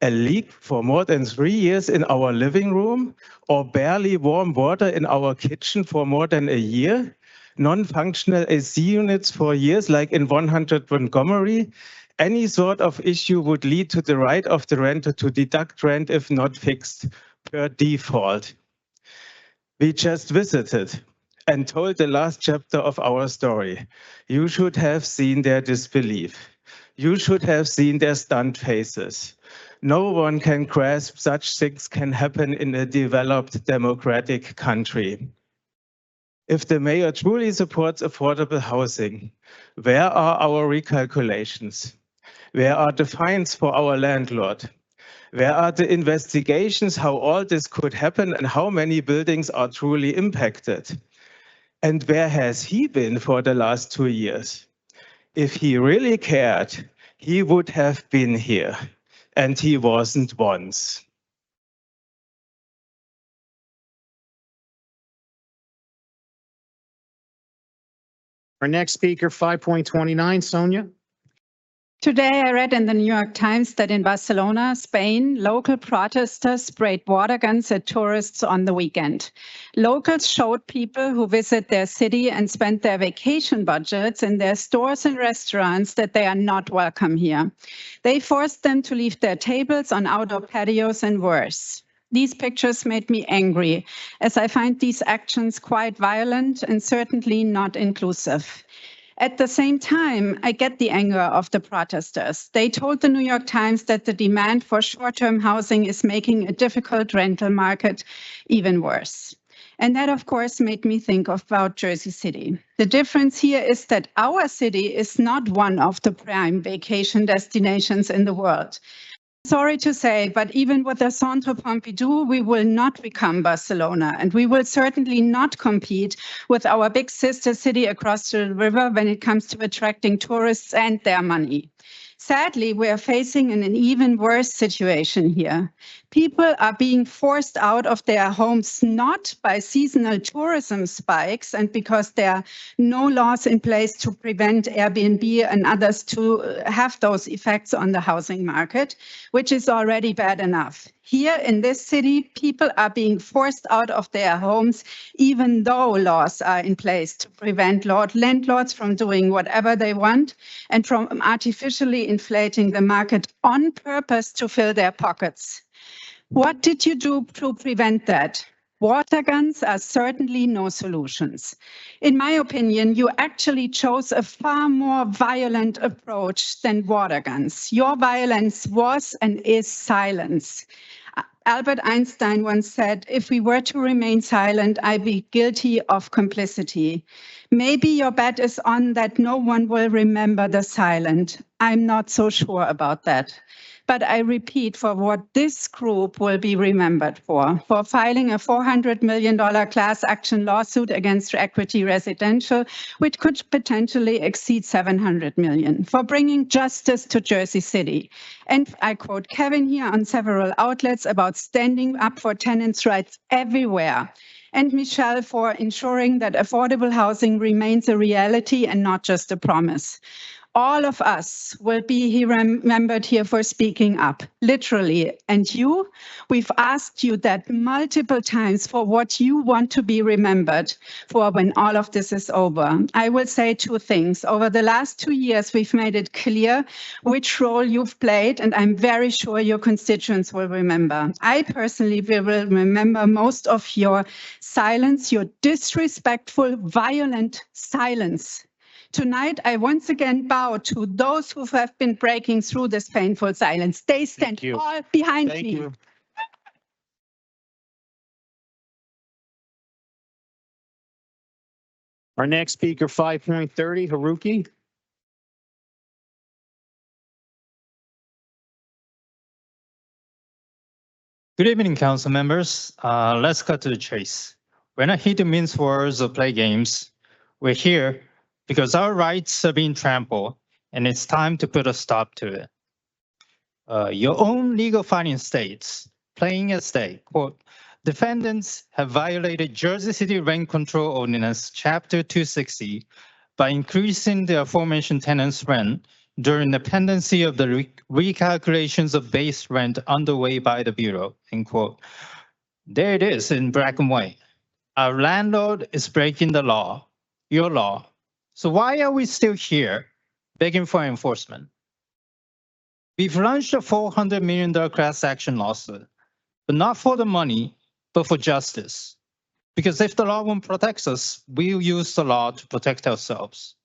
J: A leak for more than 3 years in our living room or barely warm water in our kitchen for more than a year? Non-functional AC units for years like in 100 Montgomery? Any sort of issue would lead to the right of the renter to deduct rent if not fixed per default. We just visited and told the last chapter of our story. You should have seen their disbelief. You should have seen their stunned faces. No one can grasp such things can happen in a developed democratic country. If the mayor truly supports affordable housing, where are our recalculations? Where are the fines for our landlord? Where are the investigations how all this could happen and how many buildings are truly impacted? And where has he been for the last 2 years? If he really cared, he would have been here, and he wasn't once.
A: Our next speaker, 5.29, Sonia.
I: Today, I read in the New York Times that in Barcelona, Spain, local protesters sprayed water guns at tourists on the weekend. Locals showed people who visit their city and spend their vacation budgets in their stores and restaurants that they are not welcome here. They forced them to leave their tables on outdoor patios and worse. These pictures made me angry, as I find these actions quite violent and certainly not inclusive. At the same time, I get the anger of the protesters. They told the New York Times that the demand for short-term housing is making a difficult rental market even worse. And that, of course, made me think about Jersey City. The difference here is that our city is not one of the prime vacation destinations in the world. Sorry to say, but even with the Centre Pompidou, we will not become Barcelona, and we will certainly not compete with our big sister city across the river when it comes to attracting tourists and their money. Sadly, we are facing an even worse situation here. People are being forced out of their homes not by seasonal tourism spikes and because there are no laws in place to prevent Airbnb and others to have those effects on the housing market, which is already bad enough. Here in this city, people are being forced out of their homes, even though laws are in place to prevent landlords from doing whatever they want and from artificially inflating the market on purpose to fill their pockets. What did you do to prevent that? Water guns are certainly no solutions. In my opinion, you actually chose a far more violent approach than water guns. Your violence was and is silence. Albert Einstein once said, if we were to remain silent, I'd be guilty of complicity. Maybe your bet is on that no one will remember the silent. I'm not so sure about that. But I repeat, for what this group will be remembered for filing a $400 million class action lawsuit against Equity Residential, which could potentially exceed $700 million, for bringing justice to Jersey City. And I quote Kevin here on several outlets about standing up for tenants' rights everywhere. And Michelle for ensuring that affordable housing remains a reality and not just a promise. All of us will be remembered here for speaking up, literally. And you, we've asked you that multiple times for what you want to be remembered for when all of this is over. I will say two things. Over the last 2 years, we've made it clear which role you've played, and I'm very sure your constituents will remember. I personally will remember most of your silence, your disrespectful, violent silence. Tonight, I once again bow to those who have been breaking through this painful silence. They stand all behind me.
A: Our next speaker, 5.30, Haruki.
S: Good evening, council members. Let's cut to the chase. We're not here to mince words or play games. We're here because our rights are being trampled, and it's time to put a stop to it. Your own legal finding states, plain as day, quote, defendants have violated Jersey City Rent Control Ordinance, Chapter 260, by increasing the aforementioned tenant's rent during the pendency of the recalculations of base rent underway by the Bureau, end quote. There it is in black and white. Our landlord is breaking the law, your law. So why are we still here begging for enforcement? We've launched a $400 million class action lawsuit, but not for the money, but for justice. Because if the law won't protect us, we'll use the law to protect ourselves.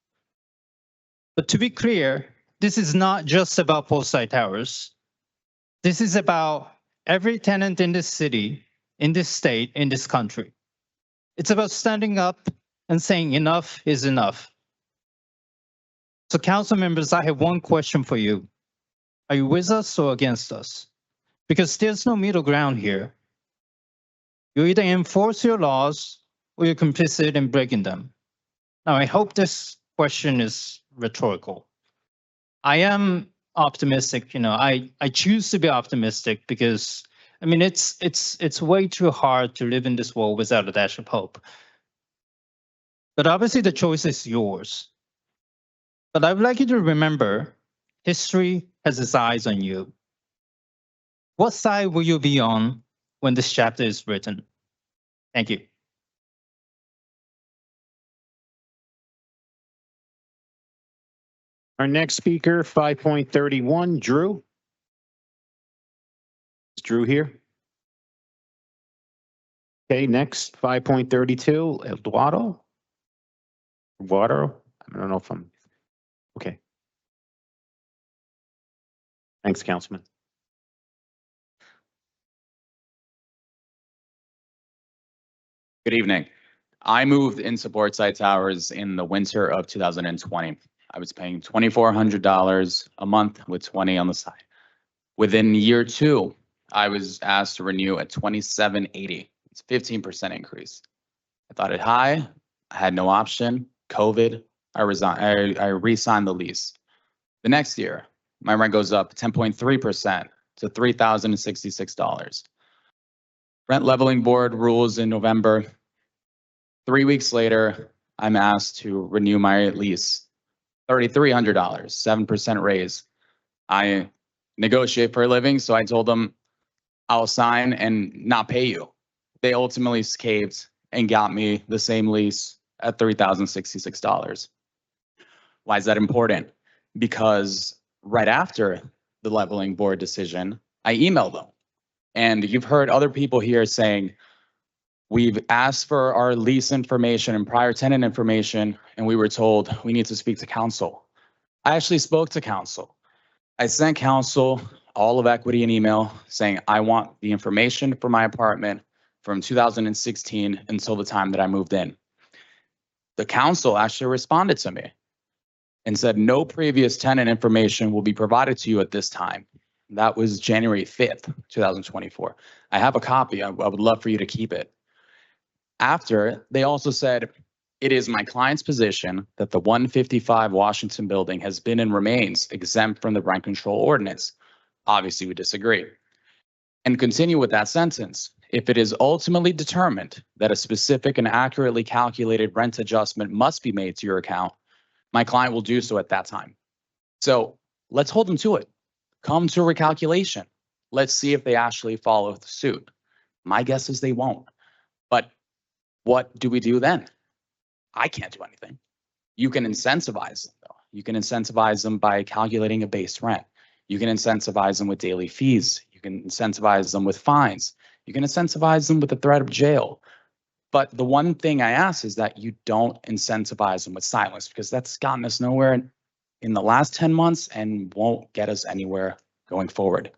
S: But to be clear, this is not just about Portside Towers. This is about every tenant in this city, in this state, in this country. It's about standing up and saying enough is enough. So council members, I have one question for you. Are you with us or against us? Because there's no middle ground here. You either enforce your laws or you're complicit in breaking them. Now, I hope this question is rhetorical. I am optimistic, I choose to be optimistic because, I mean, it's way too hard to live in this world without a dash of hope. But obviously the choice is yours. But I would like you to remember, history has its eyes on you. What side will you be on when this chapter is written? Thank you.
A: Our next speaker, 5.31, Drew. Is Drew here? Okay, next, 5.32, Eduardo. I don't know if I'm, okay. Thanks, Councilman.
T: Good evening. I moved into Portside Towers in the winter of 2020. I was paying $2,400 a month with 20 on the side. Within year 2, I was asked to renew at $2,780. It's a 15% increase. I thought it high. I had no option. COVID. I resigned. I re-signed the lease. The next year, my rent goes up 10.3% to $3,066. Rent leveling board rules in November. 3 weeks later, I'm asked to renew my lease. $3,300, 7% raise. I negotiate for a living, so I told them I'll sign and not pay you. They ultimately caved and got me the same lease at $3,066. Why is that important? Because right after the leveling board decision, I emailed them. And you've heard other people here saying, we've asked for our lease information and prior tenant information, and we were told we need to speak to council. I actually spoke to council. I sent council all of equity an email saying, I want the information for my apartment from 2016 until the time that I moved in. The council actually responded to me and said, no previous tenant information will be provided to you at this time. That was January 5th, 2024. I have a copy. I would love for you to keep it. After, they also said, it is my client's position that the 155 Washington building has been and remains exempt from the rent control ordinance. Obviously, we disagree. And continue with that sentence. If it is ultimately determined that a specific and accurately calculated rent adjustment must be made to your account, my client will do so at that time. So let's hold them to it. Come to a recalculation. Let's see if they actually follow the suit. My guess is they won't. But what do we do then? I can't do anything. You can incentivize them, though. You can incentivize them by calculating a base rent. You can incentivize them with daily fees. You can incentivize them with fines. You can incentivize them with the threat of jail. But the one thing I ask is that you don't incentivize them with silence, because that's gotten us nowhere in the last 10 months and won't get us anywhere going forward.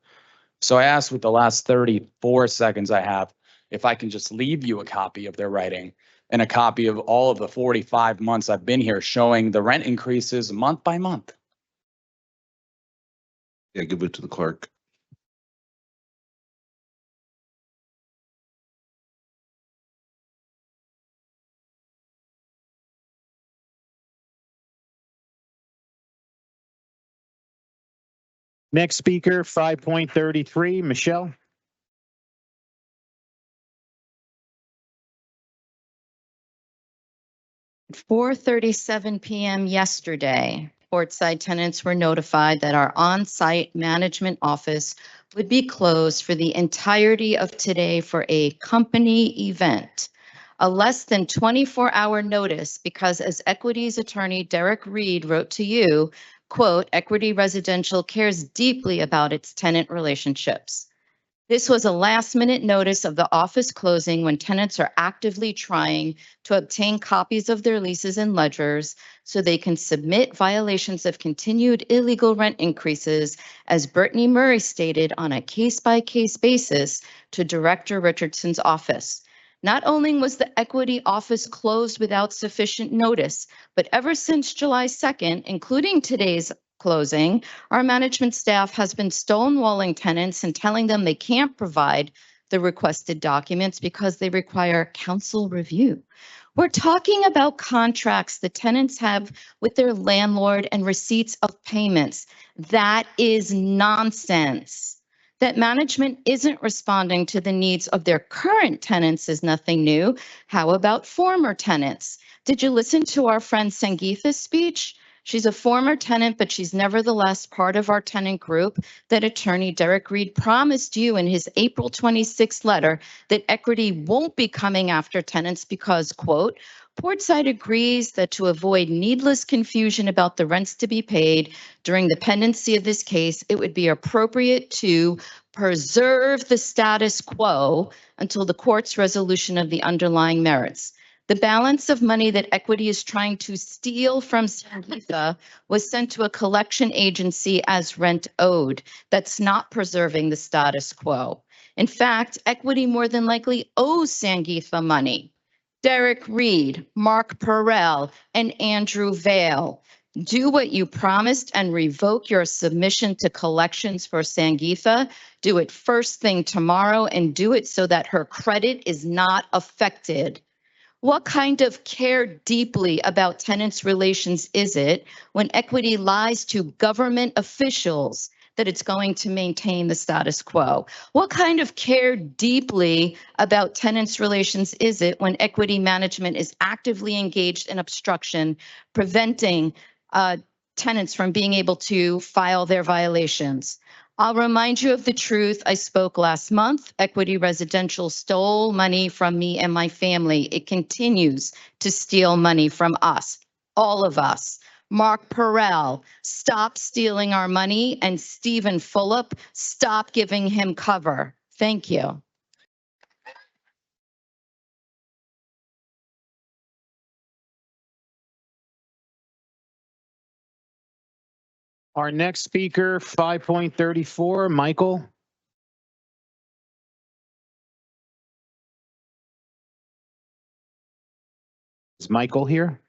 T: So I asked with the last 34 seconds I have, if I can just leave you a copy of their writing and a copy of all of the 45 months I've been here showing the rent increases month by month.
L: Yeah, give it to the clerk.
A: Next speaker, 5.33, Michelle.
M: At 4:37 p.m. yesterday, Portside tenants were notified that our on-site management office would be closed for the entirety of today for a company event. A less than 24-hour notice because, as Equity's attorney Derek Reed wrote to you, quote, Equity Residential cares deeply about its tenant relationships. This was a last-minute notice of the office closing when tenants are actively trying to obtain copies of their leases and ledgers so they can submit violations of continued illegal rent increases, as Brittany Murray stated, on a case-by-case basis to Director Richardson's office. Not only was the Equity office closed without sufficient notice, but ever since July 2nd, including today's closing, our management staff has been stonewalling tenants and telling them they can't provide the requested documents because they require council review. We're talking about contracts the tenants have with their landlord and receipts of payments. That is nonsense. That management isn't responding to the needs of their current tenants is nothing new. How about former tenants? Did you listen to our friend Sangeetha's speech? She's a former tenant, but she's nevertheless part of our tenant group that attorney Derek Reed promised you in his April 26th letter that Equity won't be coming after tenants because, quote, Portside agrees that to avoid needless confusion about the rents to be paid during the pendency of this case, it would be appropriate to preserve the status quo until the court's resolution of the underlying merits. The balance of money that Equity is trying to steal from Sangeetha was sent to a collection agency as rent owed. That's not preserving the status quo. In fact, Equity more than likely owes Sangeetha money. Derek Reed, Mark Perrell, and Andrew Vale. Do what you promised and revoke your submission to collections for Sangeetha. Do it first thing tomorrow and do it so that her credit is not affected. What kind of care deeply about tenants' relations is it when Equity lies to government officials that it's going to maintain the status quo? What kind of care deeply about tenants' relations is it when Equity management is actively engaged in obstruction, preventing tenants from being able to file their violations? I'll remind you of the truth. I spoke last month. Equity Residential stole money from me and my family. It continues to steal money from us, all of us. Mark Perrell, stop stealing our money, and Stephen Fulop, stop giving him cover. Thank you.
A: Our next speaker, 5.34, Michael. Is Michael here?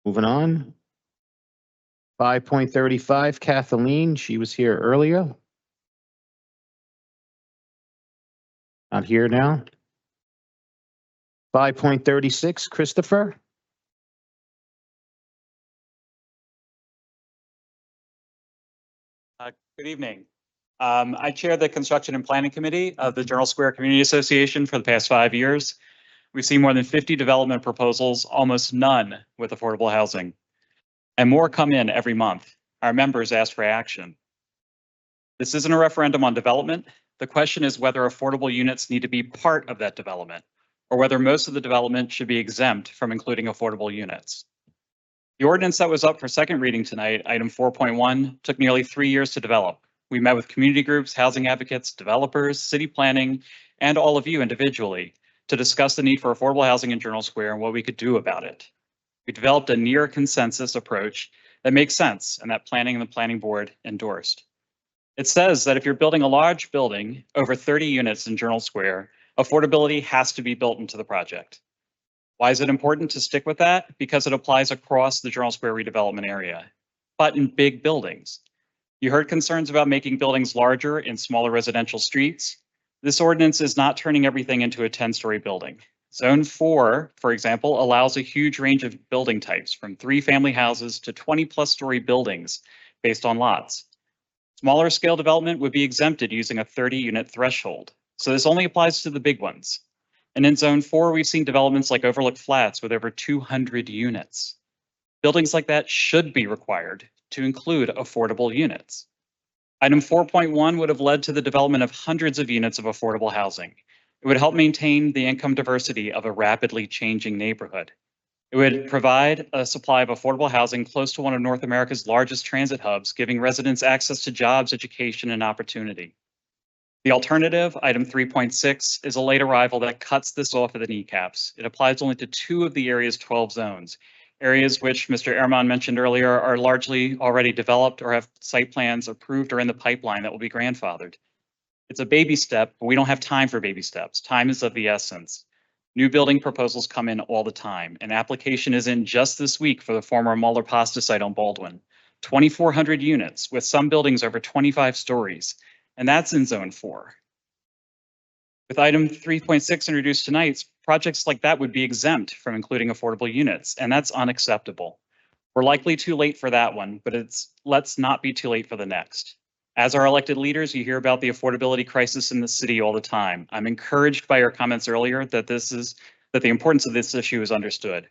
A: Moving on. 5.35, Kathleen, she was here earlier. Not here now. 5.36, Christopher.
V: Good evening. I chair the Construction and Planning Committee of the Journal Square Community Association for the past 5 years.
L: We see more than 50 development proposals, almost none with affordable housing. And more come in every month. Our members ask for action. This isn't a referendum on development. The question is whether affordable units need to be part of that development, or whether most of the development should be exempt from including affordable units. The ordinance that was up for second reading tonight, item 4.1, took nearly 3 years to develop. We met with community groups, housing advocates, developers, city planning, and all of you individually to discuss the need for affordable housing in Journal Square and what we could do about it. We developed a near consensus approach that makes sense and that planning and the planning board endorsed. It says that if you're building a large building, over 30 units in Journal Square, affordability has to be built into the project. Why is it important to stick with that? Because it applies across the Journal Square redevelopment area, but in big buildings. You heard concerns about making buildings larger in smaller residential streets. This ordinance is not turning everything into a 10-story building. Zone 4, for example, allows a huge range of building types from 3-family houses to 20+ story buildings based on lots. Smaller scale development would be exempted using a 30-unit threshold. So this only applies to the big ones. And in Zone 4, we've seen developments like Overlook Flats with over 200 units. Buildings like that should be required to include affordable units. Item 4.1 would have led to the development of hundreds of units of affordable housing. It would help maintain the income diversity of a rapidly changing neighborhood. It would provide a supply of affordable housing close to one of North America's largest transit hubs, giving residents access to jobs, education, and opportunity. The alternative, item 3.6, is a late arrival that cuts this off at the kneecaps. It applies only to 2 of the area's 12 zones, areas which Mr. Ehrman mentioned earlier are largely already developed or have site plans approved or in the pipeline that will be grandfathered. It's a baby step, but we don't have time for baby steps. Time is of the essence. New building proposals come in all the time. An application is in just this week for the former Muller Pasta site on Baldwin. 2,400 units, with some buildings over 25 stories, and that's in Zone 4. With item 3.6 introduced tonight, projects like that would be exempt from including affordable units, and that's unacceptable. We're likely too late for that one, but let's not be too late for the next. As our elected leaders, you hear about the affordability crisis in the city all the time. I'm encouraged by your comments earlier that the importance of this issue is understood.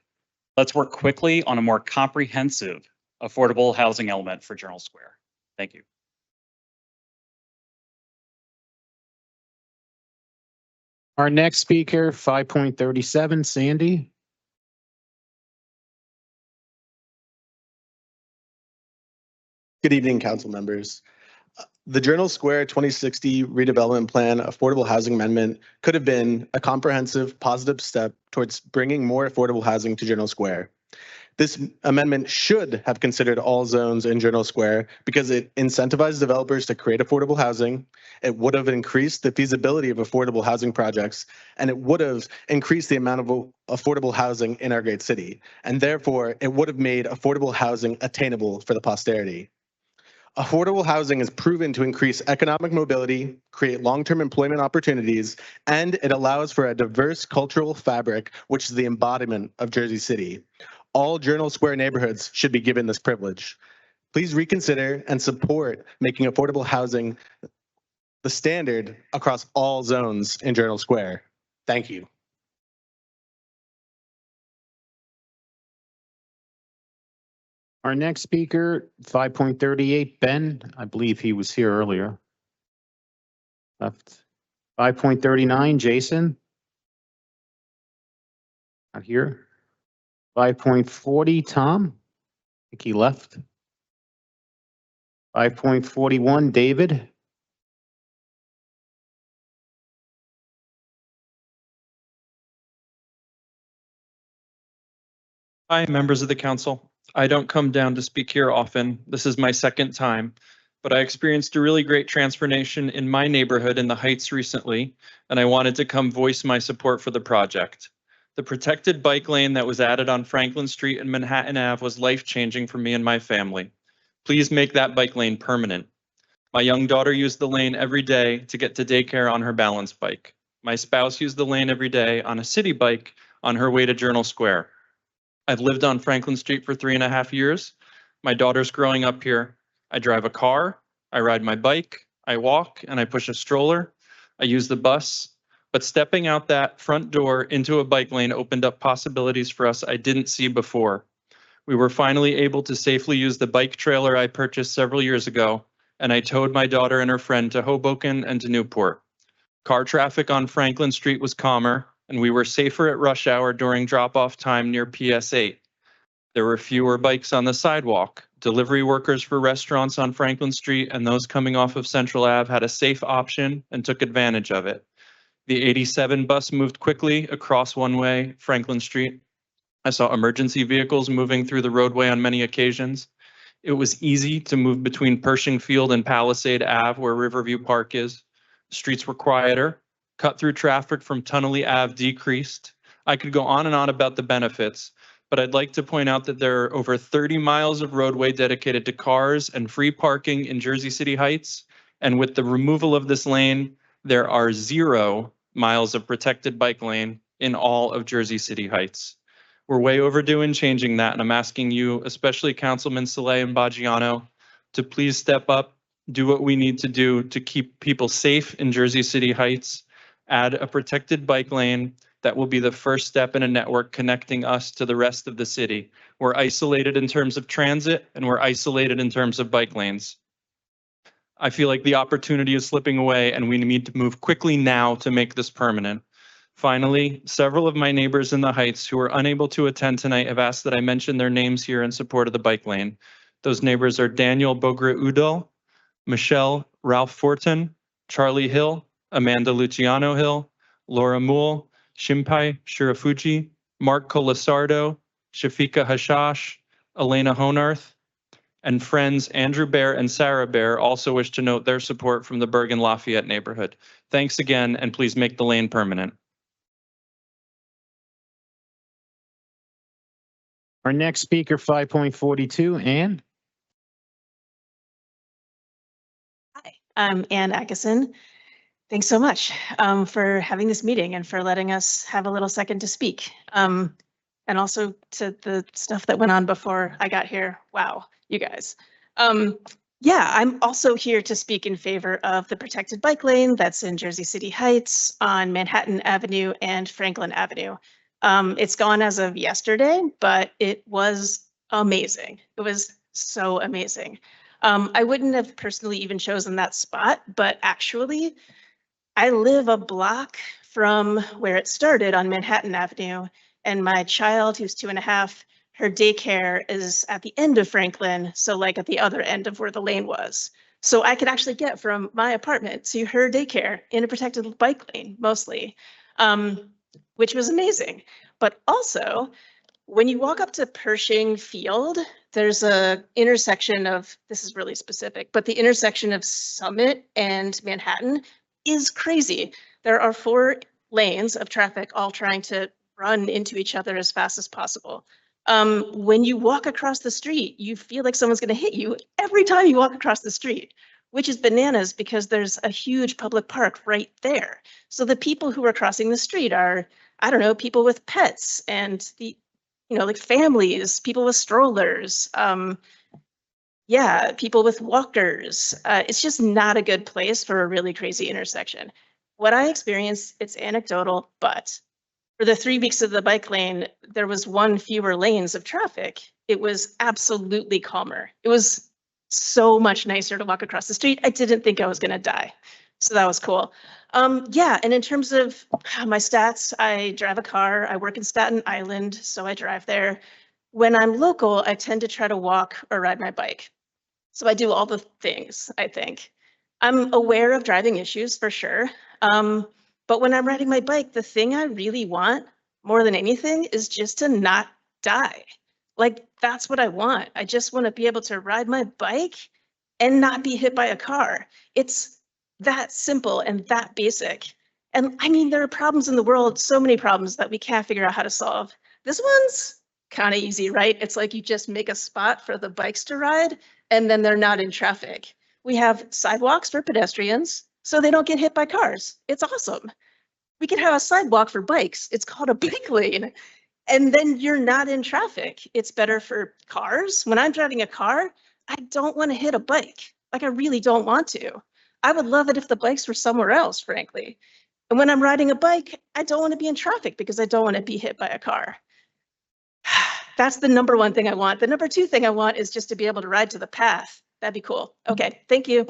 L: Let's work quickly on a more comprehensive affordable housing element for Journal Square. Thank you.
A: Our next speaker, 5.37, Sandy.
N: Good evening, council members. The Journal Square 2060 redevelopment plan affordable housing amendment could have been a comprehensive, positive step towards bringing more affordable housing to Journal Square. This amendment should have considered all zones in Journal Square because it incentivized developers to create affordable housing. It would have increased the feasibility of affordable housing projects, and it would have increased the amount of affordable housing in our great city. And therefore, it would have made affordable housing attainable for the posterity. Affordable housing is proven to increase economic mobility, create long-term employment opportunities, and it allows for a diverse cultural fabric, which is the embodiment of Jersey City. All Journal Square neighborhoods should be given this privilege. Please reconsider and support making affordable housing the standard across all zones in Journal Square. Thank you.
A: Our next speaker, 5.38, Ben. I believe he was here earlier. Left. 5.39, Jason. Not here. 5.40, Tom. I think he left. 5.41, David.
V: Hi, members of the council. I don't come down to speak here often. This is my second time, but I experienced a really great transformation in my neighborhood in the Heights recently, and I wanted to come voice my support for the project. The protected bike lane that was added on Franklin Street and Manhattan Ave was life-changing for me and my family. Please make that bike lane permanent. My young daughter used the lane every day to get to daycare on her balance bike. My spouse used the lane every day on a city bike on her way to Journal Square. I've lived on Franklin Street for 3.5 years. My daughter's growing up here. I drive a car, I ride my bike, I walk, and I push a stroller. I use the bus. But stepping out that front door into a bike lane opened up possibilities for us I didn't see before. We were finally able to safely use the bike trailer I purchased several years ago, and I towed my daughter and her friend to Hoboken and to Newport. Car traffic on Franklin Street was calmer, and we were safer at rush hour during drop-off time near PS8. There were fewer bikes on the sidewalk. Delivery workers for restaurants on Franklin Street and those coming off of Central Ave had a safe option and took advantage of it. The 87 bus moved quickly across one-way Franklin Street. I saw emergency vehicles moving through the roadway on many occasions. It was easy to move between Pershing Field and Palisade Ave, where Riverview Park is. Streets were quieter. Cut-through traffic from Tunnelly Ave decreased. I could go on and on about the benefits, but I'd like to point out that there are over 30 miles of roadway dedicated to cars and free parking in Jersey City Heights. And with the removal of this lane, there are 0 miles of protected bike lane in all of Jersey City Heights. We're way overdue in changing that, and I'm asking you, especially Councilman Saleh and Baggiano, to please step up, do what we need to do to keep people safe in Jersey City Heights, add a protected bike lane that will be the first step in a network connecting us to the rest of the city. We're isolated in terms of transit, and we're isolated in terms of bike lanes. I feel like the opportunity is slipping away, and we need to move quickly now to make this permanent. Finally, several of my neighbors in the Heights who are unable to attend tonight have asked that I mention their names here in support of the bike lane. Those neighbors are Daniel Bogra-Udall, Michelle Ralph Fortin, Charlie Hill, Amanda Luciano Hill, Laura Moole, Shimpai Shirafuji, Mark Colasardo, Shafika Hashash, Elena Honarth, and friends Andrew Bear and Sarah Bear also wish to note their support from the Bergen Lafayette neighborhood. Thanks again, and please make the lane permanent.
A: Our next speaker, 5.42, Ann.
O: I'm Ann Atkinson. Thanks so much for having this meeting and for letting us have a little second to speak. And also to the stuff that went on before I got here. Wow, you guys. Yeah, I'm also here to speak in favor of the protected bike lane that's in Jersey City Heights on Manhattan Avenue and Franklin Avenue. It's gone as of yesterday, but it was amazing. It was so amazing. I wouldn't have personally even chosen that spot, but actually, I live a block from where it started on Manhattan Avenue, and my child, who's 2.5, her daycare is at the end of Franklin, so like at the other end of where the lane was. So I could actually get from my apartment to her daycare in a protected bike lane, mostly, which was amazing. But also, when you walk up to Pershing Field, there's a intersection of, this is really specific, but the intersection of Summit and Manhattan is crazy. There are 4 lanes of traffic all trying to run into each other as fast as possible. When you walk across the street, you feel like someone's going to hit you every time you walk across the street, which is bananas because there's a huge public park right there. So the people who are crossing the street are, I don't know, people with pets and the, you know, like families, people with strollers, yeah, people with walkers. It's just not a good place for a really crazy intersection. What I experienced, it's anecdotal, but for the 3 weeks of the bike lane, there was 1 fewer lanes of traffic. It was absolutely calmer. It was so much nicer to walk across the street. I didn't think I was going to die. So that was cool. Yeah, and in terms of my stats, I drive a car. I work in Staten Island, so I drive there. When I'm local, I tend to try to walk or ride my bike. So I do all the things, I think. I'm aware of driving issues for sure. But when I'm riding my bike, the thing I really want more than anything is just to not die. Like, that's what I want. I just want to be able to ride my bike and not be hit by a car. It's that simple and that basic. And I mean, there are problems in the world, so many problems that we can't figure out how to solve. This one's kind of easy, right? It's like you just make a spot for the bikes to ride and then they're not in traffic. We have sidewalks for pedestrians so they don't get hit by cars. It's awesome. We could have a sidewalk for bikes. It's called a bike lane. And then you're not in traffic. It's better for cars. When I'm driving a car, I don't want to hit a bike. Like, I really don't want to. I would love it if the bikes were somewhere else, frankly. And when I'm riding a bike, I don't want to be in traffic because I don't want to be hit by a car. That's the number one thing I want. The number two thing I want is just to be able to ride to the path. That'd be cool. Okay, thank you.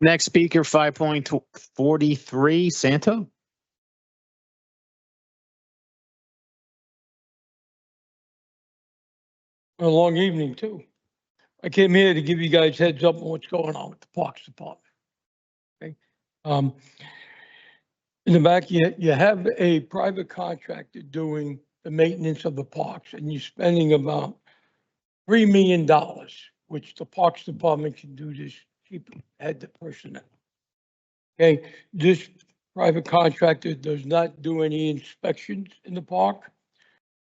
A: Next speaker, 5.43, Santo.
P: A long evening too. I came here to give you guys heads up on what's going on with the Parks Department. Okay. In the back, you have a private contractor doing the maintenance of the parks, and you're spending about $3 million, which the Parks Department can do this cheap head the personnel. Okay, this private contractor does not do any inspections in the park,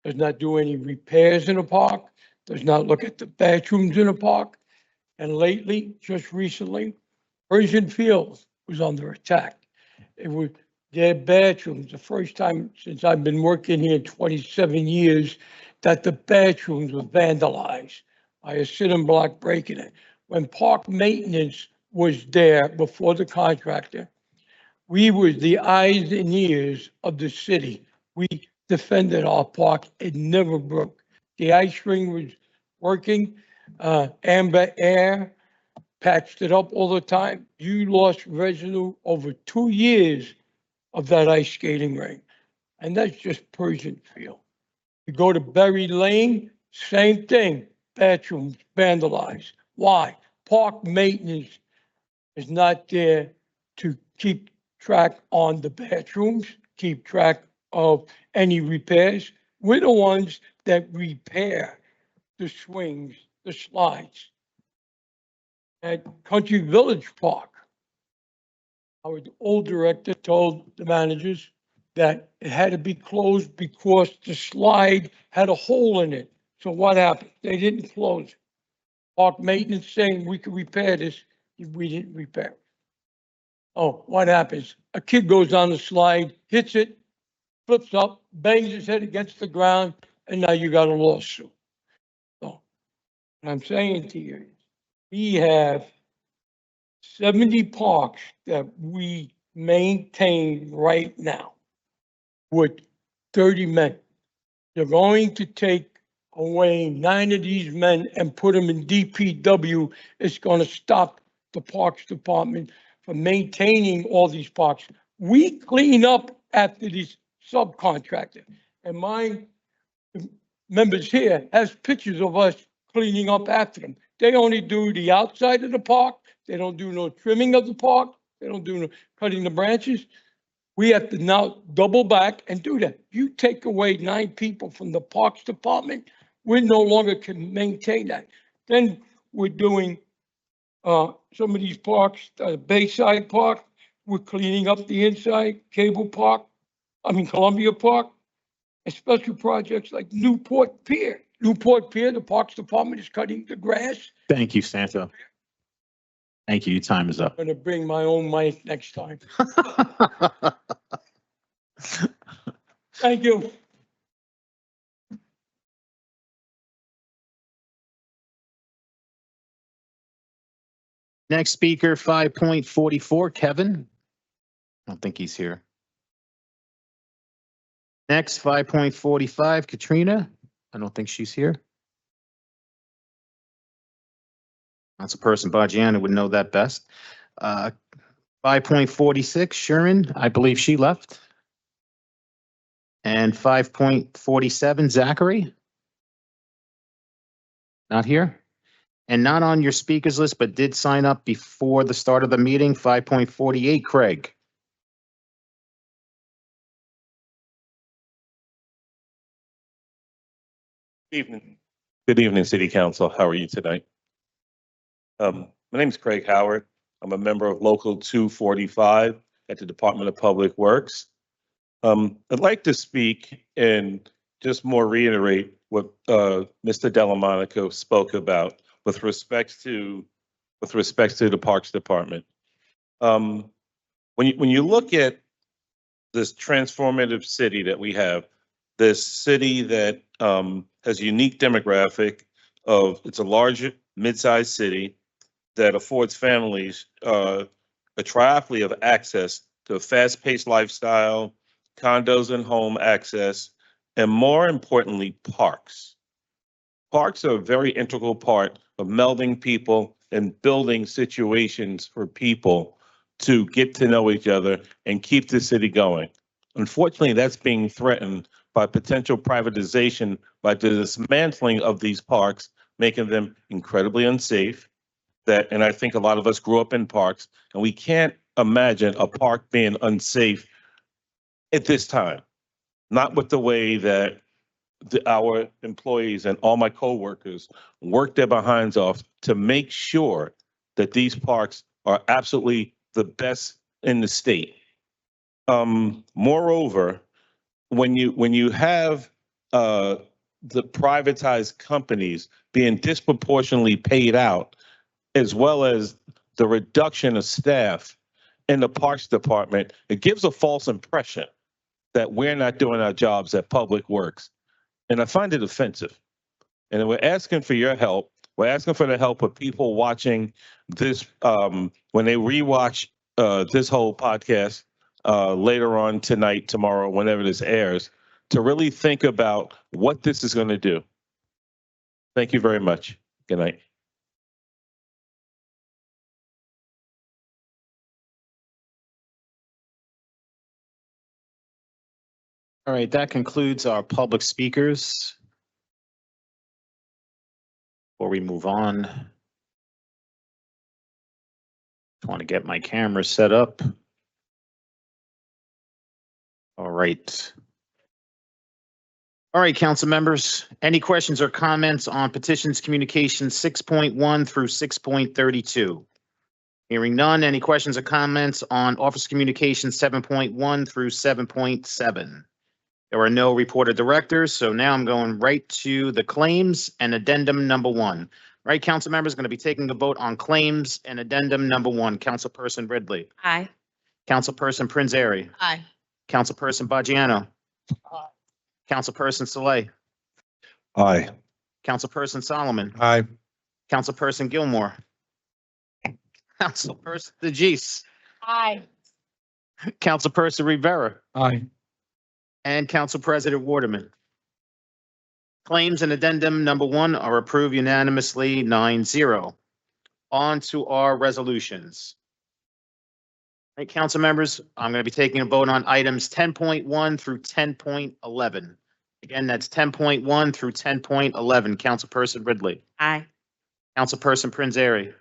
P: does not do any repairs in the park, does not look at the bathrooms in the park. And lately, just recently, Persian Field was under attack. It was their bathrooms, the first time since I've been working here 27 years, that the bathrooms were vandalized by a cinder block breaking it. When park maintenance was there before the contractor, we were the eyes and ears of the city. We defended our park. It never broke. The ice ring was working. Amber Air patched it up all the time. You lost revenue over 2 years of that ice skating ring. And that's just Persian Field. You go to Berry Lane, same thing. Bathrooms vandalized. Why? Park maintenance is not there to keep track on the bathrooms, keep track of any repairs. We're the ones that repair the swings, the slides. At Country Village Park, our old director told the managers that it had to be closed because the slide had a hole in it. So what happened? They didn't close it. Park maintenance saying we could repair this, we didn't repair it. Oh, what happens? A kid goes on the slide, hits it, flips up, bangs his head against the ground, and now you got a lawsuit. So what I'm saying to you, we have 70 parks that we maintain right now with 30 men. They're going to take away 9 of these men and put them in DPW. It's going to stop the Parks Department from maintaining all these parks. We clean up after these subcontractors. And my members here has pictures of us cleaning up after them. They only do the outside of the park. They don't do no trimming of the park. They don't do no cutting the branches. We have to now double back and do that. You take away 9 people from the Parks Department, we no longer can maintain that. Then we're doing some of these parks, Bayside Park, we're cleaning up the inside, Columbia Park, and special projects like Newport Pier. Newport Pier, the Parks Department is cutting the grass.
A: Thank you, Santo. Thank you. Your time is up.
P: I'm going to bring my own mic next time. Thank you.
A: Next speaker, 5.44, Kevin. I don't think he's here. Next, 5.45, Katrina. I don't think she's here. That's a person Bajiana would know that best. 5.46, Sharon, I believe she left. And 5.47, Zachary. Not here. And not on your speakers list, but did sign up before the start of the meeting, 5.48, Craig.
Q: Evening. Good evening, City Council. How are you tonight? My name is Craig Howard. I'm a member of Local 245 at the Department of Public Works. I'd like to speak and just more reiterate what Mr. Delamonaco spoke about with respect to the Parks Department. When you look at this transformative city that we have, this city that has a unique demographic of, it's a large mid-sized city. that affords families a triathlete of access to a fast-paced lifestyle, condos and home access, and more importantly, parks. Parks are a very integral part of melding people and building situations for people to get to know each other and keep the city going. Unfortunately, that's being threatened by potential privatization, by the dismantling of these parks, making them incredibly unsafe. And I think a lot of us grew up in parks, and we can't imagine a park being unsafe at this time. Not with the way that our employees and all my coworkers work their behinds off to make sure that these parks are absolutely the best in the state. Moreover, when you have the privatized companies being disproportionately paid out, as well as the reduction of staff in the Parks Department, it gives a false impression that we're not doing our jobs at Public Works. And I find it offensive. And we're asking for your help. We're asking for the help of people watching this, when they rewatch this whole podcast later on tonight, tomorrow, whenever this airs, to really think about what this is going to do. Thank you very much. Good night.
A: All right, that concludes our public speakers. Before we move on, I want to get my camera set up. All right. All right, council members, any questions or comments on petitions communications 6.1 through 6.32? Hearing none, any questions or comments on office communications 7.1 through 7.7? There are no reported directors, so now I'm going right to the claims and addendum number 1. Right, council members, going to be taking a vote on claims and addendum number 1. Councilperson Ridley.
G: Aye.
A: Councilperson Prinzary.
G: Aye.
A: Councilperson Baggiano. Councilperson Saleh.
Q: Aye.
A: Councilperson Solomon.
Q: Aye.
A: Councilperson Gilmore. Councilperson DeGise.
C: Aye.
A: Councilperson Rivera.
Q: Aye.
A: And Council President Waterman. Claims and addendum number 1 are approved unanimously 9-0. On to our resolutions. All right, council members, I'm going to be taking a vote on items 10.1 through 10.11. Again, that's 10.1 through 10.11. Councilperson Ridley.
O: Aye.
A: Councilperson Prinzary.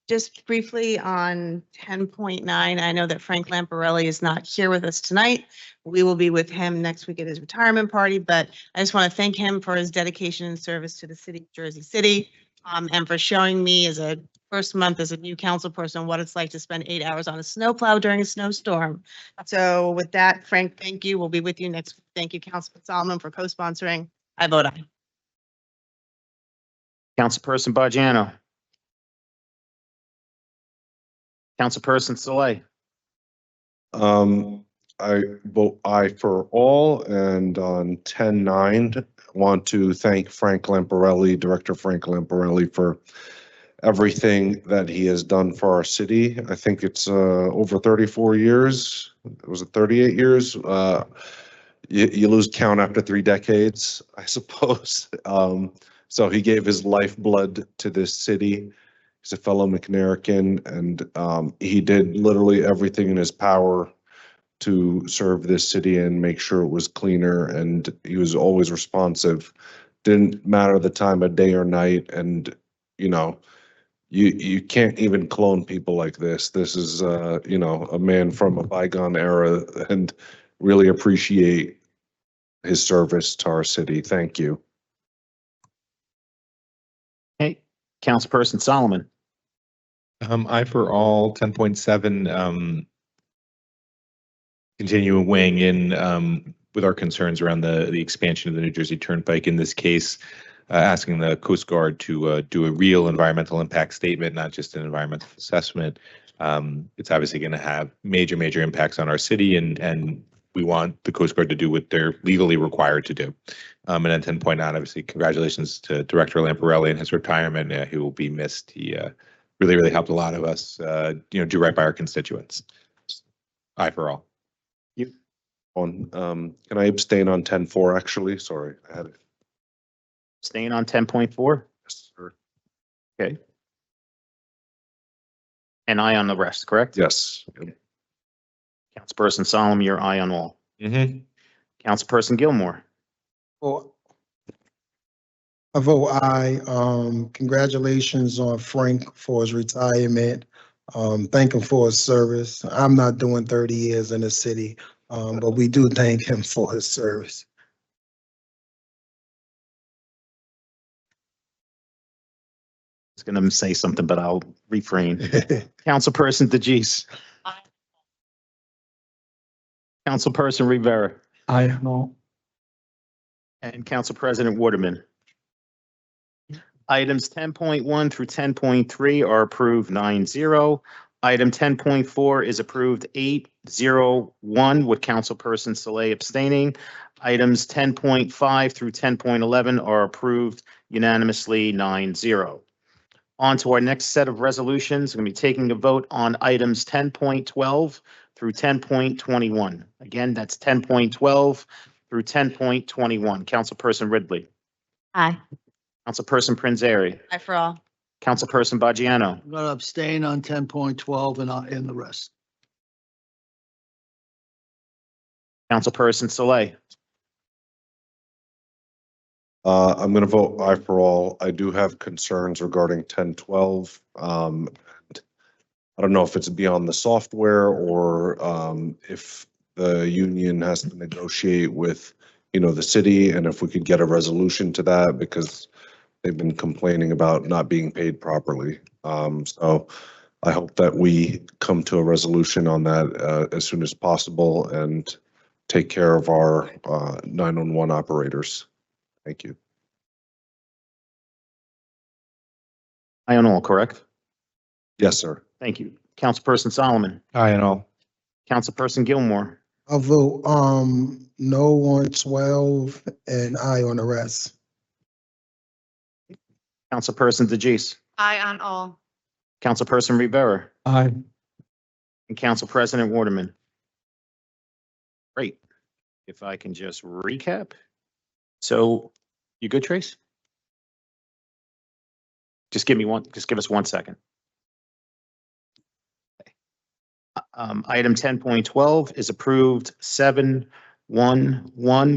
O: Just briefly on 10.9, I know that Frank Lamparelli is not here with us tonight. We will be with him next week at his retirement party, but I just want to thank him for his dedication and service to the city of Jersey City, and for showing me as a first month as a new council person what it's like to spend 8 hours on a snowplow during a snowstorm. So with that, Frank, thank you. We'll be with you next week. Thank you, Councilman Solomon, for co-sponsoring. I vote aye.
A: Councilperson Baggiano. Councilperson Saleh.
E: I vote aye for all, and on 10.9, want to thank Frank Lamparelli, Director Frank Lamparelli, for everything that he has done for our city. I think it's over 34 years. Was it 38 years? You lose count after 3 decades, I suppose. So he gave his lifeblood to this city. He's a fellow McNarican, and he did literally everything in his power to serve this city and make sure it was cleaner, and he was always responsive. Didn't matter the time of day or night, and you know, you can't even clone people like this. This is you know, a man from a bygone era, and really appreciate his service to our city. Thank you.
A: Hey, Councilperson Solomon.
K: Aye for all. 10.7, continue weighing in with our concerns around the expansion of the New Jersey Turnpike. In this case, asking the Coast Guard to do a real environmental impact statement, not just an environmental assessment. It's obviously going to have major impacts on our city, and we want the Coast Guard to do what they're legally required to do. And then 10.9, obviously, congratulations to Director Lamparelli and his retirement. He will be missed. He really, really helped a lot of us, do right by our constituents. Aye for all.
E: Can I abstain on 10-4, actually? Sorry, I had it.
A: Staying on 10.4?
E: Yes, sir.
A: Okay. And aye on the rest, correct?
E: Yes.
A: Councilperson Solomon, you're aye on all.
K: Mm-hmm.
A: Councilperson Gilmore.
R: Well, I vote aye. Congratulations on Frank for his retirement. Thank him for his service. I'm not doing 30 years in the city, but we do thank him for his service.
A: I was going to say something, but I'll refrain. Councilperson DeGise. Councilperson Rivera.
P: Aye, no.
A: And Council President Waterman. Items 10.1 through 10.3 are approved 9-0. Item 10.4 is approved 8-0-1 with Councilperson Saleh abstaining. Items 10.5 through 10.11 are approved unanimously 9-0. On to our next set of resolutions. I'm going to be taking a vote on items 10.12 through 10.21. Again, that's 10.12 through 10.21. Councilperson Ridley.
M: Aye.
A: Councilperson Prinzary.
M: Aye for all.
A: Councilperson Baggiano.
U: I'm going to abstain on 10.12 and in the rest.
A: Councilperson Saleh.
E: I'm going to vote aye for all. I do have concerns regarding 10-12. I don't know if it's beyond the software or if the union has to negotiate with, the city, and if we could get a resolution to that, because they've been complaining about not being paid properly. So I hope that we come to a resolution on that as soon as possible and take care of our 911 operators. Thank you.
A: Aye on all, correct?
E: Yes, sir.
A: Thank you. Councilperson Solomon.
K: Aye and all.
A: Councilperson Gilmore.
R: I'll vote no on 12 and aye on the rest.
A: Councilperson DeGise.
M: Aye on all.
A: Councilperson Rivera.
P: Aye.
A: And Council President Waterman. Great. If I can just recap. So, you good, Trace? Just give us 1 second. Item 10.12 is approved 7-1-1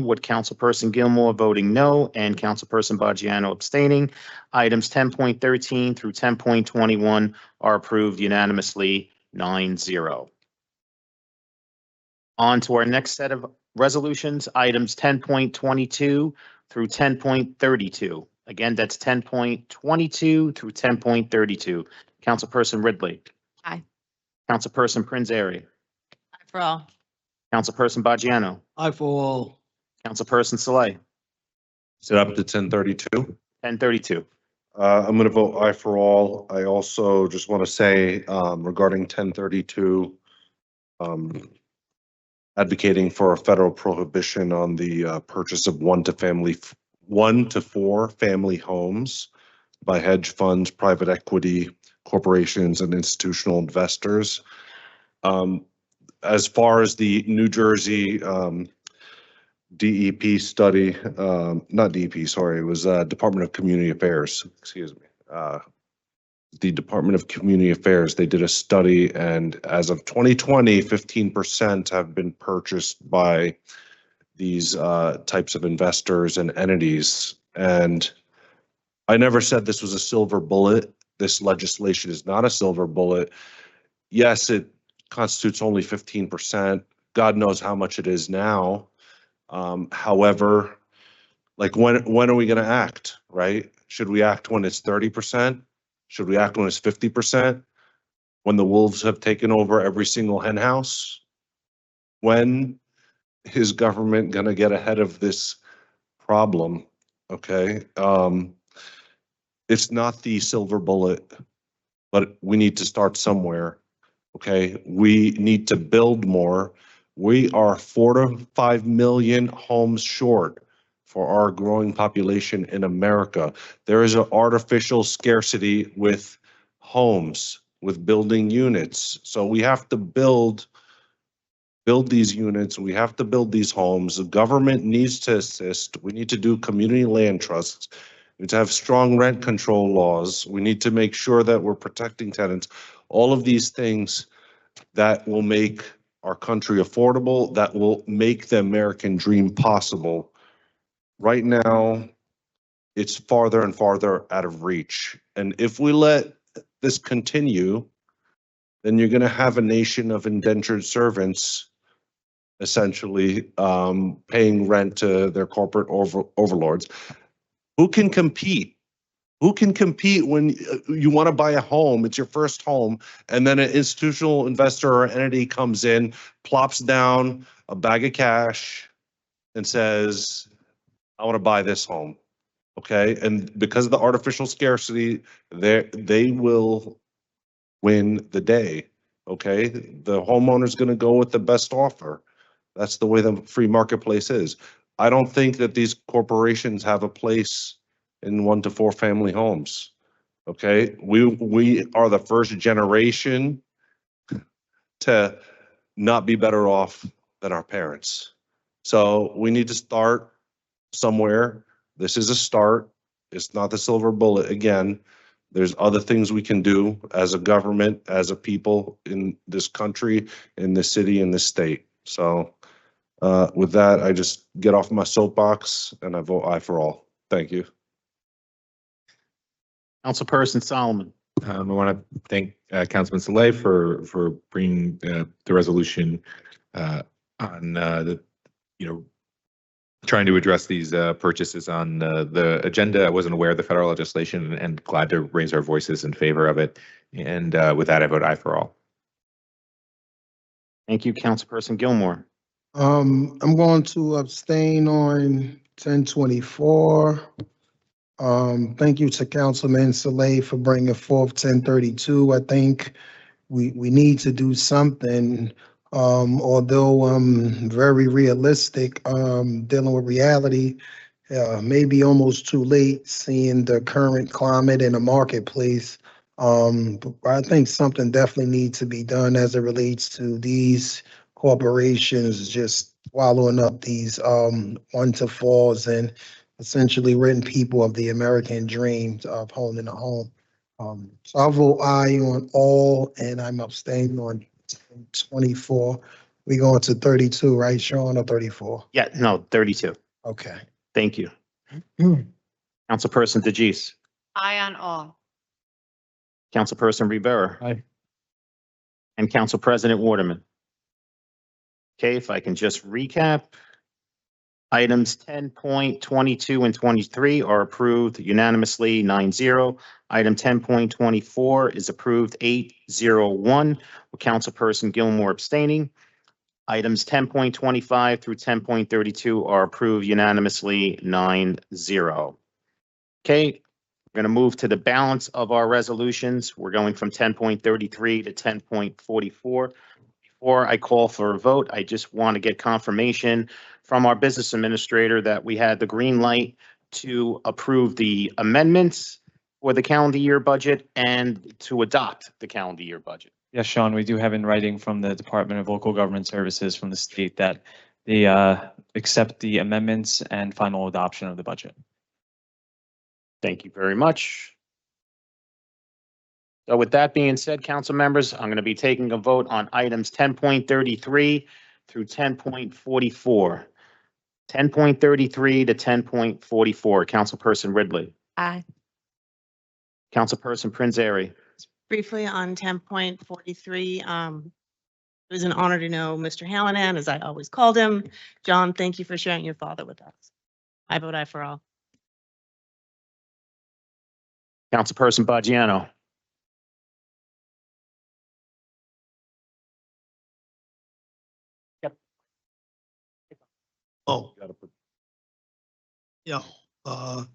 A: with Councilperson Gilmore voting no and Councilperson Baggiano abstaining. Items 10.13 through 10.21 are approved unanimously 9-0. On to our next set of resolutions, items 10.22 through 10.32. Again, that's 10.22 through 10.32. Councilperson Ridley.
M: Aye.
A: Councilperson Prinzary.
M: Aye for all.
A: Councilperson Baggiano.
U: Aye for all.
A: Councilperson Saleh.
E: Is it up to 1032?
A: 1032.
E: I'm going to vote aye for all. I also just want to say regarding 1032, advocating for a federal prohibition on the purchase of 1 to 4 family homes by hedge funds, private equity, corporations, and institutional investors. As far as the New Jersey DEP study, not DEP, sorry, it was Department of Community Affairs, excuse me. The Department of Community Affairs, they did a study, and as of 2020, 15% have been purchased by these types of investors and entities. And I never said this was a silver bullet. This legislation is not a silver bullet. Yes, it constitutes only 15%. God knows how much it is now. However, like when are we going to act, right? Should we act when it's 30%? Should we act when it's 50%? When the wolves have taken over every single hen house? When is government going to get ahead of this problem? Okay. It's not the silver bullet, but we need to start somewhere. Okay. We need to build more. We are 4 to 5 million homes short for our growing population in America. There is an artificial scarcity with homes with building units. So we have to build these units. We have to build these homes. The government needs to assist. We need to do community land trusts. We need to have strong rent control laws. We need to make sure that we're protecting tenants. All of these things that will make our country affordable, that will make the American dream possible. Right now, it's farther and farther out of reach. And if we let this continue, then you're going to have a nation of indentured servants, essentially paying rent to their corporate overlords. Who can compete? Who can compete when you want to buy a home? It's your first home, and then an institutional investor or entity comes in, plops down a bag of cash, and says, "I want to buy this home." Okay, and because of the artificial scarcity, they will win the day. Okay, the homeowner's going to go with the best offer. That's the way the free marketplace is. I don't think that these corporations have a place in 1 to 4 family homes. Okay, we are the first generation to not be better off than our parents. So we need to start somewhere. This is a start. It's not the silver bullet. Again, there's other things we can do as a government, as a people in this country, in this city, in this state. So with that, I just get off my soapbox and I vote aye for all. Thank you.
A: Councilperson Solomon.
K: I want to thank Councilman Saleh for bringing the resolution on the, trying to address these purchases on the agenda. I wasn't aware of the federal legislation and glad to raise our voices in favor of it. And with that, I vote aye for all.
A: Thank you, Councilperson Gilmore.
R: I'm going to abstain on 1024. Thank you to Councilman Saleh for bringing forth 1032. I think we need to do something, although I'm very realistic, dealing with reality. Maybe almost too late seeing the current climate in the marketplace. But I think something definitely needs to be done as it relates to these corporations just swallowing up these 1 to 4s and essentially ridding people of the American dream of owning a home. So I'll vote aye on all, and I'm abstaining on 24. We going to 32, right, Sean, or 34?
A: Yeah, no, 32.
R: Okay.
A: Thank you. Councilperson DeGise.
B: Aye on all.
A: Councilperson Rivera.
U: Aye.
A: And Council President Waterman. Okay, if I can just recap. Items 10.22 and 23 are approved unanimously 9-0. Item 10.24 is approved 8-0-1, with Councilperson Gilmore abstaining. Items 10.25 through 10.32 are approved unanimously 9-0. Okay, we're going to move to the balance of our resolutions. We're going from 10.33 to 10.44. Before I call for a vote, I just want to get confirmation from our business administrator that we had the green light to approve the amendments for the calendar year budget and to adopt the calendar year budget.
V: Yes, Sean, we do have in writing from the Department of Local Government Services from the state that they accept the amendments and final adoption of the budget.
A: Thank you very much. So with that being said, council members, I'm going to be taking a vote on items 10.33 through 10.44. 10.33 to 10.44. Councilperson Ridley.
B: Aye.
A: Councilperson Prinzary.
B: Briefly on 10.43, it was an honor to know Mr. Hallinan, as I always called him. John, thank you for sharing your father with us. I vote aye for all.
A: Councilperson Baggiano.
U: Oh. Yeah, I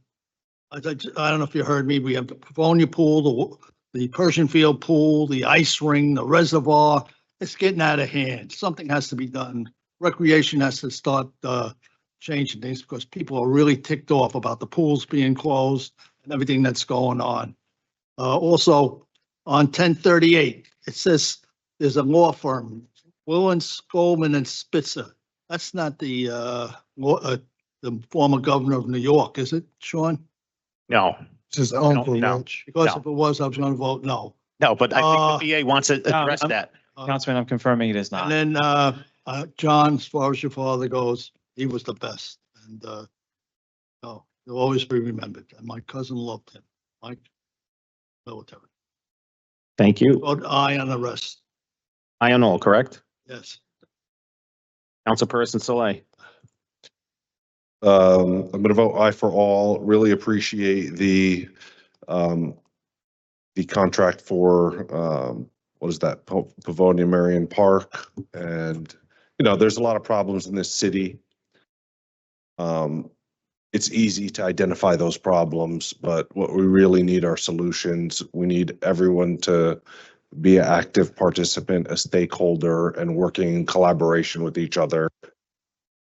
U: don't know if you heard me, we have the Pavonia Pool, the Persian Field Pool, the ice ring, the reservoir. It's getting out of hand. Something has to be done. Recreation has to start changing things because people are really ticked off about the pools being closed and everything that's going on. Also, on 1038, it says there's a law firm, Willens, Goldman and Spitzer. That's not the former governor of New York, is it, Sean?
A: No,
R: It's his
A: no,
R: uncle,
A: no,
R: Rich.
U: Because
A: No.
U: if it was, I was going to vote no.
A: no, but I think the VA wants to address that.
V: Councilman, I'm confirming it is not.
U: And then, John, as far as your father goes, he was the best. And, no, he'll always be remembered. And my cousin loved him, Mike, military.
A: Thank you.
U: Vote aye on the rest.
A: Aye on all, correct?
U: Yes.
A: Councilperson Saleh.
E: I'm going to vote aye for all. Really appreciate the contract for, what is that, Pavonia Marion Park. And, you know, there's a lot of problems in this city. It's easy to identify those problems, but what we really need are solutions. We need everyone to be an active participant, a stakeholder, and working in collaboration with each other.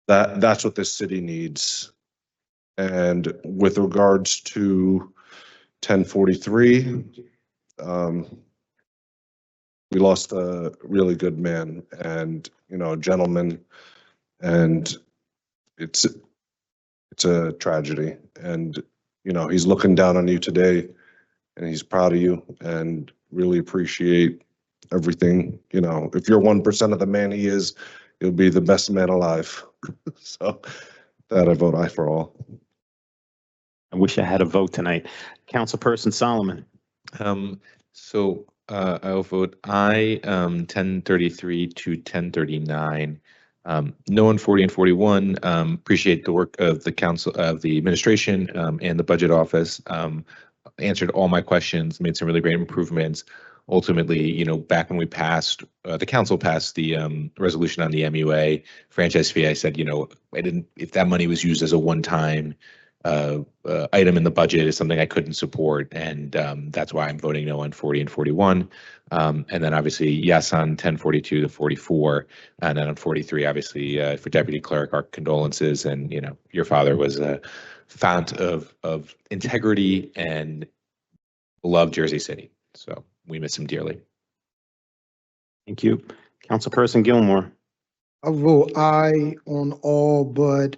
E: That's what this city needs. And with regards to 1043, we lost a really good man and, you know, a gentleman, and it's a tragedy. And, you know, he's looking down on you today and he's proud of you and really appreciate everything. You know, if you're 1% of the man he is, you'll be the best man alive. So that I vote aye for all.
A: I wish I had a vote tonight. Councilperson Solomon.
K: I'll vote aye, 1033 to 1039. No on 40 and 41. Appreciate the work of the council, of the administration, and the budget office. Answered all my questions, made some really great improvements. Ultimately, you know, back when we passed, the council passed the resolution on the MUA franchise fee, I said, you know, if that money was used as a one-time item in the budget, is something I couldn't support, and that's why I'm voting no on 40 and 41. And then obviously yes on 1042 to 44, and then on 43, obviously for deputy clerk, our condolences. And you know, your father was a fount of integrity and loved Jersey City, so we miss him dearly.
A: Thank you. Councilperson Gilmore.
R: I vote aye on all but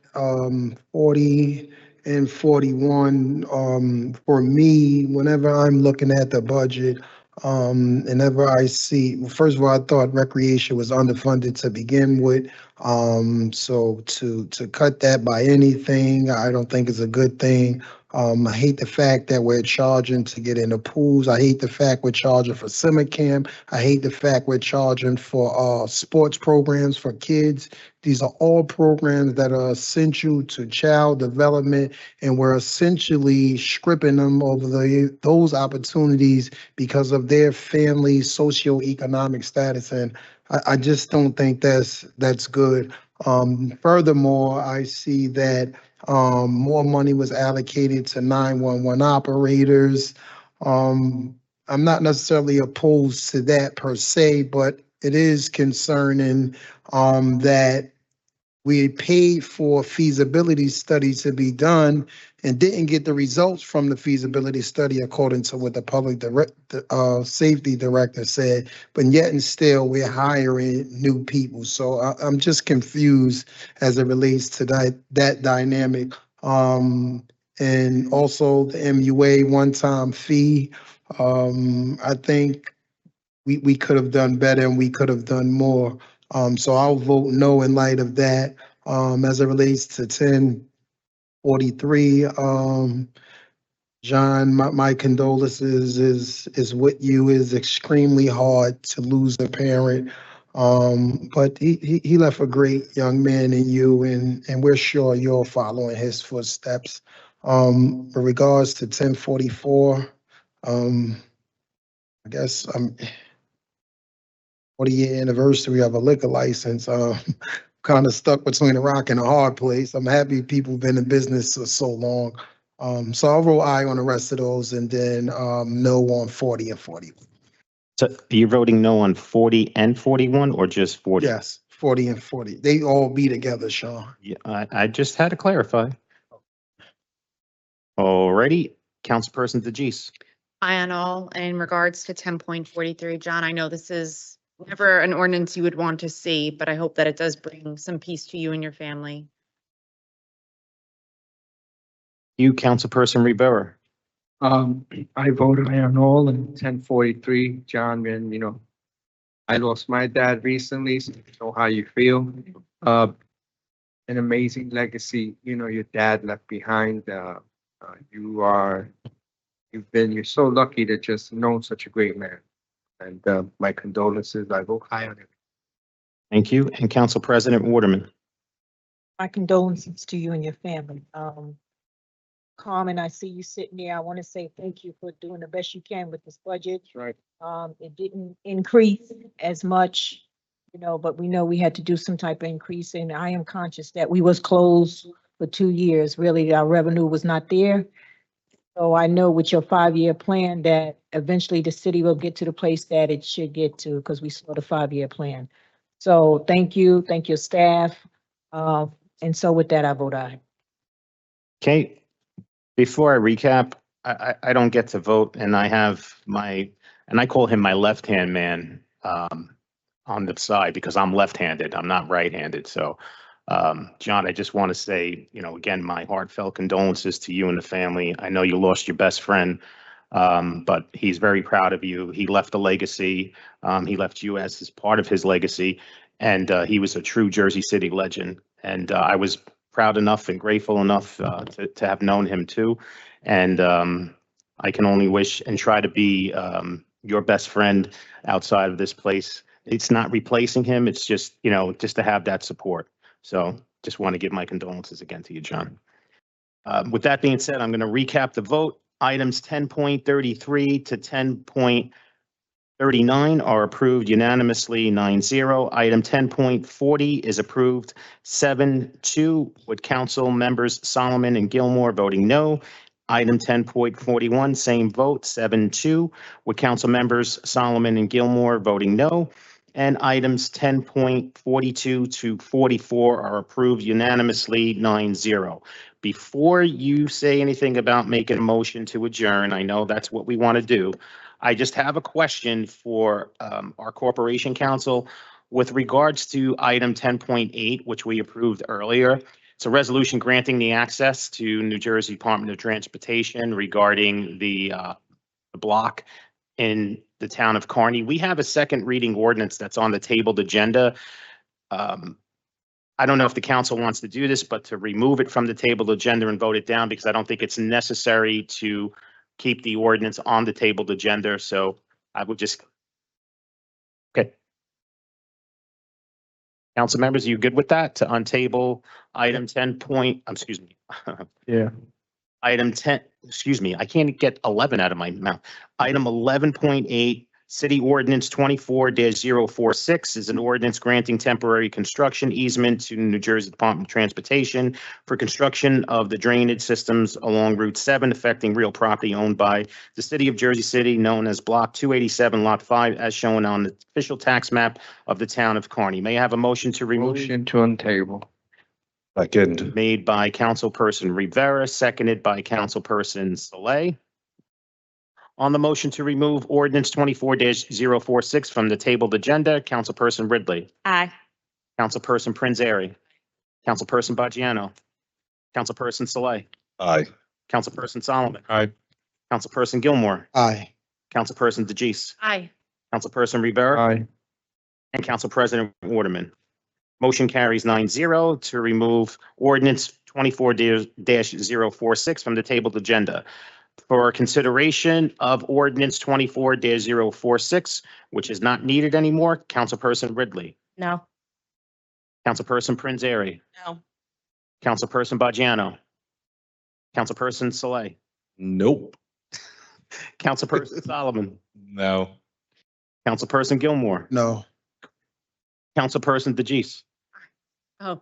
R: 40 and 41. For me, whenever I'm looking at the budget, whenever I see, well, first of all, I thought recreation was underfunded to begin with. So to cut that by anything, I don't think is a good thing. I hate the fact that we're charging to get in the pools. I hate the fact we're charging for summer camp. I hate the fact we're charging for sports programs for kids. These are all programs that are essential to child development, and we're essentially stripping them of those opportunities because of their family socioeconomic status. And I just don't think that's good. Furthermore, I see that more money was allocated to 911 operators. I'm not necessarily opposed to that per se, but it is concerning that we paid for feasibility study to be done and didn't get the results from the feasibility study according to what the public safety director said, but yet and still we're hiring new people. So I'm just confused as it relates to that dynamic. And also the MUA one-time fee. I think we could have done better and we could have done more. So I'll vote no in light of that. As it relates to 1043, John, my condolences is with you. Is extremely hard to lose a parent. But he left a great young man in you, and we're sure you're following his footsteps. With regards to 1044, I guess I'm 40-year anniversary of a liquor license. Kind of stuck between a rock and a hard place. I'm happy people have been in business for so long. So I'll vote aye on the rest of those, and then no on 40 and 41.
A: So you're voting no on 40 and 41 or just 40?
R: Yes, 40 and 40. They all be together, Sean.
A: Yeah, I just had to clarify. Alrighty, Councilperson DeGise.
D: Hi on all. In regards to 10.43, John, I know this is never an ordinance you would want to see, but I hope that it does bring some peace to you and your family.
A: You, Councilperson Rivera.
F: I voted aye on all in 1043, John, and I lost my dad recently, so I know how you feel. An amazing legacy, your dad left behind. You're so lucky to just know such a great man. And my condolences, I vote aye on it.
A: Thank you. And Council President Waterman.
W: My condolences to you and your family. Carmen, I see you sitting there. I want to say thank you for doing the best you can with this budget.
F: That's right.
W: It didn't increase as much, but we know we had to do some type of increase, and I am conscious that we was closed for 2 years. Really, our revenue was not there. So I know with your 5-year plan that eventually the city will get to the place that it should get to, because we saw the 5-year plan. So thank you, thank your staff. And so with that, I vote aye.
A: Okay. Before I recap, I don't get to vote, and I have and I call him my left-hand man on the side because I'm left-handed. I'm not right-handed. So, John, I just want to say, again, my heartfelt condolences to you and the family. I know you lost your best friend, but he's very proud of you. He left a legacy. He left you as part of his legacy, and he was a true Jersey City legend. And I was proud enough and grateful enough to have known him too. And I can only wish and try to be your best friend outside of this place. It's not replacing him. It's just, just to have that support. So just want to give my condolences again to you, John. With that being said, I'm going to recap the vote. Items 10.33 to 10.39 are approved unanimously 9-0. Item 10.40 is approved 7-2 with council members Solomon and Gilmore voting no. Item 10.41, same vote, 7-2 with council members Solomon and Gilmore voting no. And items 10.42 to 44 are approved unanimously 9-0. Before you say anything about making a motion to adjourn, I know that's what we want to do. I just have a question for our corporation counsel with regards to item 10.8, which we approved earlier. It's a resolution granting the access to New Jersey Department of Transportation regarding the block in the town of Kearney. We have a second reading ordinance that's on the tabled agenda. I don't know if the council wants to do this, but to remove it from the tabled agenda and vote it down, because I don't think it's necessary to keep the ordinance on the tabled agenda. So I would just, okay. Council members, are you good with that to untable item 10 point, excuse me.
F: Yeah.
A: Item 10, excuse me, I can't get 11 out of my mouth. Item 11.8, City Ordinance 24-046 is an ordinance granting temporary construction easement to New Jersey Department of Transportation for construction of the drainage systems along Route 7 affecting real property owned by the City of Jersey City, known as Block 287, Lot 5, as shown on the official tax map of the town of Kearney. May I have a motion to remove?
F: Motion to untable.
E: Second.
A: Made by Councilperson Rivera, seconded by Councilperson Saleh. On the motion to remove ordinance 24-046 from the tabled agenda, Councilperson Ridley.
D: Aye.
A: Councilperson Prinzary. Councilperson Baggiano. Councilperson Saleh.
E: Aye.
A: Councilperson Solomon.
K: Aye.
A: Councilperson Gilmore.
R: Aye.
A: Councilperson DeGise.
D: Aye.
A: Councilperson Rivera.
F: Aye.
A: And Council President Waterman. Motion carries 9-0 to remove ordinance 24-046 from the tabled agenda. For consideration of ordinance 24-046, which is not needed anymore, Councilperson Ridley.
D: No.
A: Councilperson Prinzary.
B: No.
A: Councilperson Baggiano. Councilperson Saleh.
E: Nope.
A: Councilperson Solomon.
K: No.
A: Councilperson Gilmore.
R: No.
A: Councilperson DeGise.
D: Oh.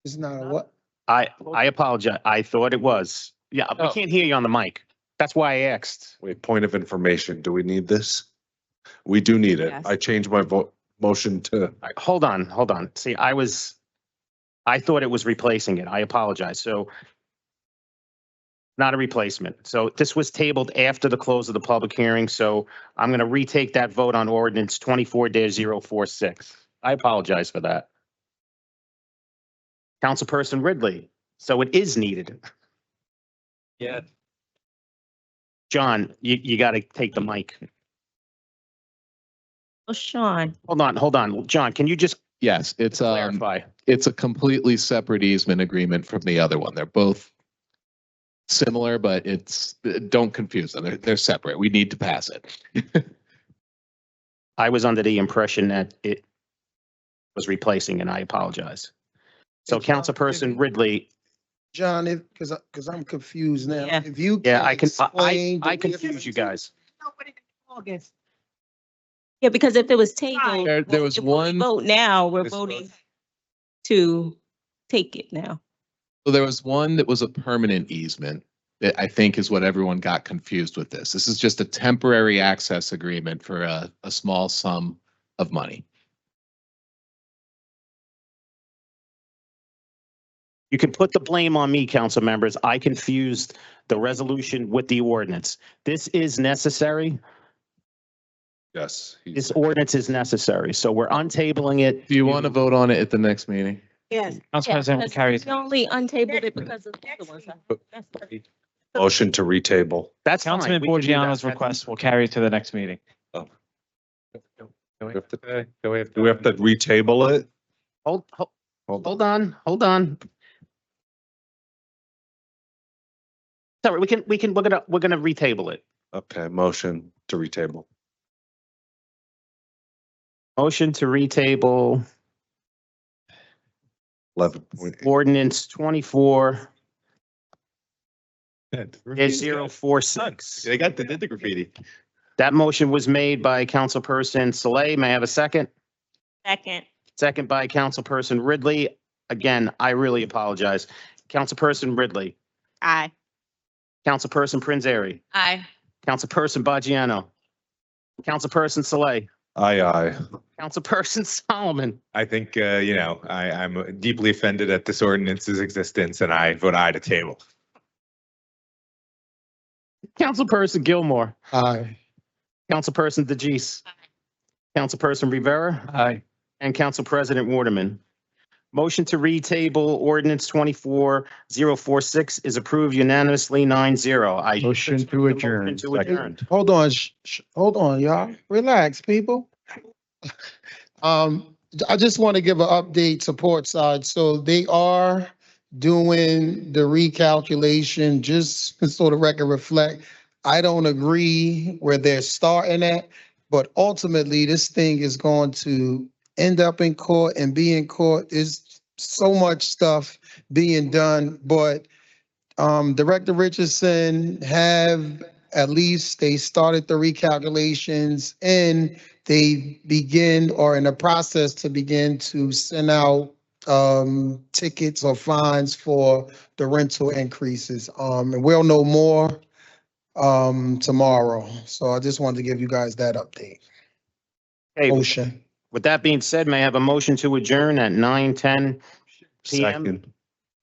R: It's not a what?
A: I apologize. I thought it was. Yeah, we can't hear you on the mic. That's why I asked.
E: Wait, point of information. Do we need this? We do need it.
D: Yes.
E: I changed my motion to.
A: All right, hold on. See, I thought it was replacing it. I apologize. So Not a replacement. So this was tabled after the close of the public hearing, so I'm going to retake that vote on ordinance 24-046. I apologize for that. Councilperson Ridley, so it is needed.
V: Yeah.
A: John, you got to take the mic.
H: Oh, Sean.
A: Hold on. John, can you just
I: Yes, it's
A: clarify?
I: it's a completely separate easement agreement from the other one. They're both similar, but don't confuse them. They're separate. We need to pass it.
A: I was under the impression that it was replacing, and I apologize. So Councilperson Ridley.
R: John, because I'm confused now.
H: Yeah.
R: If you
A: Yeah, I
R: explain the
A: confuse you guys.
W: August.
H: Yeah, because if it was tabled.
I: There was
H: if we
I: one.
H: Vote now, we're voting to take it now.
I: So there was one that was a permanent easement that I think is what everyone got confused with this. This is just a temporary access agreement for a small sum of money.
A: You can put the blame on me, council members. I confused the resolution with the ordinance. This is necessary.
E: Yes.
A: This ordinance is necessary, so we're untabling it.
I: Do you want to vote on it at the next meeting?
W: Yes.
V: Council President carries.
H: We only untabled it because of the other ones.
E: Motion to retable.
A: That's fine.
V: Councilman
A: We can do that.
V: Borgiano's request will carry to the next meeting.
E: Do we have to retable it?
A: Hold on. Sorry, we're gonna retable it.
E: Okay, motion to retable.
A: Motion to retable
E: 11.
A: ordinance 24-046.
K: They did the graffiti.
A: That motion was made by Councilperson Saleh. May I have a second?
H: Second.
A: Second by Councilperson Ridley. Again, I really apologize. Councilperson Ridley.
H: Aye.
A: Councilperson Prinzary.
H: Aye.
A: Councilperson Baggiano. Councilperson Saleh.
E: Aye.
A: Councilperson Solomon.
K: I think, I'm deeply offended at this ordinance's existence, and I vote aye to table.
A: Councilperson Gilmore.
R: Aye.
A: Councilperson DeGise. Councilperson Rivera.
V: Aye.
A: And Council President Waterman. Motion to retable ordinance 24-046 is approved unanimously 9-0.
F: Motion to adjourn.
A: To adjourn.
R: Hold on, hold on, y'all. Relax, people. I just want to give an update support side. So they are doing the recalculation, just so the record reflect. I don't agree where they're starting at, but ultimately this thing is going to end up in court and be in court. There's so much stuff being done, but Director Richardson they started the recalculations and they are in the process to begin to send out tickets or fines for the rental increases. And we'll know more tomorrow. So I just wanted to give you guys that update.
A: Okay,
R: Motion.
A: with that being said, may I have a motion to adjourn at 9:10 p.m.?
E: Second.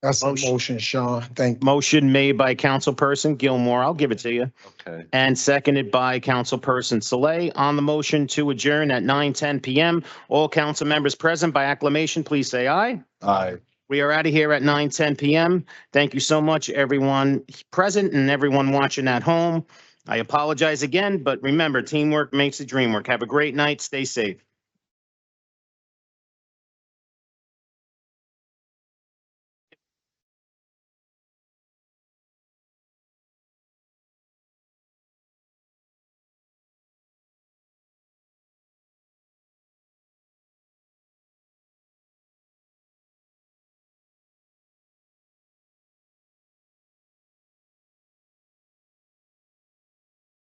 R: That's a motion, Sean. Thank you.
A: Motion made by Councilperson Gilmore. I'll give it to you.
E: Okay.
A: And seconded by Councilperson Saleh. On the motion to adjourn at 9:10 p.m. All council members present by acclamation, please say aye.
E: Aye.
A: We are out of here at 9:10 p.m. Thank you so much, everyone present and everyone watching at home. I apologize again, but remember, teamwork makes the dream work. Have a great night. Stay safe.